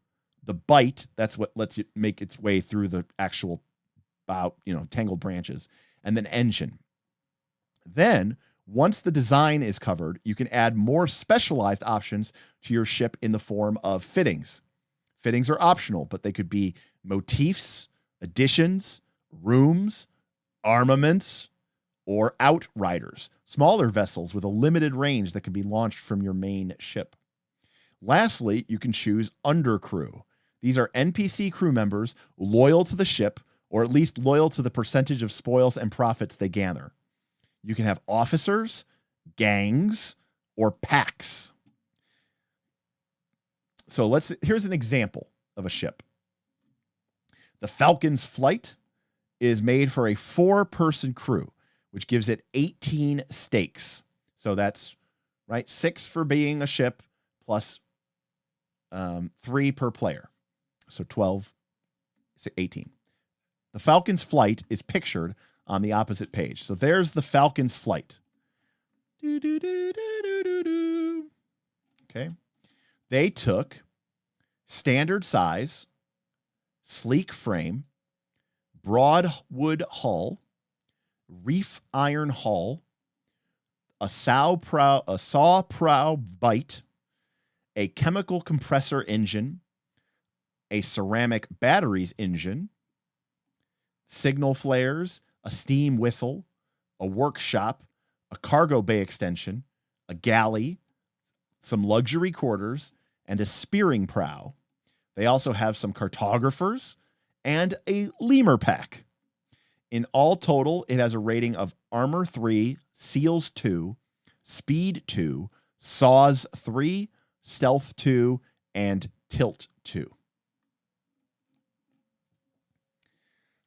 the bite, that's what lets it make its way through the actual tangled branches, and then engine. Then, once the design is covered, you can add more specialized options to your ship in the form of fittings. Fittings are optional, but they could be motifs, additions, rooms, armaments, or outriders, smaller vessels with a limited range that can be launched from your main ship. Lastly, you can choose undercrew. These are NPC crew members loyal to the ship, or at least loyal to the percentage of spoils and profits they gather. You can have officers, gangs, or packs. So here's an example of a ship. The Falcon's Flight is made for a 4-person crew, which gives it 18 stakes. So that's, right, 6 for being a ship plus 3 per player. So 12, 18. The Falcon's Flight is pictured on the opposite page. So there's the Falcon's Flight. Okay. They took standard size, sleek frame, broad wood hull, reef iron hull, a saw prow bite, a chemical compressor engine, a ceramic batteries engine, signal flares, a steam whistle, a workshop, a cargo bay extension, a galley, some luxury quarters, and a spearing prow. They also have some cartographers and a lemur pack. In all total, it has a rating of Armor 3, Seals 2, Speed 2, Saws 3, Stealth 2, and Tilt 2.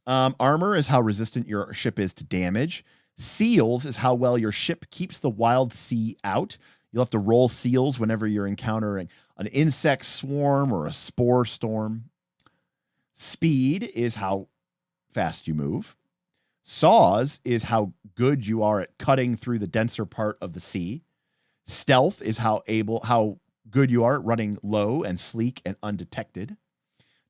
Armor is how resistant your ship is to damage. Seals is how well your ship keeps the wild sea out. You'll have to roll seals whenever you're encountering an insect swarm or a spore storm. Speed is how fast you move. Saws is how good you are at cutting through the denser part of the sea. Stealth is how good you are at running low and sleek and undetected.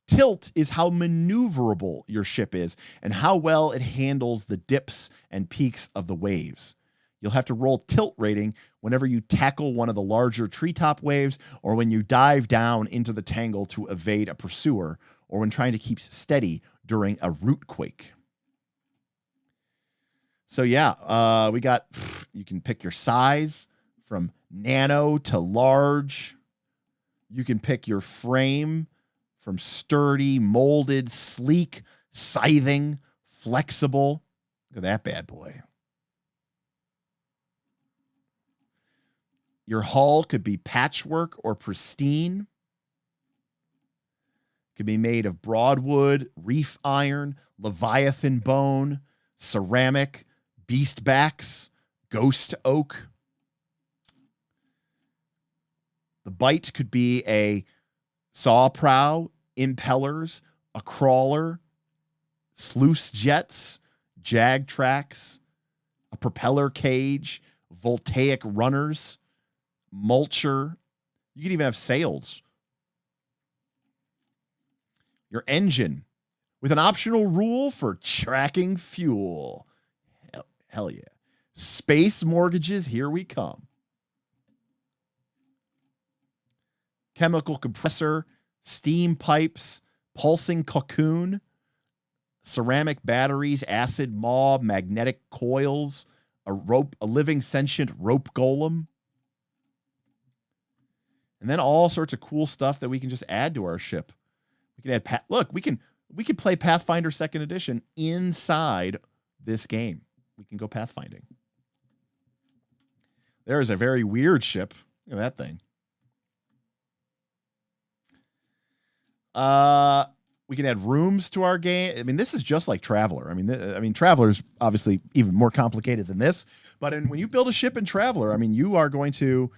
Tilt is how maneuverable your ship is and how well it handles the dips and peaks of the waves. You'll have to roll tilt rating whenever you tackle one of the larger treetop waves or when you dive down into the tangle to evade a pursuer or when trying to keep steady during a root quake. So yeah, you can pick your size from nano to large. You can pick your frame from sturdy, molded, sleek, scything, flexible. Look at that bad boy. Your hull could be patchwork or pristine. It could be made of broadwood, reef iron, leviathan bone, ceramic, beast backs, ghost oak. The bite could be a saw prow, impellers, a crawler, sluice jets, jag tracks, a propeller cage, voltaic runners, mulcher. You can even have sails. Your engine with an optional rule for tracking fuel. Hell yeah. Space mortgages, here we come. Chemical compressor, steam pipes, pulsing cocoon, ceramic batteries, acid maw, magnetic coils, a living sentient rope golem. And then all sorts of cool stuff that we can just add to our ship. We can add we can play Pathfinder 2nd Edition inside this game. We can go pathfinding. There is a very weird ship. Look at that thing. We can add rooms to our game. I mean, this is just like Traveler. I mean, Traveler is obviously even more complicated than this. But when you build a ship in Traveler, I mean, you are going to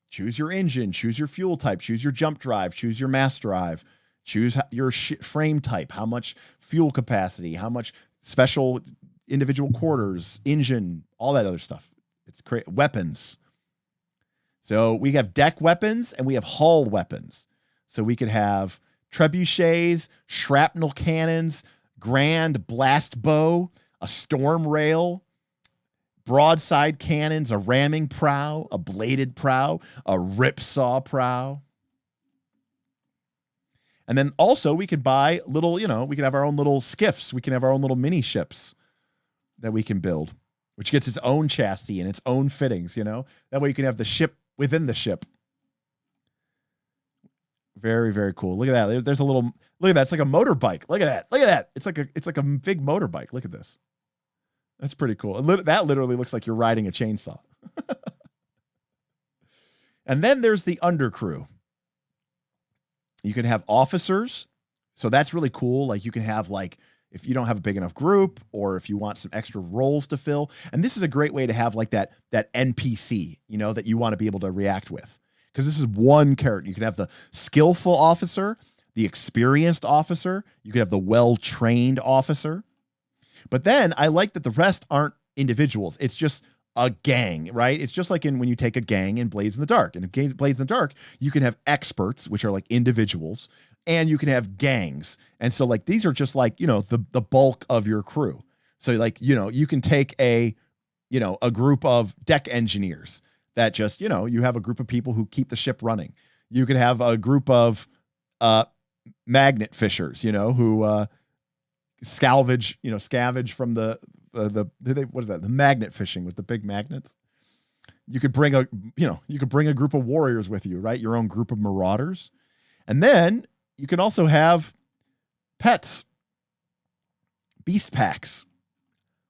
choose your engine, choose your fuel type, choose your jump drive, choose your mass drive, choose your frame type, how much fuel capacity, how much special individual quarters, engine, all that other stuff. It's weapons. So we have deck weapons and we have hull weapons. So we could have trebuchets, shrapnel cannons, grand blast bow, a storm rail, broadside cannons, a ramming prow, a bladed prow, a ripsaw prow. And then also we could buy little, we can have our own little skiffs. We can have our own little mini ships that we can build, which gets its own chassis and its own fittings, That way you can have the ship within the ship. Very, very cool. Look at that. There's a little, look at that. It's like a motorbike. Look at that. Look at that. It's like a big motorbike. Look at this. That's pretty cool. That literally looks like you're riding a chainsaw. And then there's the undercrew. You can have officers. So that's really cool. Like you can have if you don't have a big enough group or if you want some extra roles to fill. And this is a great way to have that NPC, that you want to be able to react with. Because this is one character. You can have the skillful officer, the experienced officer. You can have the well-trained officer. But then I like that the rest aren't individuals. It's just a gang, right? It's just like when you take a gang in Blades in the Dark. And in Blades in the Dark, you can have experts, which are like individuals, and you can have gangs. And so these are just the bulk of your crew. So you can take a group of deck engineers that just, you have a group of people who keep the ship running. You can have a group of magnet fishers, who scavenge from the what is that? The magnet fishing with the big magnets. You could bring a group of warriors with you, right? Your own group of marauders. And then you can also have pets, beast packs.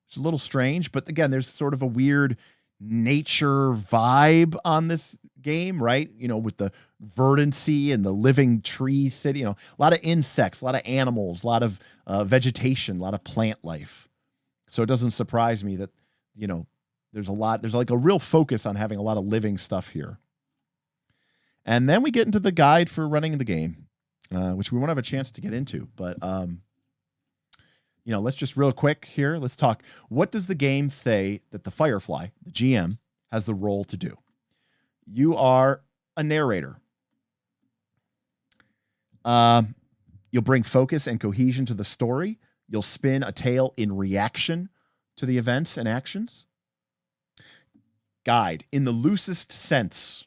It's a little strange, but again, there's sort of a weird nature vibe on this game, right? With the verdancy and the living tree city, a lot of insects, a lot of animals, a lot of vegetation, a lot of plant life. So it doesn't surprise me that, there's a real focus on having a lot of living stuff here. And then we get into the guide for running the game, which we won't have a chance to get into, but, let's just real quick here. Let's talk. What does the game say that the Firefly, the GM, has the role to do? You are a narrator. You'll bring focus and cohesion to the story. You'll spin a tale in reaction to the events and actions. Guide. In the loosest sense,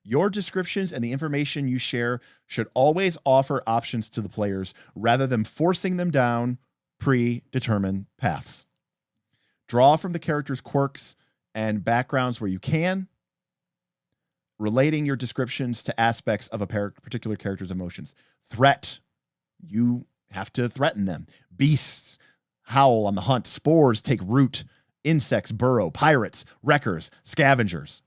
your descriptions and the information you share should always offer options to the players rather than forcing them down predetermined paths. Draw from the character's quirks and backgrounds where you can, relating your descriptions to aspects of a particular character's emotions. Threat. You have to threaten them. Beasts howl on the hunt. Spores take root. Insects burrow. Pirates, wreckers, scavengers.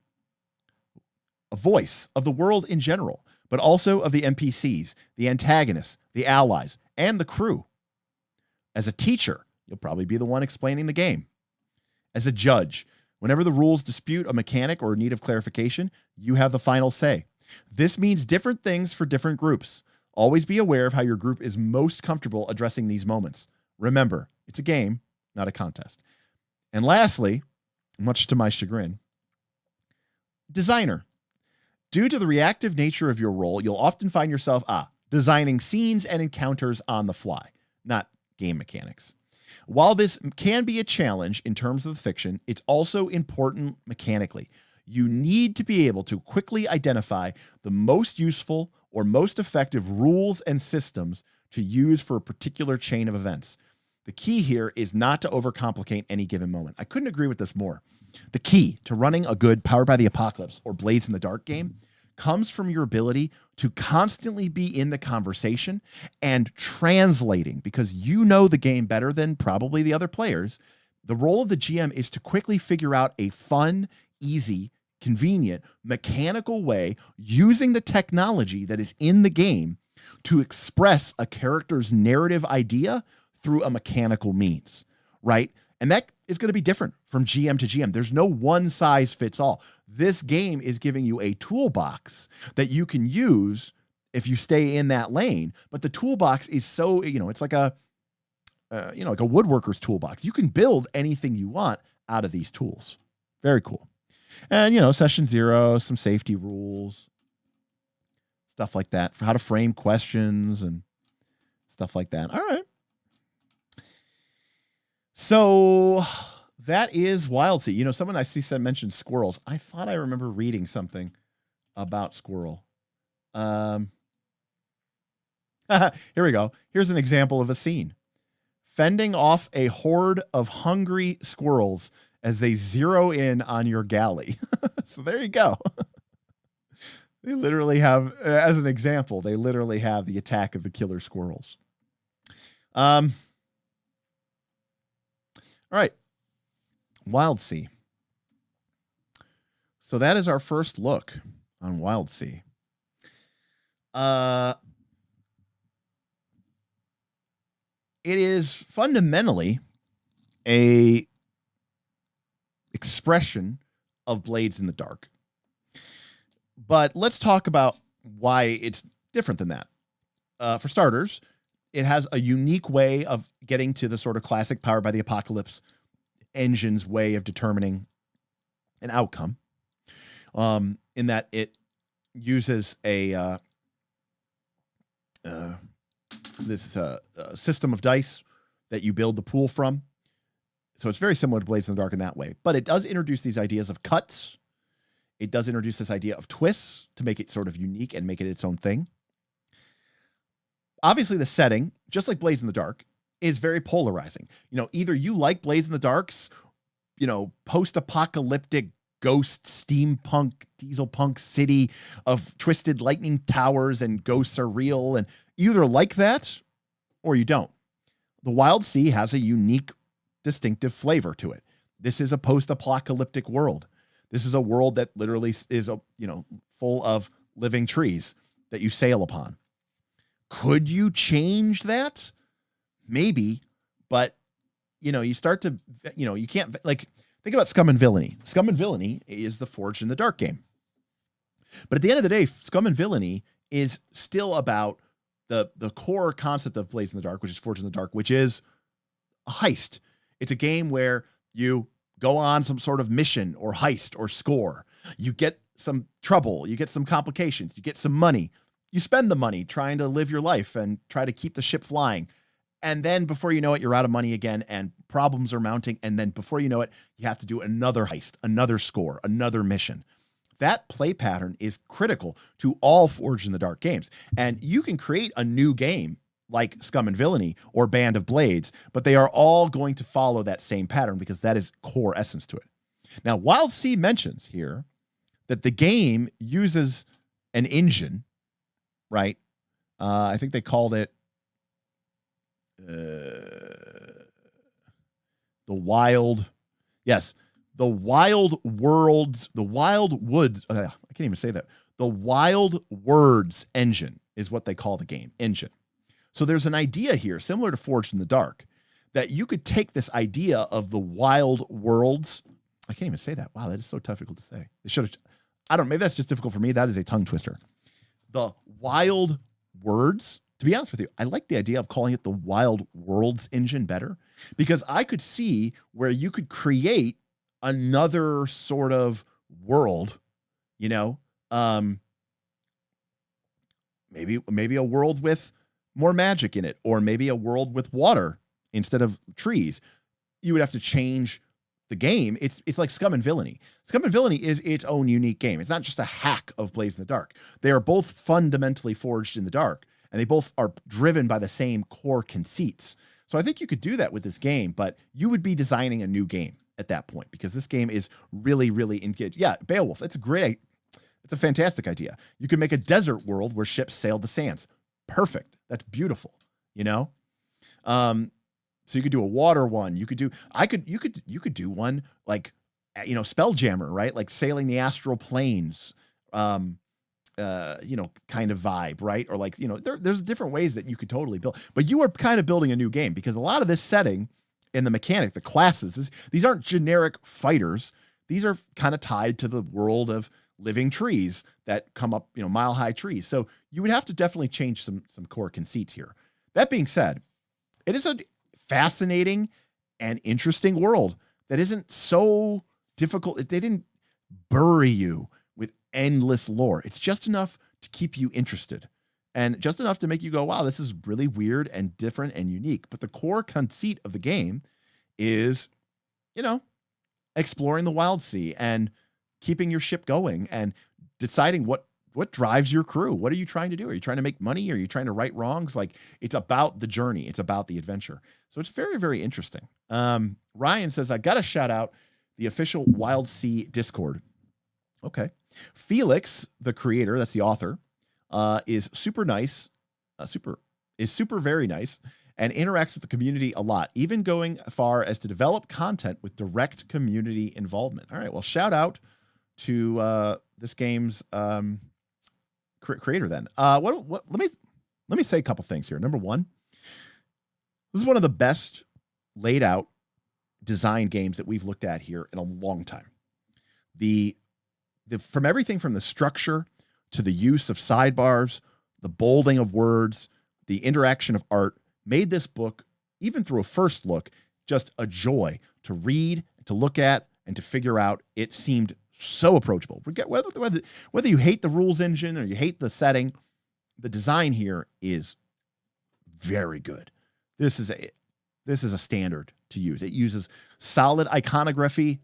A voice of the world in general, but also of the NPCs, the antagonists, the allies, and the crew. As a teacher, you'll probably be the one explaining the game. As a judge, whenever the rules dispute a mechanic or need of clarification, you have the final say. This means different things for different groups. Always be aware of how your group is most comfortable addressing these moments. Remember, it's a game, not a contest. And lastly, much to my chagrin, designer. Due to the reactive nature of your role, you'll often find yourself designing scenes and encounters on the fly, not game mechanics. While this can be a challenge in terms of the fiction, it's also important mechanically. You need to be able to quickly identify the most useful or most effective rules and systems to use for a particular chain of events. The key here is not to overcomplicate any given moment. I couldn't agree with this more. The key to running a good Powered by the Apocalypse or Blades in the Dark game comes from your ability to constantly be in the conversation and translating, because you know the game better than probably the other players. The role of the GM is to quickly figure out a fun, easy, convenient, mechanical way using the technology that is in the game to express a character's narrative idea through a mechanical means, right? And that is going to be different from GM to GM. There's no one size fits all. This game is giving you a toolbox that you can use if you stay in that lane. But the toolbox is so, it's like like a woodworker's toolbox. You can build anything you want out of these tools. Very cool. And, session 0, some safety rules, stuff like that, for how to frame questions and stuff like that. All right. So that is WILDSEA. Someone I see said mentioned squirrels. I thought I remember reading something about squirrel. Here we go. Here's an example of a scene. Fending off a horde of hungry squirrels as they zero in on your galley. So there you go. They literally have, as an example, they literally have the attack of the killer squirrels. All right. WILDSEA. So that is our first look on WILDSEA. It is fundamentally a expression of Blades in the Dark. But let's talk about why it's different than that. For starters, it has a unique way of getting to the sort of classic Powered by the Apocalypse engine's way of determining an outcome, in that it uses a system of dice that you build the pool from. So it's very similar to Blades in the Dark in that way. But it does introduce these ideas of cuts. It does introduce this idea of twists to make it sort of unique and make it its own thing. Obviously, the setting, just like Blades in the Dark, is very polarizing. Either you like Blades in the Dark's, post-apocalyptic ghost steampunk diesel punk city of twisted lightning towers and ghosts are real, and you either like that or you don't. The WILDSEA has a unique, distinctive flavor to it. This is a post-apocalyptic world. This is a world that literally is full of living trees that you sail upon. Could you change that? Maybe, but you start to, you can't, like, think about Scum and Villainy. Scum and Villainy is the Forged in the Dark game. But at the end of the day, Scum and Villainy is still about the core concept of Blades in the Dark, which is Forged in the Dark, which is a heist. It's a game where you go on some sort of mission or heist or score. You get some trouble. You get some complications. You get some money. You spend the money trying to live your life and try to keep the ship flying. And then before you know it, you're out of money again and problems are mounting. And then before you know it, you have to do another heist, another score, another mission. That play pattern is critical to all Forged in the Dark games. And you can create a new game like Scum and Villainy or Band of Blades, but they are all going to follow that same pattern because that is core essence to it. Now, WILDSEA mentions here that the game uses an engine, right? I think they called it the Wild Worlds. I can't even say that. The Wild Words engine is what they call the game engine. So there's an idea here, similar to Forged in the Dark, that you could take this idea of the wild worlds. I can't even say that. Wow, that is so difficult to say. They should have. Maybe that's just difficult for me. That is a tongue twister. The wild words to be honest with you, I like the idea of calling it the Wild Worlds engine better, because I could see where you could create another sort of world, you know, maybe a world with more magic in it, or maybe a world with water instead of trees. You would have to change the game. It's like Scum and Villainy. Scum and Villainy is its own unique game. It's not just a hack of Blades in the Dark. They are both fundamentally forged in the dark, and they both are driven by the same core conceits. So I think you could do that with this game, but you would be designing a new game at that point, because this game is really, really engaged. Yeah, Beowulf, it's a fantastic idea. You could make a desert world where ships sail the sands. Perfect. That's beautiful, you know? So you could do a water one. You could do one like, you know, Spelljammer, right? Like sailing the astral planes, you know, kind of vibe, right? Or like, you know, there's different ways that you could totally build, but you are kind of building a new game, because a lot of this setting and the mechanic, the classes, these aren't generic fighters. These are kind of tied to the world of living trees that come up, you know, mile-high trees. So you would have to definitely change some core conceits here. That being said, it is a fascinating and interesting world that isn't so difficult. They didn't bury you with endless lore. It's just enough to keep you interested, and just enough to make you go, wow, this is really weird and different and unique. But the core conceit of the game is, you know, exploring the WILDSEA and keeping your ship going and deciding what drives your crew. What are you trying to do? Are you trying to make money? Are you trying to right wrongs? Like, it's about the journey. It's about the adventure. So it's very, very interesting. Ryan says, I got to shout out the official WILDSEA Discord. Okay. Felix, the creator, that's the author, is super nice, super very nice, and interacts with the community a lot, even going far as to develop content with direct community involvement. All right, well, shout out to this game's creator then. Let me say a couple things here. Number one, this is one of the best laid out design games that we've looked at here in a long time. From everything from the structure to the use of sidebars, the bolding of words, the interaction of art, made this book, even through a first look, just a joy to read, to look at, and to figure out. It seemed so approachable. Whether you hate the rules engine or you hate the setting, the design here is very good. This is a standard to use. It uses solid iconography.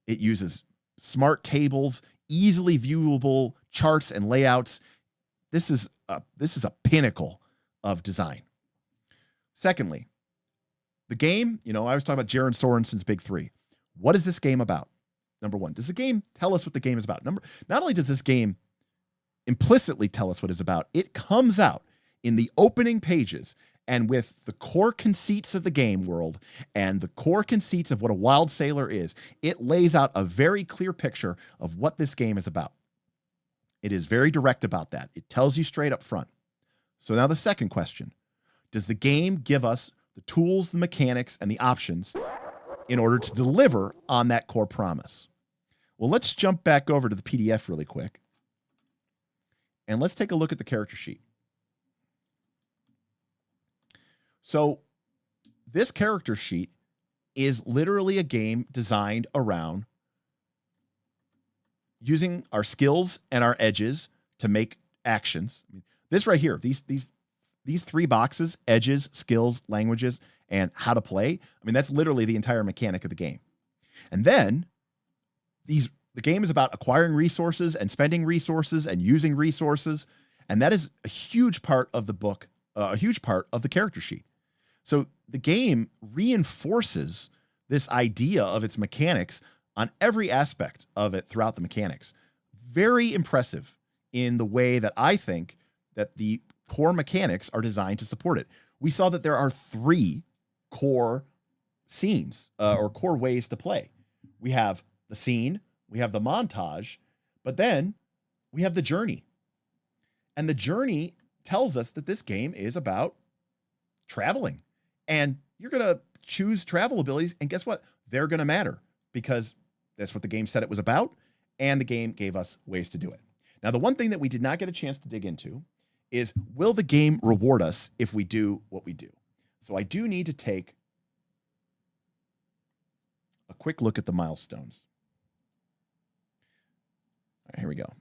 It uses smart tables, easily viewable charts and layouts. This is a pinnacle of design. Secondly, the game, you know, I was talking about Jaron Sorenson's Big Three. What is this game about? Number one, does the game tell us what the game is about? Not only does this game implicitly tell us what it's about, it comes out in the opening pages and with the core conceits of the game world and the core conceits of what a wildsailor is. It lays out a very clear picture of what this game is about. It is very direct about that. It tells you straight up front. So now the second question, does the game give us the tools, the mechanics, and the options in order to deliver on that core promise? Well, let's jump back over to the PDF really quick. And let's take a look at the character sheet. So this character sheet is literally a game designed around using our skills and our edges to make actions. This right here, these three boxes, edges, skills, languages, and how to play. I mean, that's literally the entire mechanic of the game. And then the game is about acquiring resources and spending resources and using resources. And that is a huge part of the book, a huge part of the character sheet. So the game reinforces this idea of its mechanics on every aspect of it throughout the mechanics. Very impressive in the way that I think that the core mechanics are designed to support it. We saw that there are 3 core scenes or core ways to play. We have the scene, we have the montage, but then we have the journey. And the journey tells us that this game is about traveling. And you're going to choose travel abilities, and guess what? They're going to matter because that's what the game said it was about, and the game gave us ways to do it. Now, the one thing that we did not get a chance to dig into is, will the game reward us if we do what we do? So I do need to take a quick look at the milestones. All right, here we go.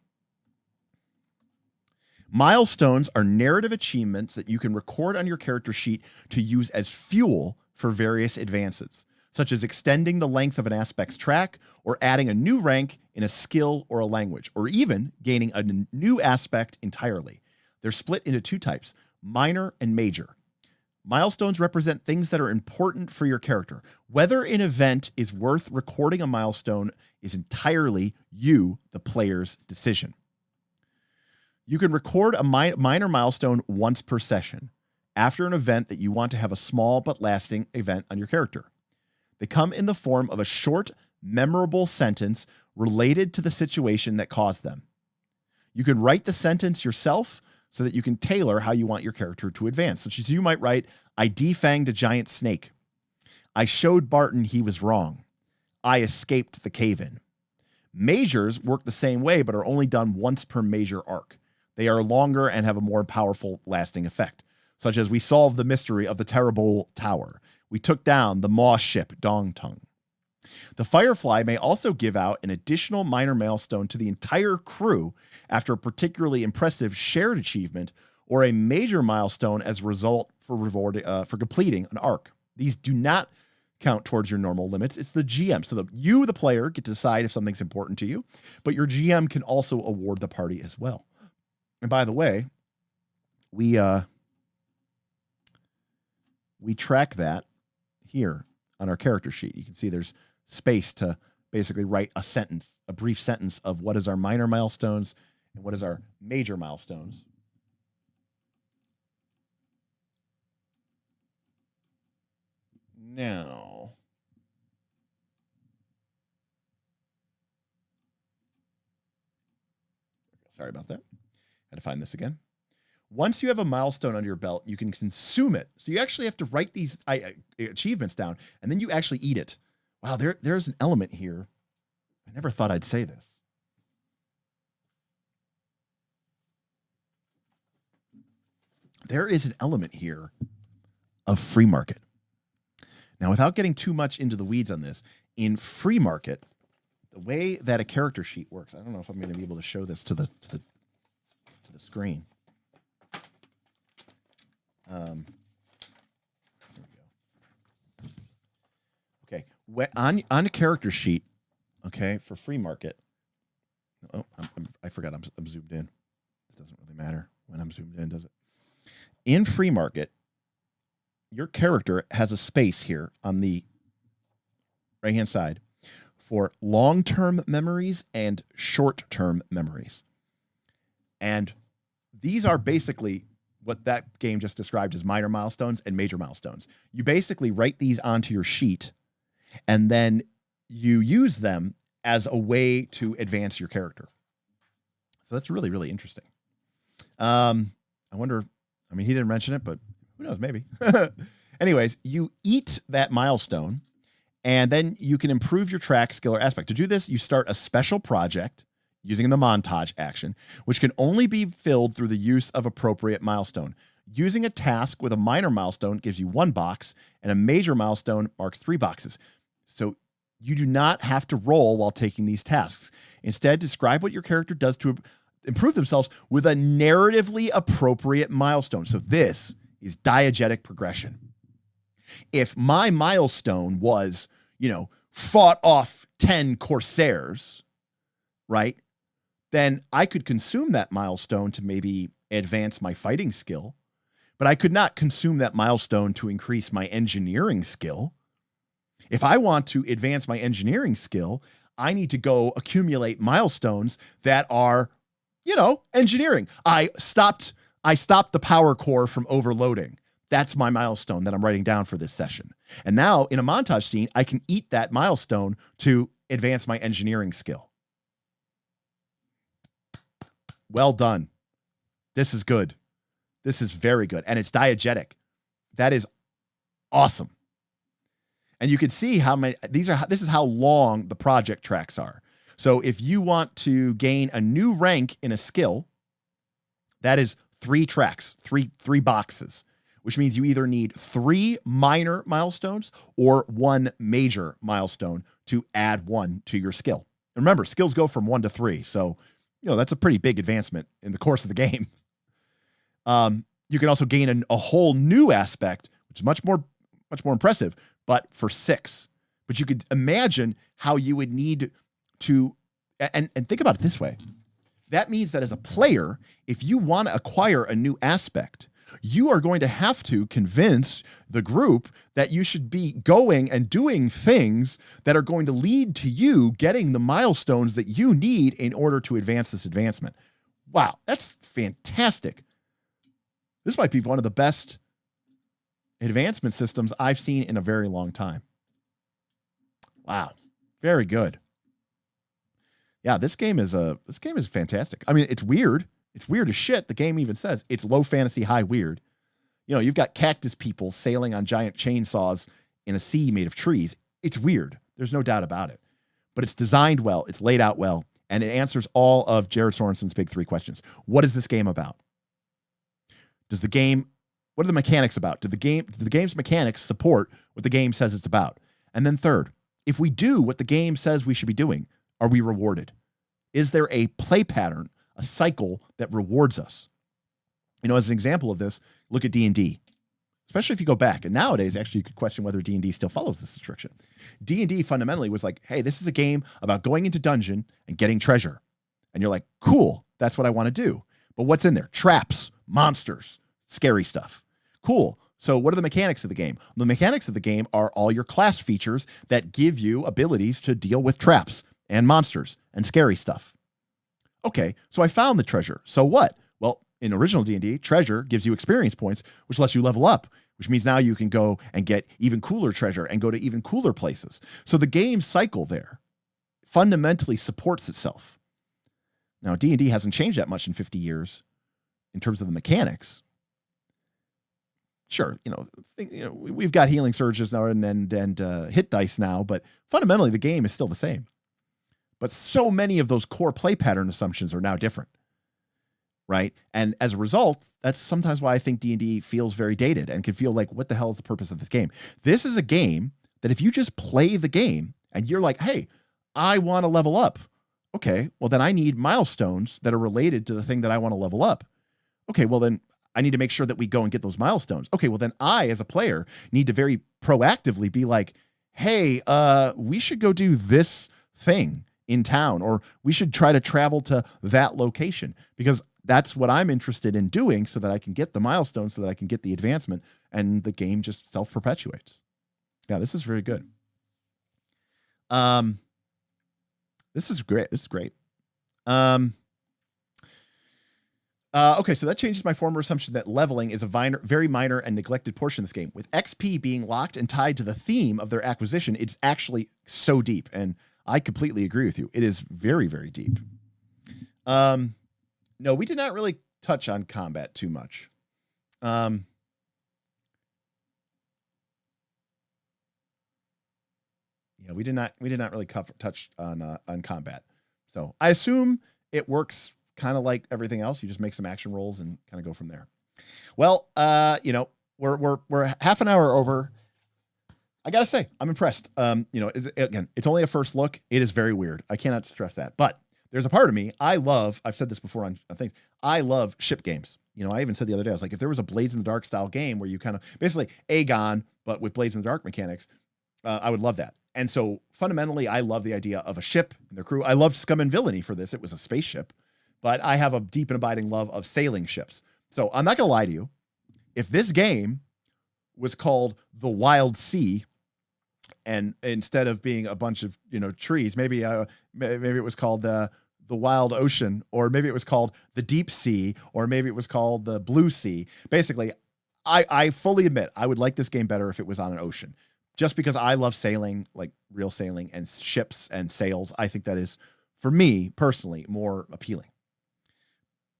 Milestones are narrative achievements that you can record on your character sheet to use as fuel for various advances, such as extending the length of an aspect's track or adding a new rank in a skill or a language, or even gaining a new aspect entirely. They're split into two types, minor and major. Milestones represent things that are important for your character. Whether an event is worth recording a milestone is entirely you, the player's decision. You can record a minor milestone once per session after an event that you want to have a small but lasting event on your character. They come in the form of a short, memorable sentence related to the situation that caused them. You can write the sentence yourself so that you can tailor how you want your character to advance. Such as you might write, I defanged a giant snake. I showed Barton he was wrong. I escaped the cave-in. Majors work the same way, but are only done once per major arc. They are longer and have a more powerful, lasting effect, such as we solved the mystery of the terrible tower. We took down the moss ship Dong Tongue. The Firefly may also give out an additional minor milestone to the entire crew after a particularly impressive shared achievement or a major milestone as a result for completing an arc. These do not count towards your normal limits. It's the GM. So you, the player, get to decide if something's important to you, but your GM can also award the party as well. And by the way, we track that here on our character sheet. You can see there's space to basically write a sentence, a brief sentence of what is our minor milestones and what is our major milestones. Now, sorry about that. Had to find this again. Once you have a milestone under your belt, you can consume it. So you actually have to write these achievements down, and then you actually eat it. Wow, there's an element here. I never thought I'd say this. There is an element here of free market. Now, without getting too much into the weeds on this, in free market, the way that a character sheet works, I don't know if I'm going to be able to show this to the screen. There we go. Okay, on a character sheet, okay, for free market. Oh, I forgot I'm zoomed in. It doesn't really matter when I'm zoomed in, does it? In free market, your character has a space here on the right-hand side for long-term memories and short-term memories. And these are basically what that game just described as minor milestones and major milestones. You basically write these onto your sheet, and then you use them as a way to advance your character. So that's really, really interesting. I wonder, I mean, he didn't mention it, but who knows, maybe. Anyways, you eat that milestone, and then you can improve your track, skill, or aspect. To do this, you start a special project using the montage action, which can only be filled through the use of appropriate milestone. Using a task with a minor milestone gives you 1 box, and a major milestone marks 3 boxes. So you do not have to roll while taking these tasks. Instead, describe what your character does to improve themselves with a narratively appropriate milestone. So this is diegetic progression. If my milestone was, fought off 10 corsairs, right? Then I could consume that milestone to maybe advance my fighting skill, but I could not consume that milestone to increase my engineering skill. If I want to advance my engineering skill, I need to go accumulate milestones that are, engineering. I stopped the power core from overloading. That's my milestone that I'm writing down for this session. And now in a montage scene, I can eat that milestone to advance my engineering skill. Well done. This is good. This is very good. And it's diegetic. That is awesome. And you can see how many, this is how long the project tracks are. So if you want to gain a new rank in a skill, that is 3 tracks, three boxes, which means you either need 3 minor milestones or 1 major milestone to add 1 to your skill. And remember, skills go from 1 to 3. So, that's a pretty big advancement in the course of the game. You can also gain a whole new aspect, which is much more impressive, but for 6. But you could imagine how you would need to, and think about it this way. That means that as a player, if you want to acquire a new aspect, you are going to have to convince the group that you should be going and doing things that are going to lead to you getting the milestones that you need in order to advance this advancement. Wow, that's fantastic. This might be one of the best advancement systems I've seen in a very long time. Wow, very good. Yeah, this game is fantastic. I mean, it's weird. It's weird as shit. The game even says it's low fantasy, high weird. You've got cactus people sailing on giant chainsaws in a sea made of trees. It's weird. There's no doubt about it. But it's designed well. It's laid out well. And it answers all of Jared Sorensen's big 3 questions. What is this game about? What are the mechanics about? Do the game's mechanics support what the game says it's about? And then third, if we do what the game says we should be doing, are we rewarded? Is there a play pattern, a cycle that rewards us? As an example of this, look at D&D, especially if you go back. And nowadays, actually, you could question whether D&D still follows this instruction. D&D fundamentally was like, hey, this is a game about going into dungeon and getting treasure. And you're like, cool, that's what I want to do. But what's in there? Traps, monsters, scary stuff. Cool. So what are the mechanics of the game? The mechanics of the game are all your class features that give you abilities to deal with traps and monsters and scary stuff. Okay, so I found the treasure. So what? Well, in original D&D, treasure gives you experience points, which lets you level up, which means now you can go and get even cooler treasure and go to even cooler places. So the game cycle there fundamentally supports itself. Now, D&D hasn't changed that much in 50 years in terms of the mechanics. Sure, we've got healing surges now and hit dice now, but fundamentally the game is still the same. But so many of those core play pattern assumptions are now different, right? And as a result, that's sometimes why I think D&D feels very dated and can feel like, what the hell is the purpose of this game? This is a game that if you just play the game and you're like, hey, I want to level up. Okay, well then I need milestones that are related to the thing that I want to level up. Okay, well then I need to make sure that we go and get those milestones. Okay, well then I, as a player, need to very proactively be like, hey, we should go do this thing in town, or we should try to travel to that location because that's what I'm interested in doing so that I can get the milestones, so that I can get the advancement, and the game just self-perpetuates. Yeah, this is very good. This is great. This is great. Okay, so that changes my former assumption that leveling is a very minor and neglected portion of this game. With XP being locked and tied to the theme of their acquisition, it's actually so deep, and I completely agree with you. It is very, very deep. No, we did not really touch on combat too much. Yeah, we did not really touch on combat. So I assume it works kind of like everything else. You just make some action rolls and kind of go from there. Well, we're half an hour over. I gotta say, I'm impressed. It's only a first look. It is very weird. I cannot stress that. But there's a part of me, I've said this before on things, I love ship games. I even said the other day, I was like, if there was a Blades in the Dark style game where you kind of, basically Aegon, but with Blades in the Dark mechanics, I would love that. And so fundamentally, I love the idea of a ship and their crew. I love Scum and Villainy for this. It was a spaceship. But I have a deep and abiding love of sailing ships. So I'm not going to lie to you. If this game was called The WILDSEA, and instead of being a bunch of trees, maybe it was called the Wild Ocean, or maybe it was called the Deep Sea, or maybe it was called the Blue Sea. Basically, I fully admit I would like this game better if it was on an ocean, just because I love sailing, like real sailing and ships and sails. I think that is, for me personally, more appealing.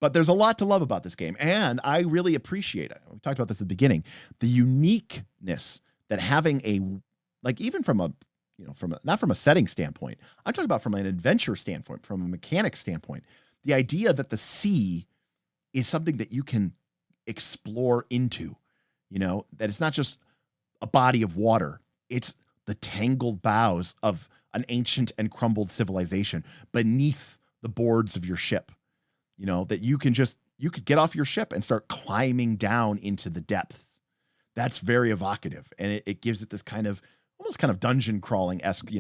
But there's a lot to love about this game, and I really appreciate it. We talked about this at the beginning, the uniqueness that having even from not from a setting standpoint, I'm talking about from an adventure standpoint, from a mechanic standpoint, the idea that the sea is something that you can explore into, that it's not just a body of water. It's the tangled boughs of an ancient and crumbled civilization beneath the boards of your ship, that you could get off your ship and start climbing down into the depths. That's very evocative. And it gives it this almost kind of dungeon crawling-esque,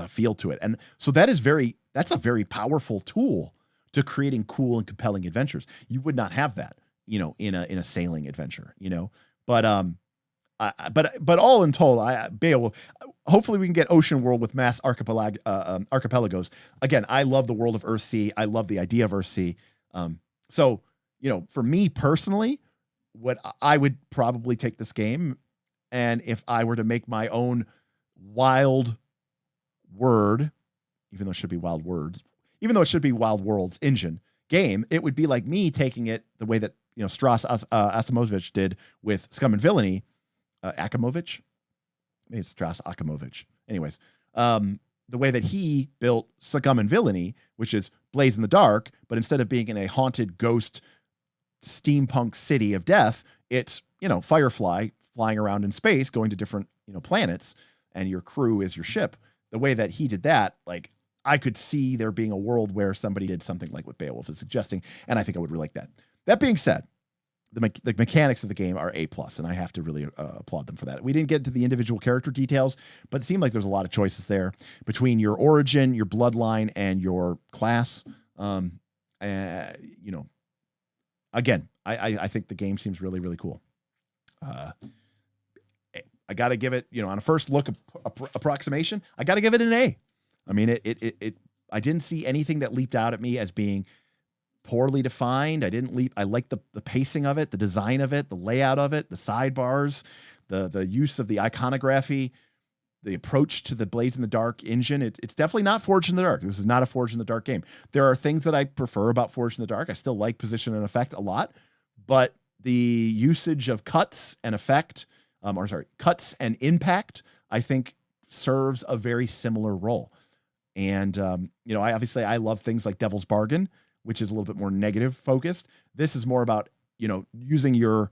feel to it. And so that's a very powerful tool to creating cool and compelling adventures. You would not have that, in a sailing adventure, but all in total, Beowulf, hopefully we can get ocean world with mass archipelagos. Again, I love the world of Earthsea. I love the idea of Earthsea. So, for me personally, what I would probably take this game, and if I were to make my own wild word, even though it should be wild words, even though it should be Wild Worlds engine game, it would be like me taking it the way that, Strauss Asimovich did with Scum and Villainy. Akimovich? Maybe it's Strauss Akimovich. Anyways, the way that he built Scum and Villainy, which is Blaze in the Dark, but instead of being in a haunted ghost steampunk city of death, it's, Firefly flying around in space, going to different, planets, and your crew is your ship. The way that he did that, like, I could see there being a world where somebody did something like what Beowulf is suggesting, and I think I would really like that. That being said, the mechanics of the game are A+, and I have to really applaud them for that. We didn't get into the individual character details, but it seemed like there's a lot of choices there between your origin, your bloodline, and your class. Again, I think the game seems really, really cool. I got to give it, on a first look approximation, I got to give it an A. I mean, I didn't see anything that leaped out at me as being poorly defined. I like the pacing of it, the design of it, the layout of it, the sidebars, the use of the iconography, the approach to the Blades in the Dark engine. It's definitely not Forged in the Dark. This is not a Forged in the Dark game. There are things that I prefer about Forged in the Dark. I still like position and effect a lot, but the usage of cuts and effect, cuts and impact, I think serves a very similar role. And, I love things like Devil's Bargain, which is a little bit more negative focused. This is more about, using your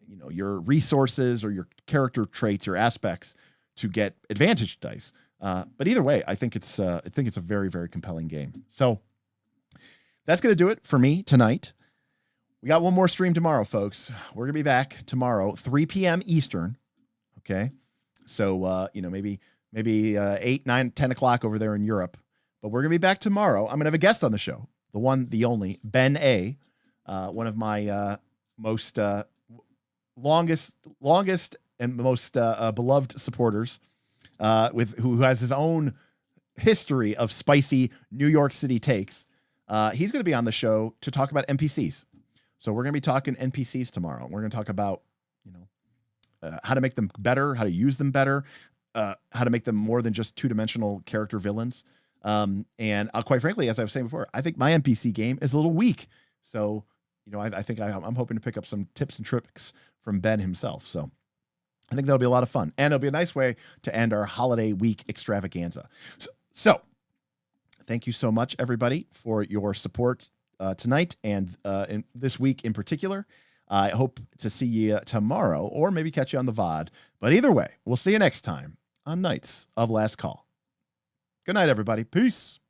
resources or your character traits or aspects to get advantage dice. But either way, I think it's a very, very compelling game. So that's going to do it for me tonight. We got one more stream tomorrow, folks. We're going to be back tomorrow, 3 p.m. Eastern. Okay. So, maybe 8, 9, 10 o'clock over there in Europe. But we're going to be back tomorrow. I'm going to have a guest on the show. The one, the only, Ben A., one of my most longest and most beloved supporters, who has his own history of spicy New York City takes. He's going to be on the show to talk about NPCs. So we're going to be talking NPCs tomorrow. We're going to talk about, how to make them better, how to use them better, how to make them more than just two-dimensional character villains. And quite frankly, as I was saying before, I think my NPC game is a little weak. So, I think I'm hoping to pick up some tips and tricks from Ben himself. So I think that'll be a lot of fun. And it'll be a nice way to end our holiday week extravaganza. So thank you so much, everybody, for your support tonight and in this week in particular. I hope to see you tomorrow or maybe catch you on the VOD. But either way, we'll see you next time on Knights of Last Call. Good night, everybody. Peace.